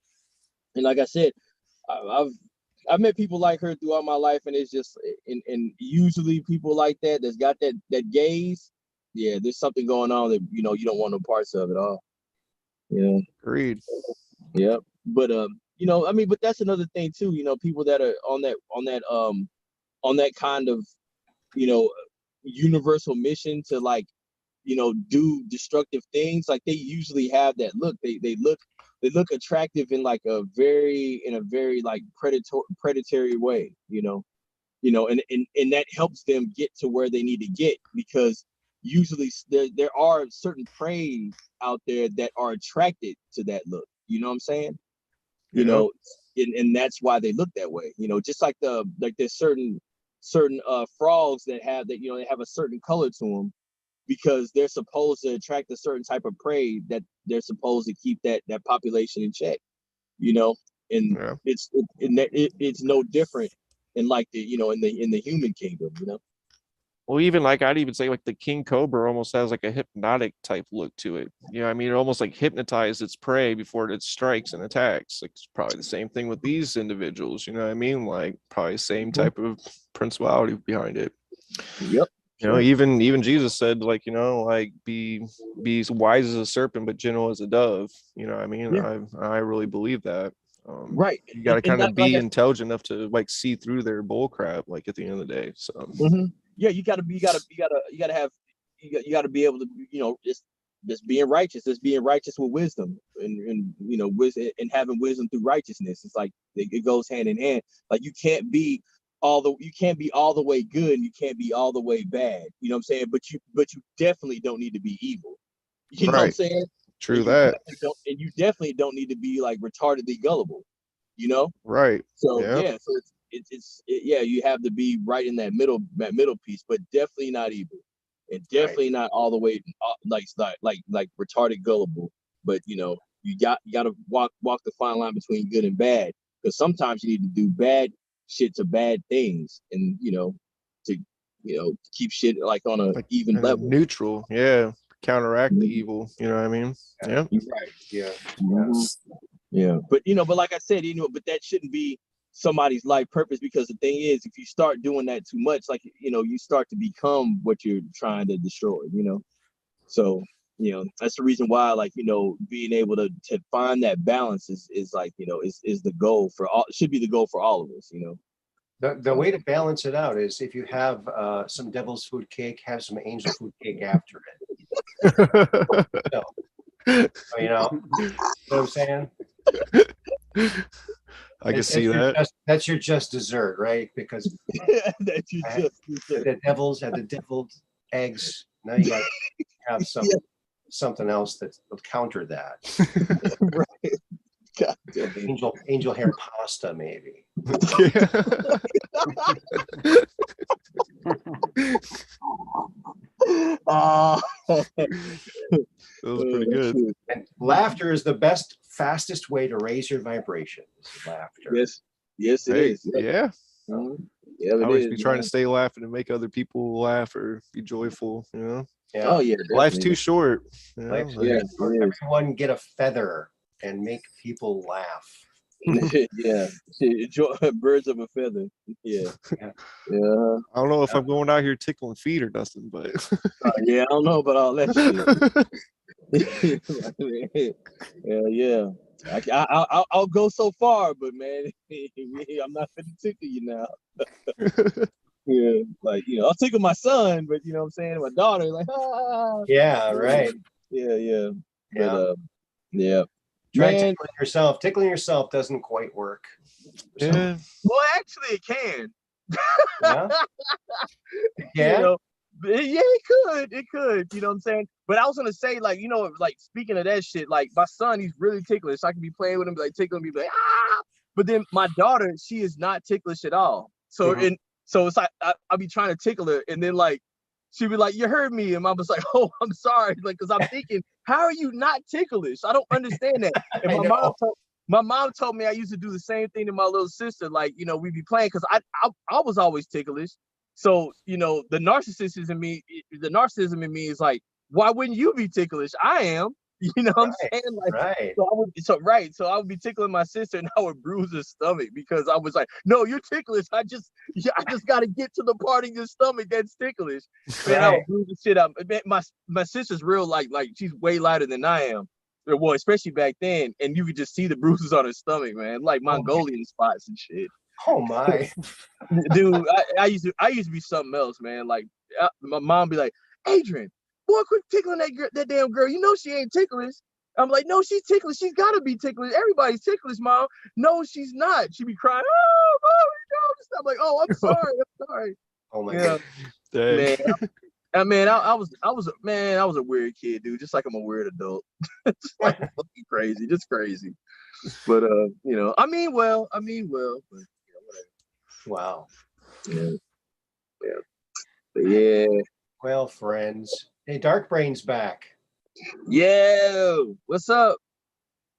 like I said, I've I've met people like her throughout my life, and it's just and usually people like that's got that gaze. Yeah, there's something going on that you don't want no parts of it all. Yeah, Agreed. yeah. But I mean, but that's another thing too. People that are on that kind of you know universal mission to like do destructive things, like they usually have that look. They look attractive in like a very like predatory way, and that helps them get to where they need to get, because usually there are certain prey out there that are attracted to that look. You know what I'm saying? You Yep. know, and that's why they look that way. Just like there's certain frogs that they have a certain color to them, because they're supposed to attract a certain type of prey that they're supposed to keep that population in check. And Yeah. it's no different in like in the human kingdom. Well, even like I'd even say like the king cobra almost has like a hypnotic type look to it. I mean, it almost like hypnotizes its prey before it strikes and attacks. Like it's probably the same thing with these individuals. You know what I mean? Like probably same type of principality behind it. Yep. Even Jesus said, like, like be as wise as a serpent but gentle as a dove. You know what I mean? Yeah. I really believe that. Right. You got to kind of like be intelligent enough to like see through their bull crap, like at the end of the day. So yeah, you gotta have you gotta be able to just being righteous, just being righteous with wisdom, and wisdom, and having wisdom through righteousness. It's like it goes hand in hand. Like you can't be all the way good, and you can't be all the way bad. You know what I'm saying? But you definitely don't need to be evil. You know what I'm right, saying? true that. You definitely don't need to be like retardedly gullible. Right. So Yeah. yeah, so yeah, you have to be right in that middle piece, but definitely not evil, and definitely not all the way like retarded gullible. But you got to walk the fine line between good and bad, because sometimes you need to do bad shit to bad things, and to keep shit like on a Like even level. neutral. Yeah. Counteract the evil. You know what I mean? Yeah. Right. Yeah. Yeah. But like I said, but that shouldn't be somebody's life purpose, because the thing is, if you start doing that too much, like, you start to become what you're trying to destroy, So, that's the reason why, like, being able to find that balance is like, is the goal for all, should be the goal for all of us, The way to balance it out is if you have some devil's food cake, have some angel food cake after it. So, you know what I'm saying? I can see that. That's your just dessert, right? Because that you just the deviled eggs. Now you got to have something else that will counter that. right. God damn. Angel hair pasta, maybe. That was pretty good. And laughter is the best, fastest way to raise your vibrations. Laughter. Yes, it is. Yeah. Yeah, I always be trying to stay laughing and make other people laugh or be joyful. Yeah. Oh yeah. Life's too short. Life's too short. Everyone get a feather and make people laugh. Yeah. Birds of a feather. Yeah. I don't know if I'm going out here tickling feet or nothing, but yeah, I don't know about all that shit. yeah. I'll go so far, but man, I'm not going to tickle you now. Yeah, like I'll tickle my son, but you know what I'm saying, my daughter, like yeah, right. Yeah. But yeah. Try Man. tickling yourself. Tickling yourself doesn't quite work. Yeah. Well, actually, it can. Yeah. You Yeah. know, yeah, it could, you know what I'm saying? But I was gonna say, like, you know, like speaking of that shit, like my son, he's really ticklish. I can be playing with him, like tickling me, like ah. But then my daughter, she is not ticklish at all. So so it's like I'll be trying to tickle her, and then like she'd be like, "You heard me," and I was like, "Oh, I'm sorry," like because I'm thinking, how are you not ticklish? I don't understand that. And I know. my mom told me I used to do the same thing to my little sister. Like, you know, we'd be playing because I was always ticklish. So, you know, the narcissism in me is like, why wouldn't you be ticklish? I am. You know what I'm saying? Like, Right. so I would be tickling my sister and I would bruise her stomach because I was like, no, you're ticklish. I just got to get to the part in your stomach that's ticklish. Man, I Right. would bruise the shit out. Man, my sister's real like she's way lighter than I am. Well, especially back then, and you could just see the bruises on her stomach, man, like Mongolian spots and shit. Oh my. Dude, I used to be something else, man. Like my mom be like, Adrian, boy, quit tickling that damn girl. You know she ain't ticklish. I'm like, no, she's ticklish. She's gotta be ticklish. Everybody's ticklish, mom. No, she's not. She be crying. Oh, no. I'm like, oh, I'm sorry. Oh my Yeah, God. man. I was a weird kid, dude. Just like I'm a weird adult. Just like fucking crazy, just crazy. But you know, I mean well. But, you know, whatever. Wow. Yeah. But yeah. Well, friends. Hey, Dark Brain's back. Yo, what's up?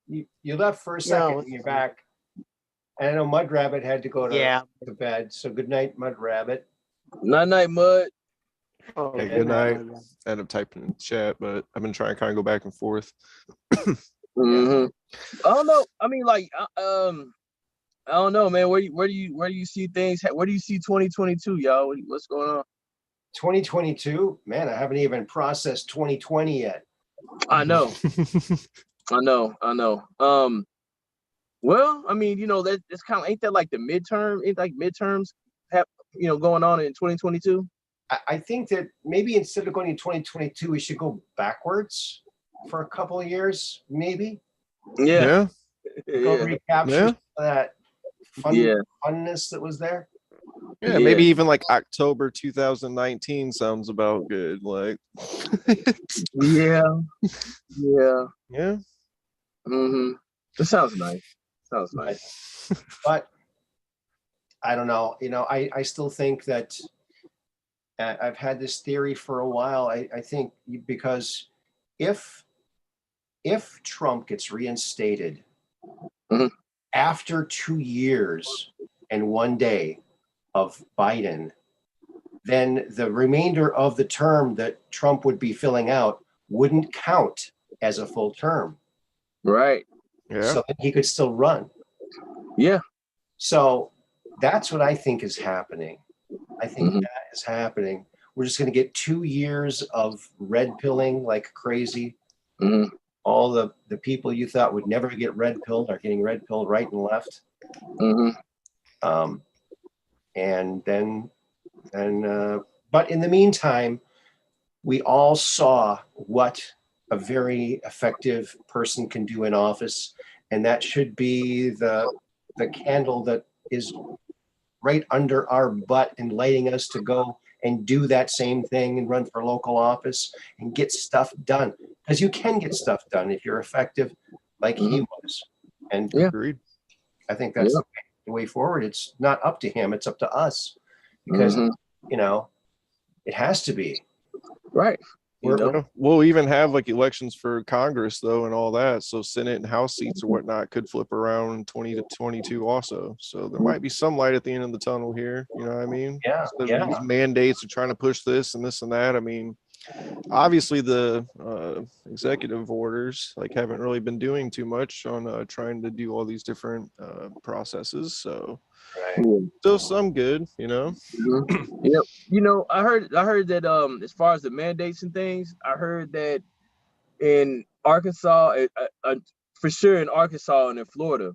You left for a Yeah, second what's and you're up? back. And I know Mud Rabbit had to go Yeah. to bed. So good night, Mud Rabbit. Night, Mud. Oh, Yeah, good night. I ended up typing in the chat, but I've been trying to kind of go back and forth. Mm-hmm. I don't know. I mean, like, I don't know, man. Where do you see things? Where do you see 2022, y'all? What's going on? 2022? Man, I haven't even processed 2020 yet. I know. Well, I mean, you know, that's kind of, ain't that like the midterm? Ain't like midterms have, you know, going on in 2022? I think that maybe instead of going to 2022, we should go backwards for a couple of years, maybe. Yeah. Go recapture Yeah. some of that funness that was there. Yeah, maybe even like October 2019 sounds about good. Like, Yeah. yeah. Mm-hmm. That sounds nice. But I don't know. You know, I still think that I've had this theory for a while. I think because if Trump gets reinstated after 2 years and 1 day of Biden, then the remainder of the term that Trump would be filling out wouldn't count as a full term. Right. Yeah. So that he could still run. Yeah. So that's what I think is happening. I think that is happening. We're just going to get 2 years of red pilling like crazy. All the people you thought would never get red pilled are getting red pilled right and left. And then, but in the meantime, we all saw what a very effective person can do in office, and that should be the candle that is right under our butt and lighting us to go and do that same thing and run for local office and get stuff done, because you can get stuff done if you're effective like he was. And Agreed. I think that's the way forward. It's not up to him, it's up to us, because you know, it has to be right. We'll even have like elections for Congress though and all that, so Senate and House seats or whatnot could flip around 2022 also, so there might be some light at the end of the tunnel here, you know what I mean? These mandates are trying to push this and that. I mean, obviously the executive orders like haven't really been doing too much on trying to do all these different processes, so still some good, you know. Yeah, you know, I heard that as far as the mandates and things, I heard that in Arkansas, for sure in Arkansas and in Florida,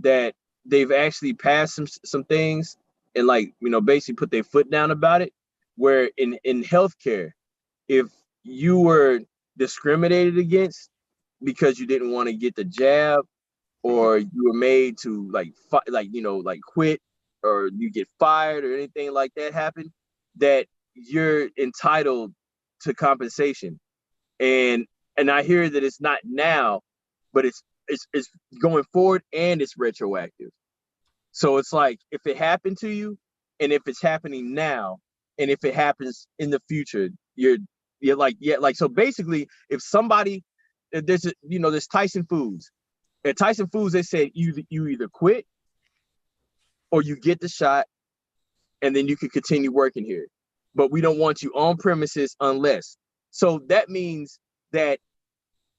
that they've actually passed some things and, like, you know, basically put their foot down about it, where in healthcare, if you were discriminated against, because you didn't want to get the jab, or you were made to like quit, or you get fired, or anything like that happen, that you're entitled to compensation. And I hear that it's not now, but it's going forward, and it's retroactive. So it's like, if it happened to you, and if it's happening now, and if it happens in the future, you're like, yeah, like, so basically, if somebody, there's Tyson Foods. At Tyson Foods, they said you either quit or you get the shot, and then you can continue working here. But we don't want you on premises unless. So that means that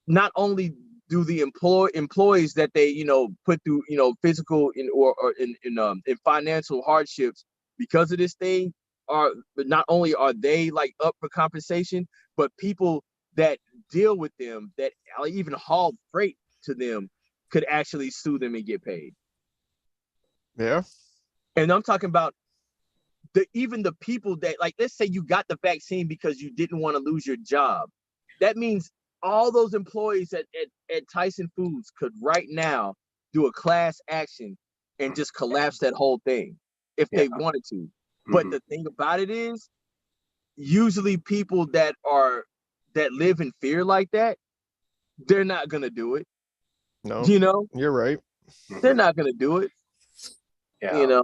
not only do the employees that they put through physical in financial hardships because of this thing, but not only are they like up for compensation, but people that deal with them, that even haul freight to them, could actually sue them and get paid. Yeah. And I'm talking about even the people that, like, let's say you got the vaccine because you didn't want to lose your job. That means all those employees at Tyson Foods could right now do a class action and just collapse that whole thing if they wanted to. Mm-hmm. But the thing about it is, usually people that live in fear like that, they're not gonna do it. No, you're right. They're not gonna do it. Yeah.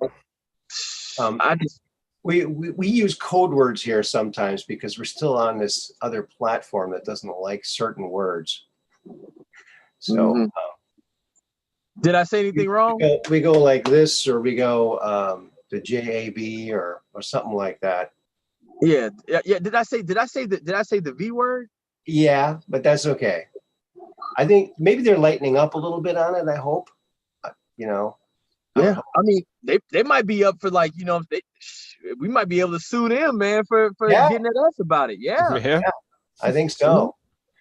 We use code words here sometimes because we're still on this other platform that doesn't like certain words. So, did I say anything wrong? We go like this, or we go the JAB or something like that. Yeah. Did I say the V word? Yeah, but that's okay. I think maybe they're lightening up a little bit on it. I hope. Yeah, I mean, they might be up for, like, we might be able to sue them, man, for getting at us about it. Yeah, I think so.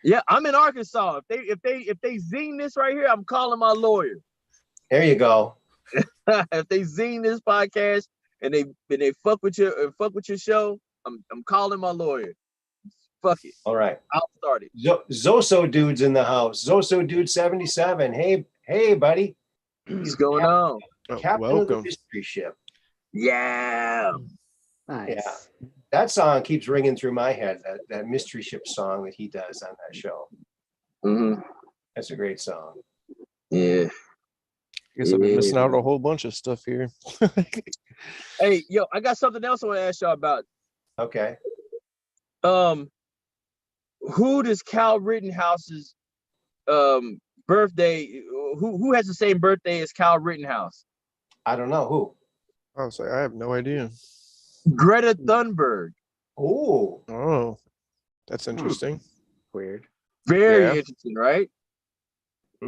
Yeah, I'm in Arkansas. If they zing this right here, I'm calling my lawyer. There you go. If they zing this podcast and they fuck with your show, I'm calling my lawyer. Fuck it. All right, I'll start it. Zoso dude's in the house. Zoso dude 77. Hey, buddy. What's going on? Captain of the mystery ship. Yeah. Nice. Yeah. That song keeps ringing through my head. That mystery ship song that he does on that show. Mm-hmm. That's a great song. Yeah. I guess I've been missing out on a whole bunch of stuff here. Hey, yo, I got something else I want to ask y'all about. Okay. Who does Cal Rittenhouse's birthday? Who has the same birthday as Cal Rittenhouse? I don't know who. I was like, I have no idea. Greta Thunberg. Oh, that's interesting. Weird. Very interesting, right?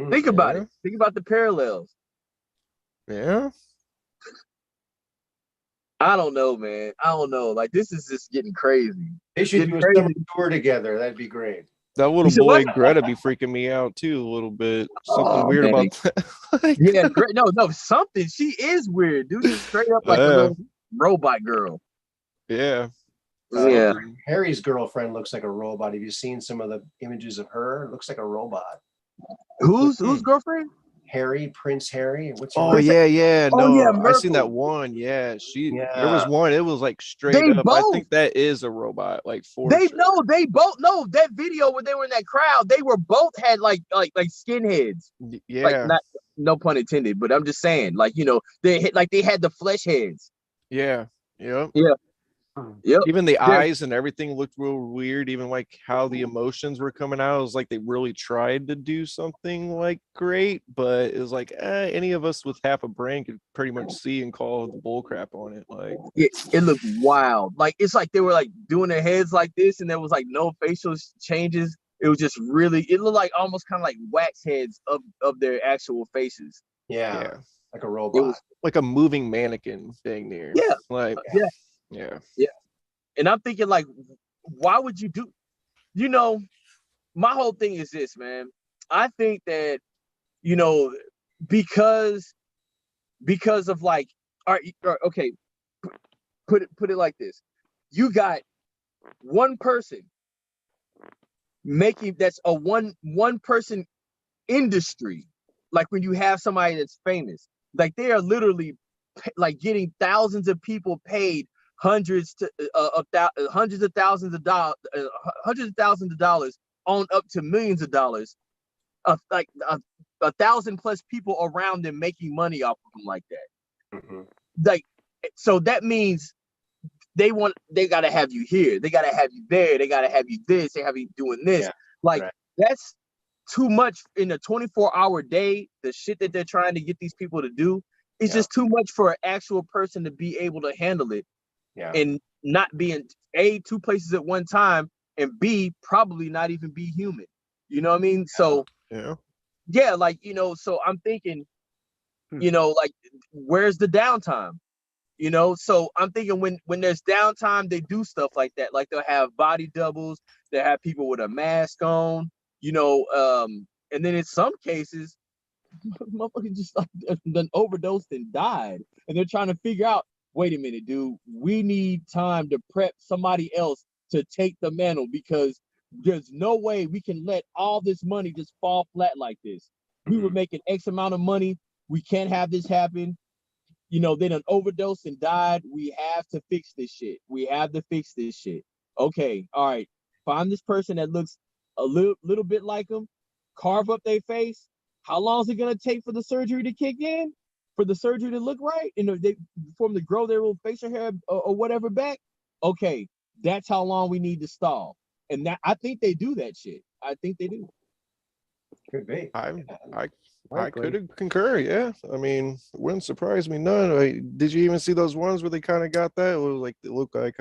Think about it. Think about the parallels. Yeah. I don't know, man. I don't know. Like, this is just getting crazy. They should do a summer tour together. That'd be great. That little boy Greta be freaking me out too a little bit. Something weird about that. Yeah, no, something. She is weird, dude. She's straight up like a little robot girl. Yeah. Yeah. Harry's girlfriend looks like a robot. Have you seen some of the images of her? It looks like a robot. Whose girlfriend? Prince Harry. What's No, Merkel. I seen that one. Yeah, there was one. It was like straight up. Both. I think that is a robot. Like they both know that video where they were in that crowd. They were both had like skinheads. Yeah, like, not, no pun intended, but I'm just saying, like, they had the flesh heads. Yeah. Yep. Yeah. Yep. Even the eyes and everything looked real weird. Even like how the emotions were coming out. It was like they really tried to do something like great, but it was like any of us with half a brain could pretty much see and call the bull crap on it. Like it looked wild. Like, it's like they were like doing their heads like this, and there was like no facial changes. It was just really. It looked like almost kind of like wax heads of their actual faces. Yeah. Like a robot. It was like a moving mannequin thing there. Yeah. Like Yeah. And I'm thinking, like, why would you do? My whole thing is this, man. I think that, because of like, okay, put it like this. You got one person making that's a one person industry. Like when you have somebody that's famous, like they are literally like getting thousands of people paid hundreds of thousands of dollars, on up to millions of dollars, of like 1,000+ people around them making money off of them like that. Mm-hmm. Like, so that means they got to have you here, they got to have you there, they got to have you this, they have you doing this. Like, that's too much in a 24-hour day. The shit that they're trying to get these people to do is just too much for an actual person to be able to handle it. And not be in A, two places at one time, and B, probably not even be human. You know what I mean? So like, you know, so I'm thinking, you know, like, where's the downtime? You know, so I'm thinking when there's downtime, they do stuff like that. Like they'll have body doubles, they have people with a mask on, you know, and then in some cases, motherfuckers just done overdosed and died. And they're trying to figure out, wait a minute, dude, we need time to prep somebody else to take the mantle, because there's no way we can let all this money just fall flat like this. We were making X amount of money. We can't have this happen. You know, they done overdosed and died. We have to fix this shit. We have to fix this shit. Okay, all right. Find this person that looks a little bit like them. Carve up their face. How long is it gonna take for the surgery to kick in? For the surgery to look right? And for them to grow their little facial hair or whatever back? Okay, that's how long we need to stall. And that, I think they do that shit. I think they do. Could be. I could concur. Yeah, I mean, it wouldn't surprise me none. Did you even see those ones where they kind of got that? It was like, they look like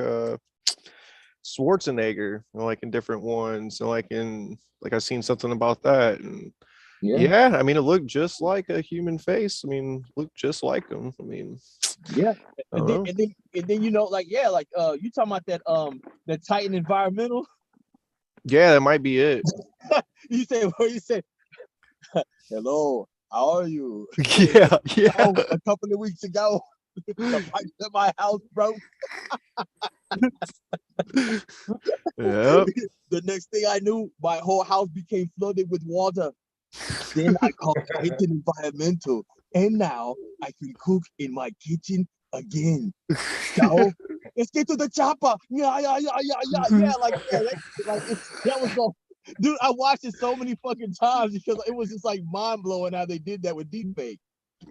Schwarzenegger, like in different ones, and like I've seen something about that, and I mean, it looked just like a human face. I mean, looked just like him. I mean, and then you know, like you talking about that Titan Environmental? Yeah, that might be it. you say hello, how are you? Yeah. A couple of weeks ago, the pipes in my house broke. The next thing I knew, my whole house became flooded with water. Then I called Titan Environmental, and now I can cook in my kitchen again. So let's get to the chopper. That was so. Dude, I watched it so many fucking times because it was just like mind blowing how they did that with deepfake.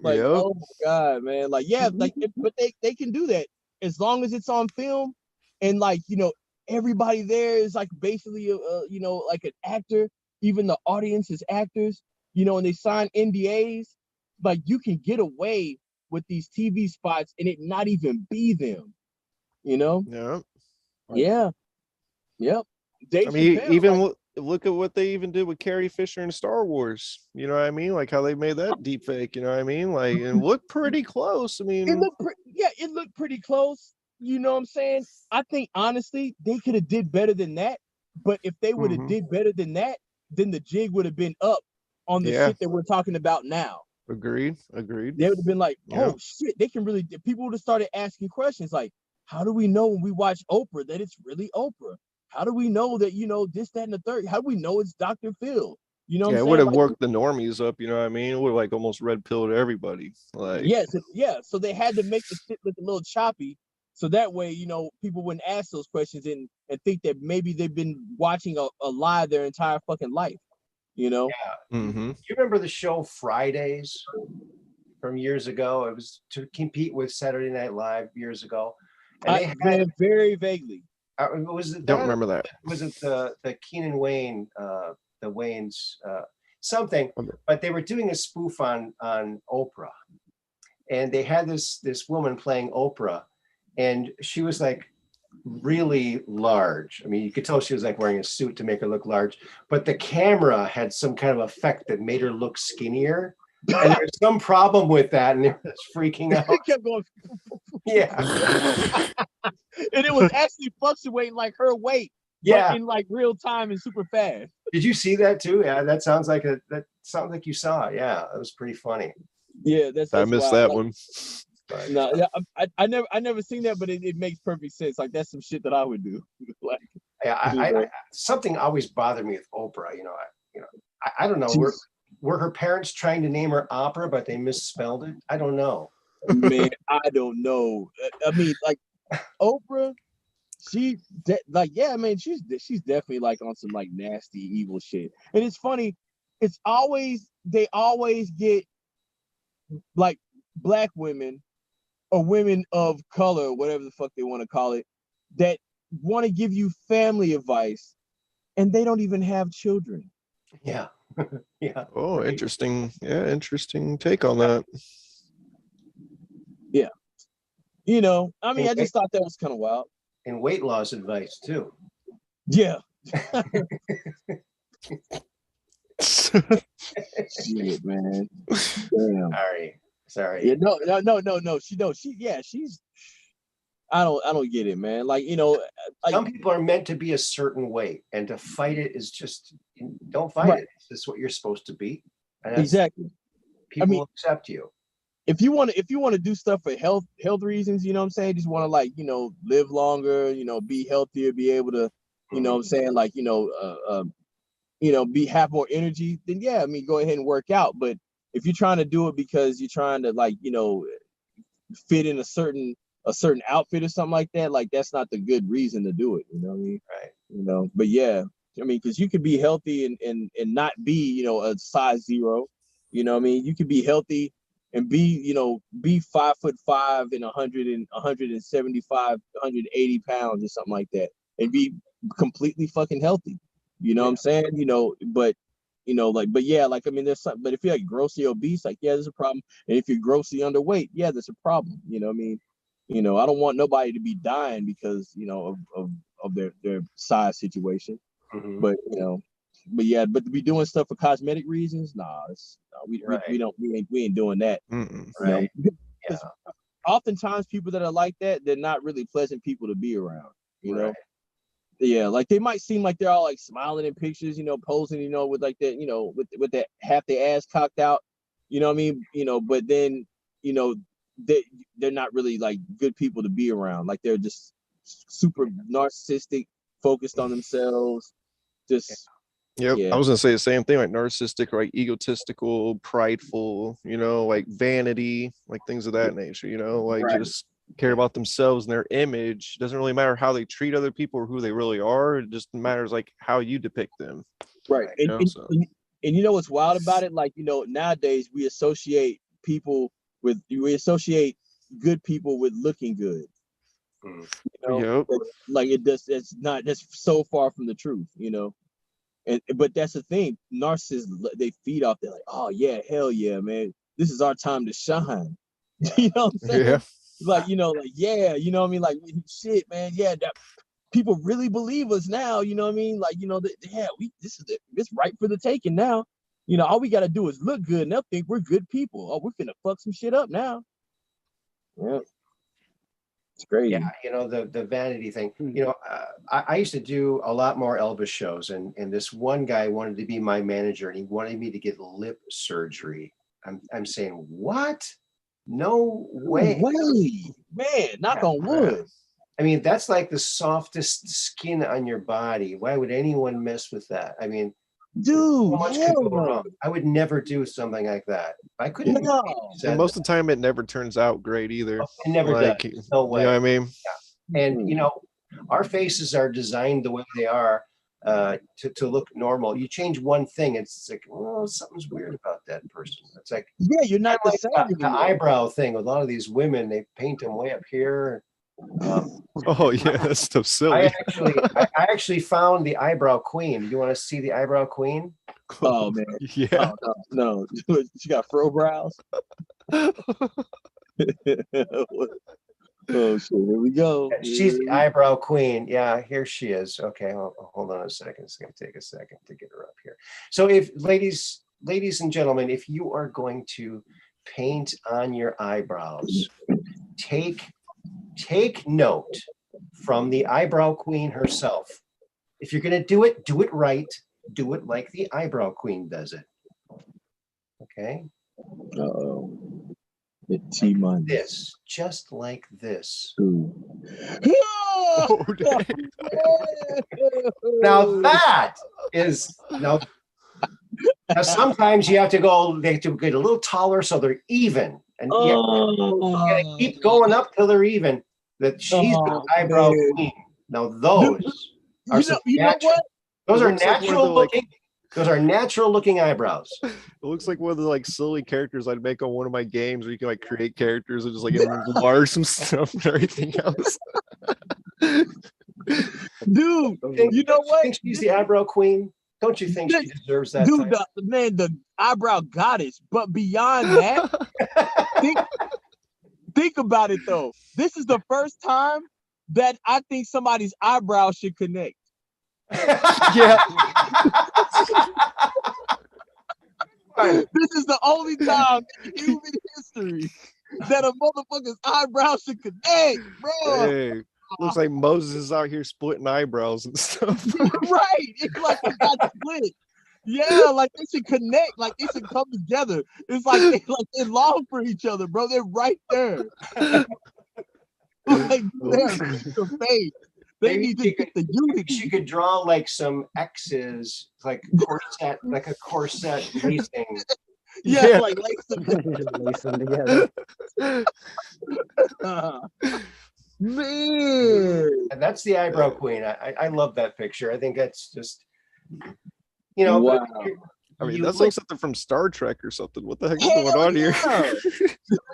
Like, oh my god, man! Like, but they can do that as long as it's on film, and like, you know, everybody there is like basically you know, like an actor. Even the audience is actors, you know, and they sign NDAs. Like, you can get away with these TV spots and it not even be them, you know? Yep. Dave I mean, Chappelle, even look at what they even did with Carrie Fisher in Star Wars. You know what I mean? Like how they made that deep fake. You know what I mean? Like, it looked pretty close. I mean, it looked pretty close. You know what I'm saying? I think honestly they could have did better than that. But if they would have did better than that, then the jig would have been up on the shit that we're talking about now. Agreed. They would have been like, oh shit, they can really. People would have started asking questions like, how do we know when we watch Oprah that it's really Oprah? How do we know that, you know, this, that, and the third? How do we know it's Dr. Phil? You know what I'm saying? It would have worked the normies up, you know what I mean? It would have like almost red pilled everybody. Like, so they had to make the shit look a little choppy, so that way, you know, people wouldn't ask those questions and think that maybe they've been watching a lie their entire fucking life, you know? You remember the show Fridays from years ago? It was to compete with Saturday Night Live years ago. And they had very vaguely. Don't remember that. Was it the Keenan Wayne, the Waynes, something? But they were doing a spoof on Oprah, and they had this woman playing Oprah, and she was like really large. I mean, you could tell she was like wearing a suit to make her look large, but the camera had some kind of effect that made her look skinnier. And there was some problem with that, and it was freaking out. It kept going. And it was actually fluctuating like her weight, but in like real time and super fast. Did you see that too? Yeah, that sounds like you saw it. Yeah, it was pretty funny. Yeah, that's I missed that one. No, I never seen that, but it makes perfect sense. Like, that's some shit that I would do. Like, I something always bothered me with Oprah. You know, I don't know. Were her parents trying to name her Opera, but they misspelled it? I don't know. Man, I don't know. I mean, like Oprah, yeah, man, she's definitely like on some like nasty evil shit. And it's funny, they always get like black women or women of color, whatever the fuck they want to call it, that want to give you family advice, and they don't even have children. Yeah. Yeah. Oh, right. interesting. Yeah, interesting take on that. Yeah. You know, I mean, I Okay. just thought that was kind of wild. And weight loss advice too. Yeah. Shit, man. Damn. Sorry. Yeah, no. She's. I don't get it, man. Like, you know, Some people are meant to be a certain way, and to fight it is just don't fight Right. it. This is what you're supposed to be, and that's, exactly. people mean, will accept you. If you want to do stuff for health reasons, you know what I'm saying? Just want to, like, you know, live longer, you know, be healthier, be able to, you know what I'm saying, like, you know, have more energy, then yeah, I mean, go ahead and work out. But if you're trying to do it because you're trying to, like, you know, fit in a certain outfit or something like that, like, that's not the good reason to do it. You know what I mean? Right. You know, but yeah, I mean, because you could be healthy and not be, you know, a size 0. You know what I mean? You could be healthy and be 5'5" and 175, 180 pounds or something like that, and be completely fucking healthy. You know what I'm saying? You know, but yeah, like, I mean, there's something. But if you're like grossly obese, like, yeah, there's a problem. And if you're grossly underweight, yeah, there's a problem. You know what I mean? You know, I don't want nobody to be dying because, you know, of their size situation. But, you know, but to be doing stuff for cosmetic reasons, nah, we ain't doing that. Right. You know? Oftentimes people that are like that, they're not really pleasant people to be around. You know. Yeah, like, they might seem like they're all like smiling in pictures, you know, posing, you know, with like that, you know, with that half their ass cocked out, you know what I mean? You know, but then, you know, they're not really like good people to be around. Like, they're just super narcissistic, focused on themselves. Just Yep. yeah. I was gonna say the same thing, like narcissistic, like egotistical, prideful, you know, like vanity, like things of that nature, you know, like just care about themselves and their image. Doesn't really matter how they treat other people or who they really are. It just matters like how you depict them. Right. You know, And you know what's wild about it? Like, you know, nowadays we associate good people with looking good. You know, Yep. like, that's so far from the truth, you know. But that's the thing, narcissists, they feed off that, like, oh yeah, hell yeah, man, this is our time to shine. You know what I'm saying? Yeah. Like, you know, like, yeah, you know what I mean? Like, shit, man, yeah, that people really believe us now, you know what I mean? Like, you know, this right for the taking now. You know, all we got to do is look good and they'll think we're good people. Oh, we're finna fuck some shit up now. Yeah. It's crazy. Yeah, you know, the vanity thing. You know, I used to do a lot more Elvis shows, and this one guy wanted to be my manager, and he wanted me to get lip surgery. I'm saying, what? No way. Man, knock on wood. I mean, that's like the softest skin on your body. Why would anyone mess with that? I mean, dude, so much could go wrong. I would never do something like that. I couldn't. And most of the time, it never turns out great either. It never does. No way. You know what I mean? Yeah. And you know, our faces are designed the way they are to look normal. You change one thing, it's like, oh, something's weird about that person. It's like, yeah, you're not the same. The eyebrow thing with a lot of these women, they paint them way up here. Oh yeah, that stuff's silly. I actually found the eyebrow queen. You want to see the eyebrow queen? Oh man, yeah. Oh, no, she got fro brows. Oh shit, here we go. She's the eyebrow queen. Yeah, here she is. Okay, hold on a second. It's going to take a second to get her up here. So, if ladies and gentlemen, if you are going to paint on your eyebrows, take note from the eyebrow queen herself. If you're going to do it right. Do it like the eyebrow queen does it. Okay. T-money. This, just like this. Oh, Now that is Now, sometimes you have to go. They have to get a little taller so they're even, and you gotta keep going up till they're even. That she's the eyebrow queen. Now those are some natural. Those are natural looking. Those are natural looking eyebrows. It looks like one of the like silly characters I'd make on one of my games where you can like create characters and just like enlarge some stuff and everything else. Dude, you know what? Think she's the eyebrow queen? Don't you think she deserves that? Dude, the eyebrow goddess. But beyond that, think about it though. This is the first time that I think somebody's eyebrow should connect. Yeah. This is the only time in human history that a motherfucker's eyebrow should connect, bro. Hey, looks like Moses is out here splitting eyebrows and stuff. Right. It's like it got split. Yeah, like they should connect, like they should come together. It's like they long for each other, bro. They're right there. Like they're face to face. They need to get the unity. She could draw like some X's, like a corset lacing. Yeah, like lace them together. Man, And that's the eyebrow queen. I love that picture. I think that's just, you know, wow. I mean, that's like something from Star Trek or something. What the heck is going on here?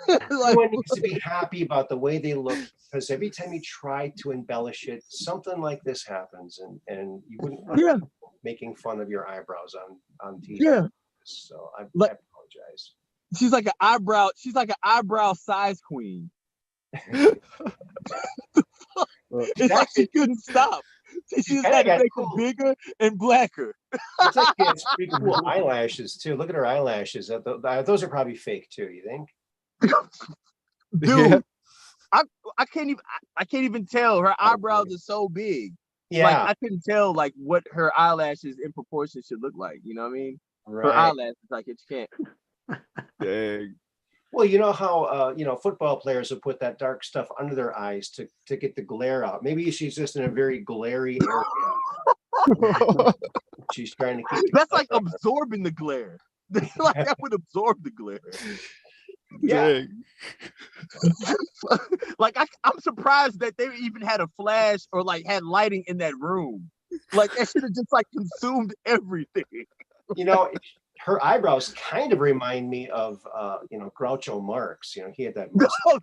Everyone needs to be happy about the way they look, because every time you try to embellish it, something like this happens, and you wouldn't want making fun of your eyebrows on TV. Yeah. So I apologize. She's like an eyebrow size queen. It's like she couldn't stop. She just had to make them bigger and blacker. It's like it's pretty cool eyelashes too. Look at her eyelashes. Those are probably fake too. You think? Dude, yeah. I can't even tell. Her eyebrows are so big. Yeah, like I couldn't tell like what her eyelashes in proportion should look like. You know what I mean? Right. Her eyelashes, like it can't. Dang. Well, you know how football players will put that dark stuff under their eyes to get the glare out. Maybe she's just in a very glary area. She's trying to keep. That's like absorbing the glare. Like that would absorb the glare. Yeah. Like I'm surprised that they even had a flash or like had lighting in that room. Like that should have just like consumed everything. You know, her eyebrows kind of remind me of Groucho Marx. You know, he had that mustache,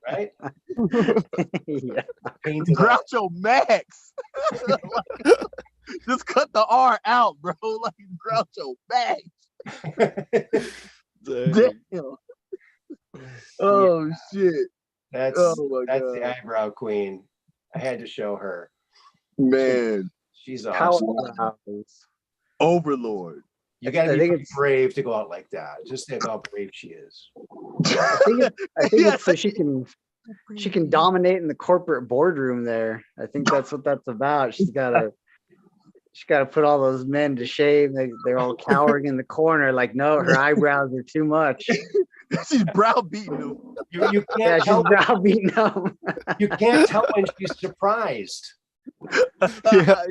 right? Yeah. Groucho Max. Like, just cut the R out, bro. Like Groucho Max. Damn. Oh shit. That's the eyebrow queen. I had to show her. Man. She's awesome. Overlord. You gotta be brave to go out like that. Just think how brave she is. I think it's so she can dominate in the corporate boardroom there. I think that's what that's about. She's gotta put all those men to shame. They're all cowering in the corner, like, no, her eyebrows are too much. She's browbeating them. You can't tell. She's browbeating them. You can't tell when she's surprised. Yeah.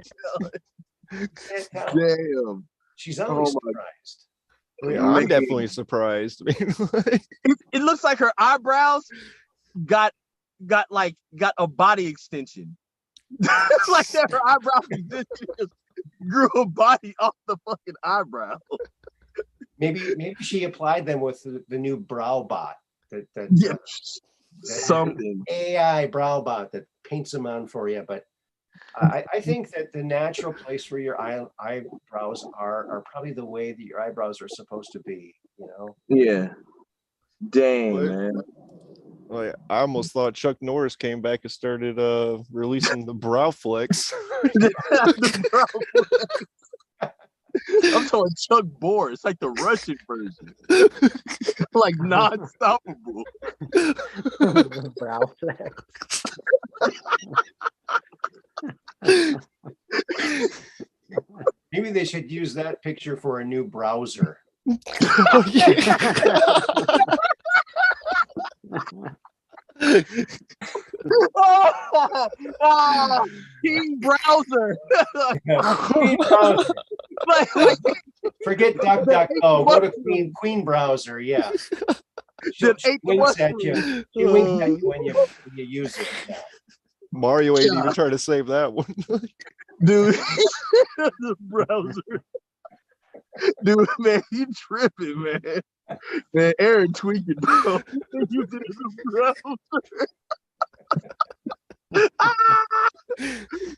Damn. She's always surprised. Yeah, I'm definitely surprised. It looks like her eyebrows got a body extension. Like that her eyebrow extension just grew a body off the fucking eyebrow. Maybe she applied them with the new brow bot. Something AI brow bot that paints them on for you. But I think that the natural place for your eyebrows are probably the way that your eyebrows are supposed to be. You know? Yeah. Dang, man. Well, I almost thought Chuck Norris came back and started releasing the brow flex. I'm talking Chuck Bohr. It's like the Russian version. Like non-stoppable. Brow flex. Maybe they should use that picture for a new browser. Oh, yeah. King Browser. King browser. like Forget DuckDuckGo. Go to Queen browser. Yeah. She winks at you. She winks at you when you use it. Yeah. Mario ain't even trying to save that one. Dude, the browser. Dude, man, you tripping, man. Man, Aaron tweaking, bro. You did the browser.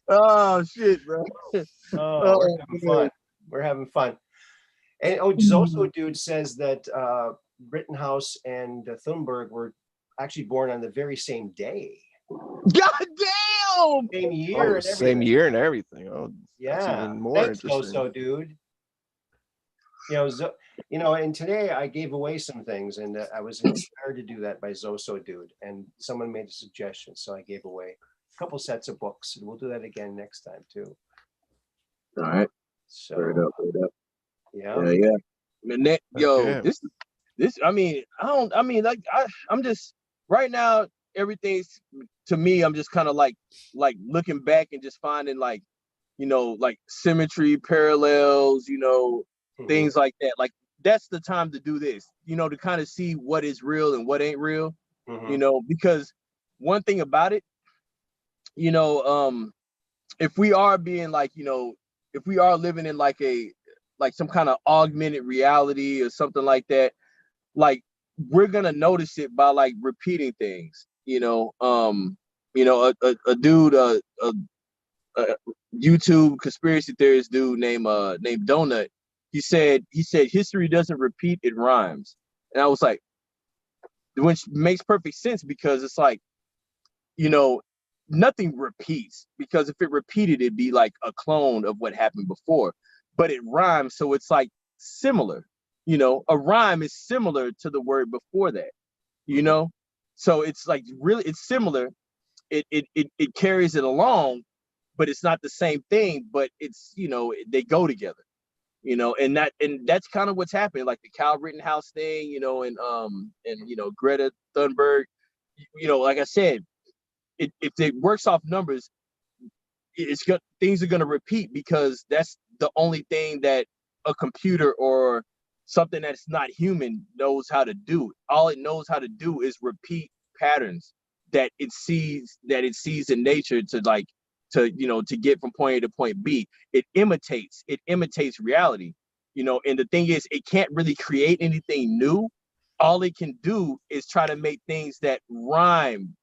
Oh shit, bro. Oh, we're having fun. We're having fun. And Zoso dude says that Rittenhouse and Thunberg were actually born on the very same day. God damn! Same year. And same year and everything. Oh, yeah. that's even more Thanks, interesting. Zoso dude. And today I gave away some things, and I was inspired to do that by Zoso dude, and someone made a suggestion, so I gave away a couple sets of books, and we'll do that again next time too. All right. So Word up. yeah. Yeah. Man, Okay. this. I mean, I'm just right now. Everything's to me. I'm just kind of like looking back and just finding like symmetry, parallels. Things like that. Like that's the time to do this. To kind of see what is real and what ain't real. Because one thing about it, if we are being if we are living in like some kind of augmented reality or something like that, like we're gonna notice it by like repeating things. A dude, a YouTube conspiracy theorist dude named Donut. He said history doesn't repeat, it rhymes. And I was like, which makes perfect sense because it's like, nothing repeats, because if it repeated, it'd be like a clone of what happened before, but it rhymes. So it's like similar, a rhyme is similar to the word before that, so it's like really, it's similar. It carries it along, but it's not the same thing, but it's, they go together, and that's kind of what's happening, like the Kyle Rittenhouse thing, and Greta Thunberg, like I said, if it works off numbers, things are going to repeat, because that's the only thing that a computer or something that's not human knows how to do. All it knows how to do is repeat patterns that it sees in nature to get from point A to point B. It imitates reality, and the thing is, it can't really create anything new. All it can do is try to make things that rhyme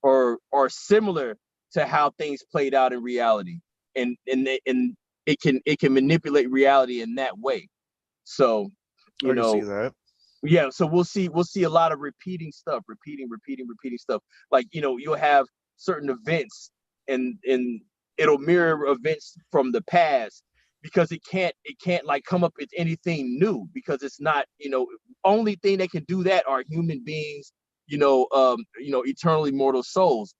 or similar to how things played out in reality, and it can manipulate reality in that way. So I can see that. yeah, so we'll see a lot of repeating stuff, repeating stuff. Like, you'll have certain events and it'll mirror events from the past, because it can't like come up with anything new, because it's not, only thing that can do that are human beings, eternally mortal souls.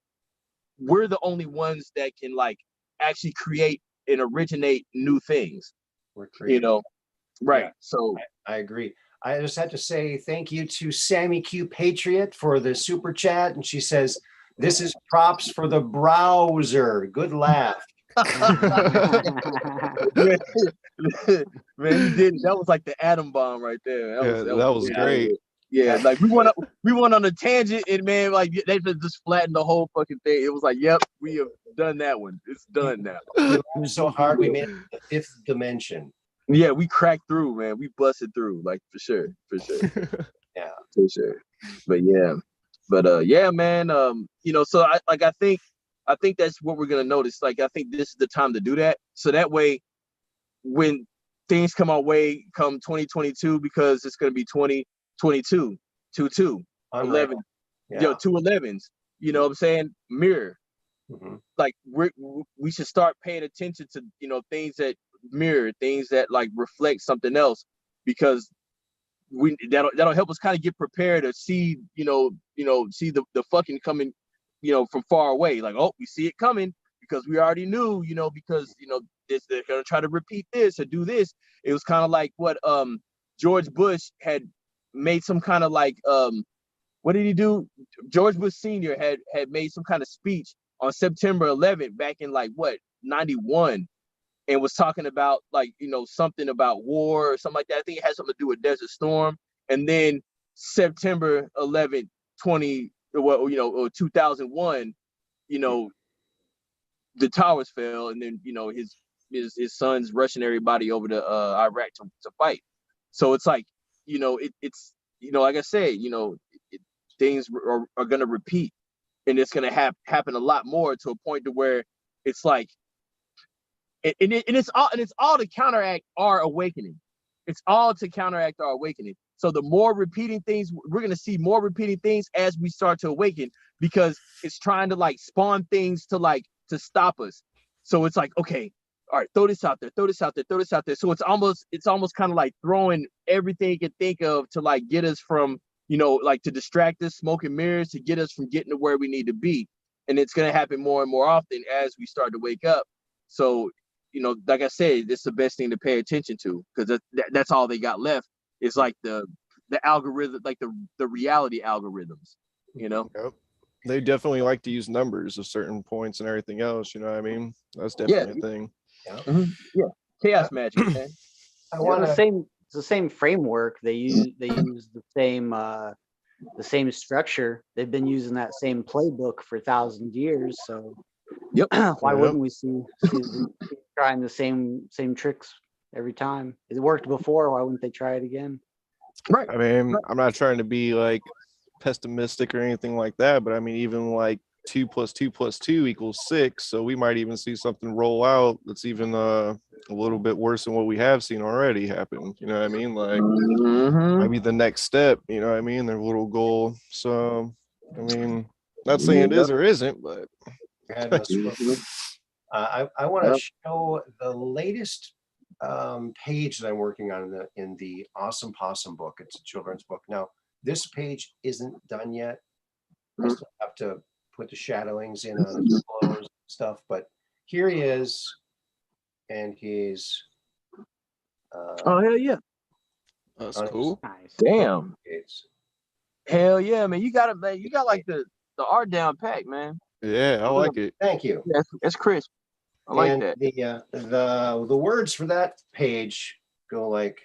We're the only ones that can like actually create and originate new things. We're creative. Right. Yeah, So I agree. I just have to say thank you to Sammy Q Patriot for the super chat. And she says, this is props for the browser. Good laugh. man, you did. That was like the atom bomb right there. That was great. Yeah, like we went on a tangent, and man, like they just flattened the whole fucking thing. It was like, yep, we have done that one. It's done now. We laughed so hard we made it the fifth dimension. Yeah, we cracked through, man. We busted through, like for sure. Yeah, for sure. But yeah, man. So I think that's what we're gonna notice. Like, I think this is the time to do that. So that way, when things come our way, come 2022, because it's gonna be 2022, 11, yeah. 211s. You know what I'm saying? Mirror. Mm-hmm. Like we should start paying attention to things that mirror, things that like reflect something else, because that'll help us kind of get prepared to see see the fucking coming from far away. Like, oh, we see it coming, because we already knew, because they're gonna try to repeat this or do this. It was kind of like what George Bush had made some kind of like what did he do? George Bush Sr. had made some kind of speech on September 11th back in like what, 91, and was talking about like, something about war or something like that. I think it had something to do with Desert Storm. And then September 11th, 2001, the towers fell, and then his sons rushing everybody over to Iraq to fight. So it's like, it's like I said, things are gonna repeat, and it's gonna happen a lot more, to a point to where it's like, and it's all to counteract our awakening. It's all to counteract our awakening. So the more repeating things, we're gonna see more repeating things as we start to awaken, because it's trying to like spawn things to stop us. So it's like, okay, all right, throw this out there, throw this out there, throw this out there. So it's almost kind of like throwing everything you can think of to like get us from, like to distract us, smoke and mirrors, to get us from getting to where we need to be. And it's gonna happen more and more often as we start to wake up. So, like I said, it's the best thing to pay attention to, because that's all they got left is like the algorithm, like the reality algorithms, Yep. They definitely like to use numbers of certain points and everything else. You know what I mean? That's definitely a thing. Yeah. Mm-hmm. Yeah. Chaos magic, man. It's the same framework. They use the same structure. They've been using that same playbook for 1,000 years. So Yep. why wouldn't we see them trying the same tricks every time? It worked before. Why wouldn't they try it again? Right. I mean, I'm not trying to be like pessimistic or anything like that, but I mean, even like 2 + 2 + 2 = 6. So we might even see something roll out that's even a little bit worse than what we have seen already happen. You know what I mean? Like maybe the next step, you know what I mean? Their little goal. So I mean, not saying it is or isn't, but I want to show the latest page that I'm working on in the Awesome Possum book. It's a children's book. Now, this page isn't done yet. I still have to put the shadowings in on the clothes stuff, but here he is, and he's oh hell yeah, that's cool. Nice. damn, it's, hell yeah, man. You got it, man. You got like the art down pat, man. Yeah, I like it. thank you. That's crisp. I like And that. the words for that page go like,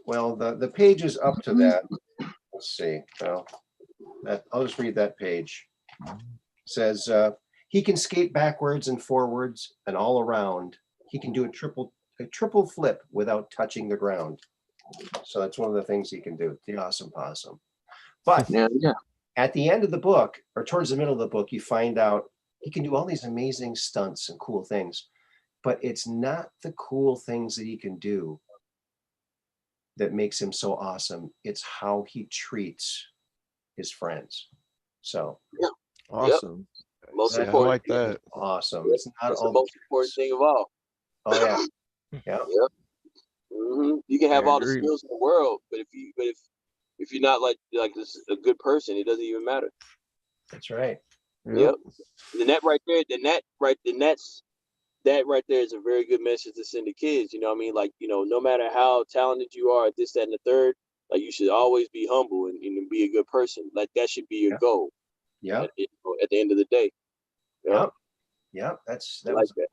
well, the page is up to that. Let's see. Well, I'll just read that page. It says he can skate backwards and forwards and all around. He can do a triple flip without touching the ground. So that's one of the things he can do. The Awesome Possum. But Yeah. at the end of the book, or towards the middle of the book, you find out he can do all these amazing stunts and cool things. But it's not the cool things that he can do that makes him so awesome. It's how he treats his friends. So Awesome. Most Yeah, I important. like that. awesome. It's not That's all the most important thing of all. Oh yeah. Yeah. You can have I all the agree. skills in the world, but if you're not like a good person, it doesn't even matter. That's right. Yep. And that right there, that right there is a very good message to send to kids. You know what I mean? Like, no matter how talented you are at this, that, and the third, like you should always be humble and be a good person. Like that should be your goal. Yeah. At the end of the day. Yep. That was that.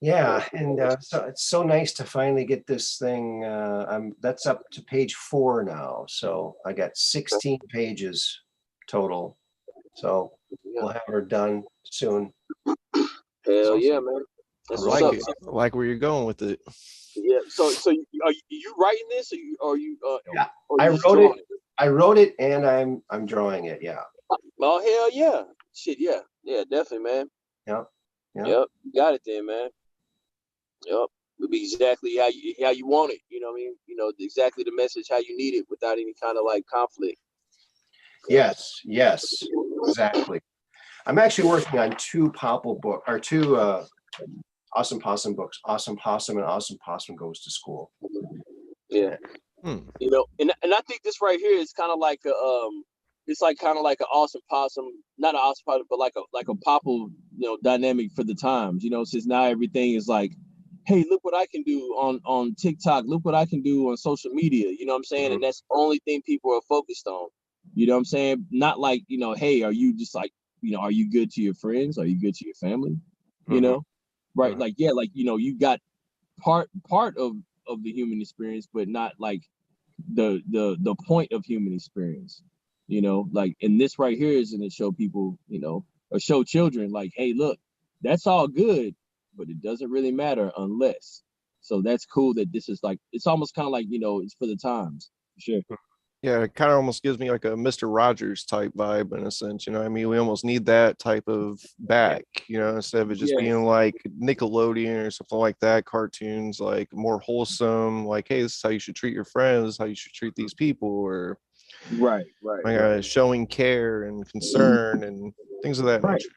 yeah, and so it's so nice to finally get this thing. That's up to page 4 now, so I got 16 pages total. So we'll have her done soon. Hell yeah, man! That's I like it. I like where you're going with it. Yeah. So are you writing this, or you? Yeah, I wrote it. I wrote it, and I'm drawing it. Yeah. Oh hell yeah! Shit, yeah, definitely, man. Yep. You got it then, man. Yep. It'll be exactly how you want it. You know what I mean? Exactly the message how you need it without any kind of like conflict. Yes, exactly. I'm actually working on 2 Awesome Possum books. Awesome Possum and Awesome Possum Goes to School. Yeah. And I think this right here is kind of like it's like kind of like an Awesome Possum, not an Awesome Possum, but like a Popple, dynamic for the times. Since now everything is like, hey, look what I can do on TikTok. Look what I can do on social media. You know what I'm saying? Mm-hmm. And that's the only thing people are focused on. You know what I'm saying? Not like, hey, are you just like, are you good to your friends? Are you good to your family? You know? right? Like, yeah, like, you know, you got part of the human experience, but not like the point of human experience, you know, like, and this right here is going to show people, you know, or show children like, hey, look, that's all good, but it doesn't really matter unless. So that's cool that this is like, it's almost kind of like, you know, it's for the times. Sure. Yeah, it kind of almost gives me like a Mr. Rogers type vibe in a sense, you know what I mean? We almost need that type of back, you know, instead of it just Yeah. being like Nickelodeon or something like that, cartoons like more wholesome, like, hey, this is how you should treat your friends, this is how you should treat these people, or Right. showing care and concern and things of that nature.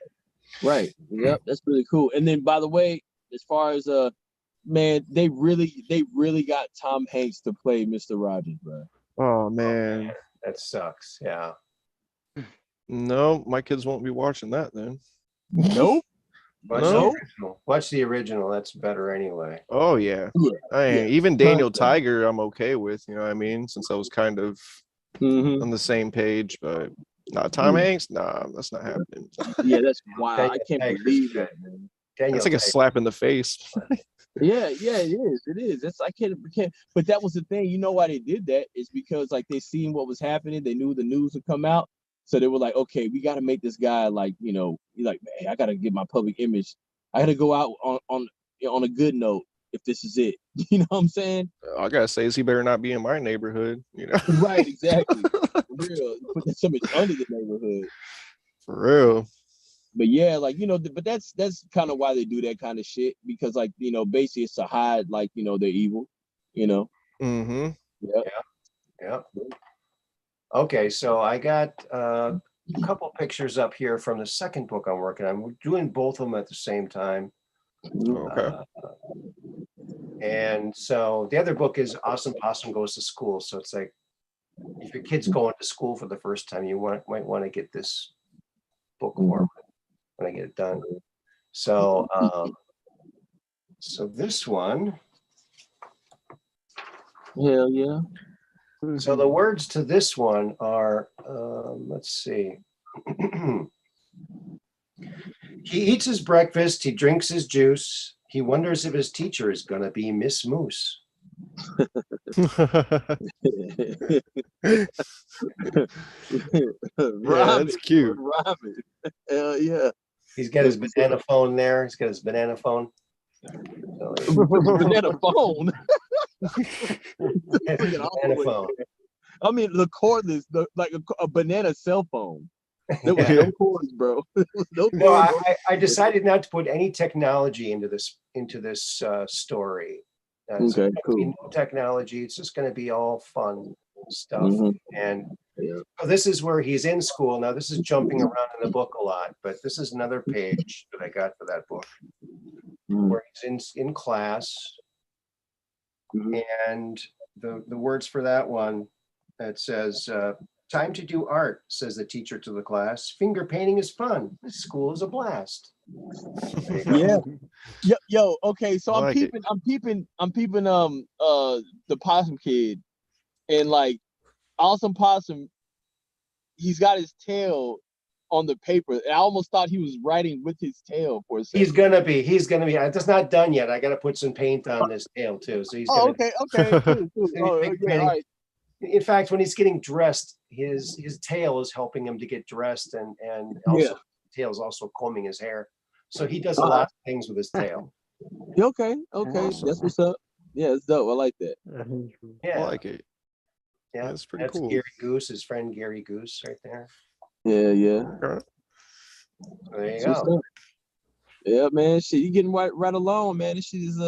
Right. Yep. That's really cool. And then, by the way, as far as man, they really got Tom Hanks to play Mr. Rogers, bro. Oh man. That sucks. Yeah. No, my kids won't be watching that then. Nope. Watch No. the original. Watch the original. That's better anyway. Oh yeah. Even Daniel Tiger I'm okay with, you know what I mean, since I was kind of on the same page, but not Tom Hanks. Nah, that's not happening. Yeah, that's wild. I Daniel can't Tiger's believe good. that, man. Daniel That's like a Tiger. slap in the face. Yeah, it is. It is. That's I can't. But that was the thing. You know why they did that? Is because like they seen what was happening. They knew the news would come out, so they were like, okay, we got to make this guy like, you know, like, man, I got to get my public image. I got to go out on a good note if this is it. You know what I'm saying? I gotta say is he better not be in my neighborhood, you know. Right. Exactly. For real. Put that somebody under the neighborhood. For real. But yeah, like, you know, but that's kind of why they do that kind of shit, because like, you know, basically it's to hide like, you know, they're evil, you know. Mm-hmm. Yeah. Okay, so I got a couple pictures up here from the second book I'm working on. We're doing both of them at the same time. Okay. And so the other book is Awesome Possum Goes to School. So it's like, if your kid's going to school for the first time, you might want to get this book for them when I get it done. So so this one. Hell yeah. So the words to this one are, let's see. He eats his breakfast, he drinks his juice. He wonders if his teacher is going to be Miss Moose. That's cute. Robin. Hell yeah. He's got his banana phone there. He's got his banana phone. Banana phone. Banana phone. I mean, the cordless, like a banana cell phone. There was no cords, bro. No cords. No, I decided not to put any technology into this story. Okay, cool. No technology. It's just going to be all fun stuff. And so this is where he's in school. Now, this is jumping around in the book a lot, but this is another page that I got for that book where he's in class. And the words for that one, it says, time to do art, says the teacher to the class. Finger painting is fun. This school is a blast. Yeah. Yo, okay, so I'm like peeping the Possum Kid, and like Awesome Possum, he's got his tail on the paper. And I almost thought he was writing with his tail for a second. He's gonna be. It's not done yet. I gotta put some paint on his tail too. So he's gonna okay, cool. Oh, yeah, all right. In fact, when he's getting dressed, his tail is helping him to get dressed, and also the tail is also combing his hair. So he does a lot of things with his tail. Okay. Awesome. That's what's up. Yeah, it's dope. I like that. Yeah, I like it. yeah, that's pretty cool. Gary Goose, his friend Gary Goose, right there. Yeah. Okay. So there you go. Yeah, man. Shit, you getting right along, man. This shit is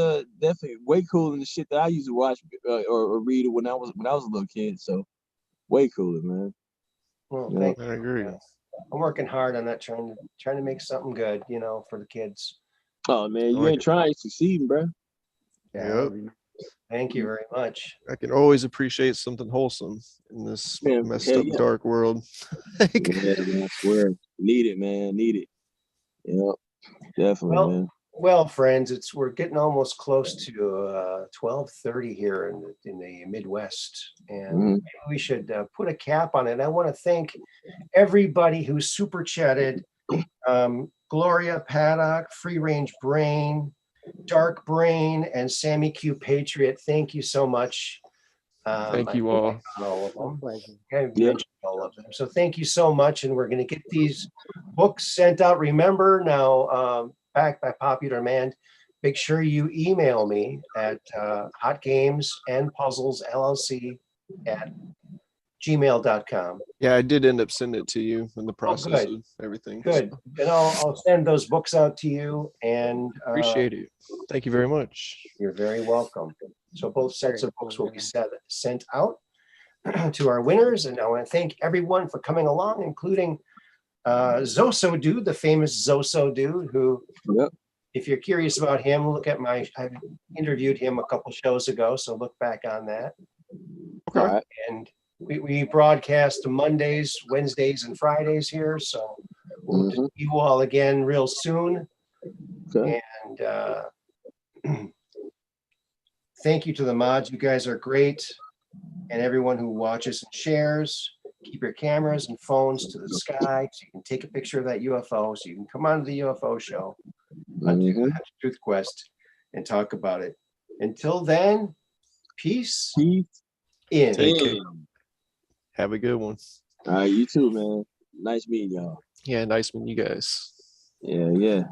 definitely way cooler than the shit that I used to watch or read when I was a little kid. So way cooler, man. Well, Yeah. thank I you. agree. I'm working hard on that, trying to make something good, for the kids. Oh man, you like ain't trying, succeeding, bro. Yeah. Thank you very much. I can always appreciate something wholesome in this messed up dark world. Yeah, man, I swear. Need it, man. Need it. Yeah, definitely, man. Well, friends, we're getting almost close to 12:30 here in the Midwest, and maybe we should put a cap on it. I want to thank everybody who super chatted. Gloria Paddock, Free Range Brain, Dark Brain, and Sammy Q Patriot. Thank you so much. Thank I you think all. I got all of My them. pleasure. I've Yeah. mentioned all of them. So thank you so much. And we're going to get these books sent out. Remember now, back by popular demand, make sure you email me at hotgamesandpuzzlesllc@gmail.com. Yeah, I did end up sending it to you in the process good. of everything. Good. So And I'll send those books out to you. And appreciate it. Thank you very much. you're very welcome. So both sets Very of books cool, will be yeah. sent out to our winners. And I want to thank everyone for coming along, including Zoso Dude, the famous Zoso Dude, who, Yep. if you're curious about him, look at I interviewed him a couple shows ago, so look back on that. Okay. All right. And we broadcast Mondays, Wednesdays, and Fridays here, so we'll see you all again real soon. Okay. And thank you to the mods. You guys are great. And everyone who watches and shares, keep your cameras and phones to the sky so you can take a picture of that UFO, so you can come on to the UFO show on Truth Quest and talk about it. Until then, peace Peace. in. Take care. Have a good one. All right, you too, man. Nice meeting y'all. Yeah, nice meeting you guys. Yeah, yeah.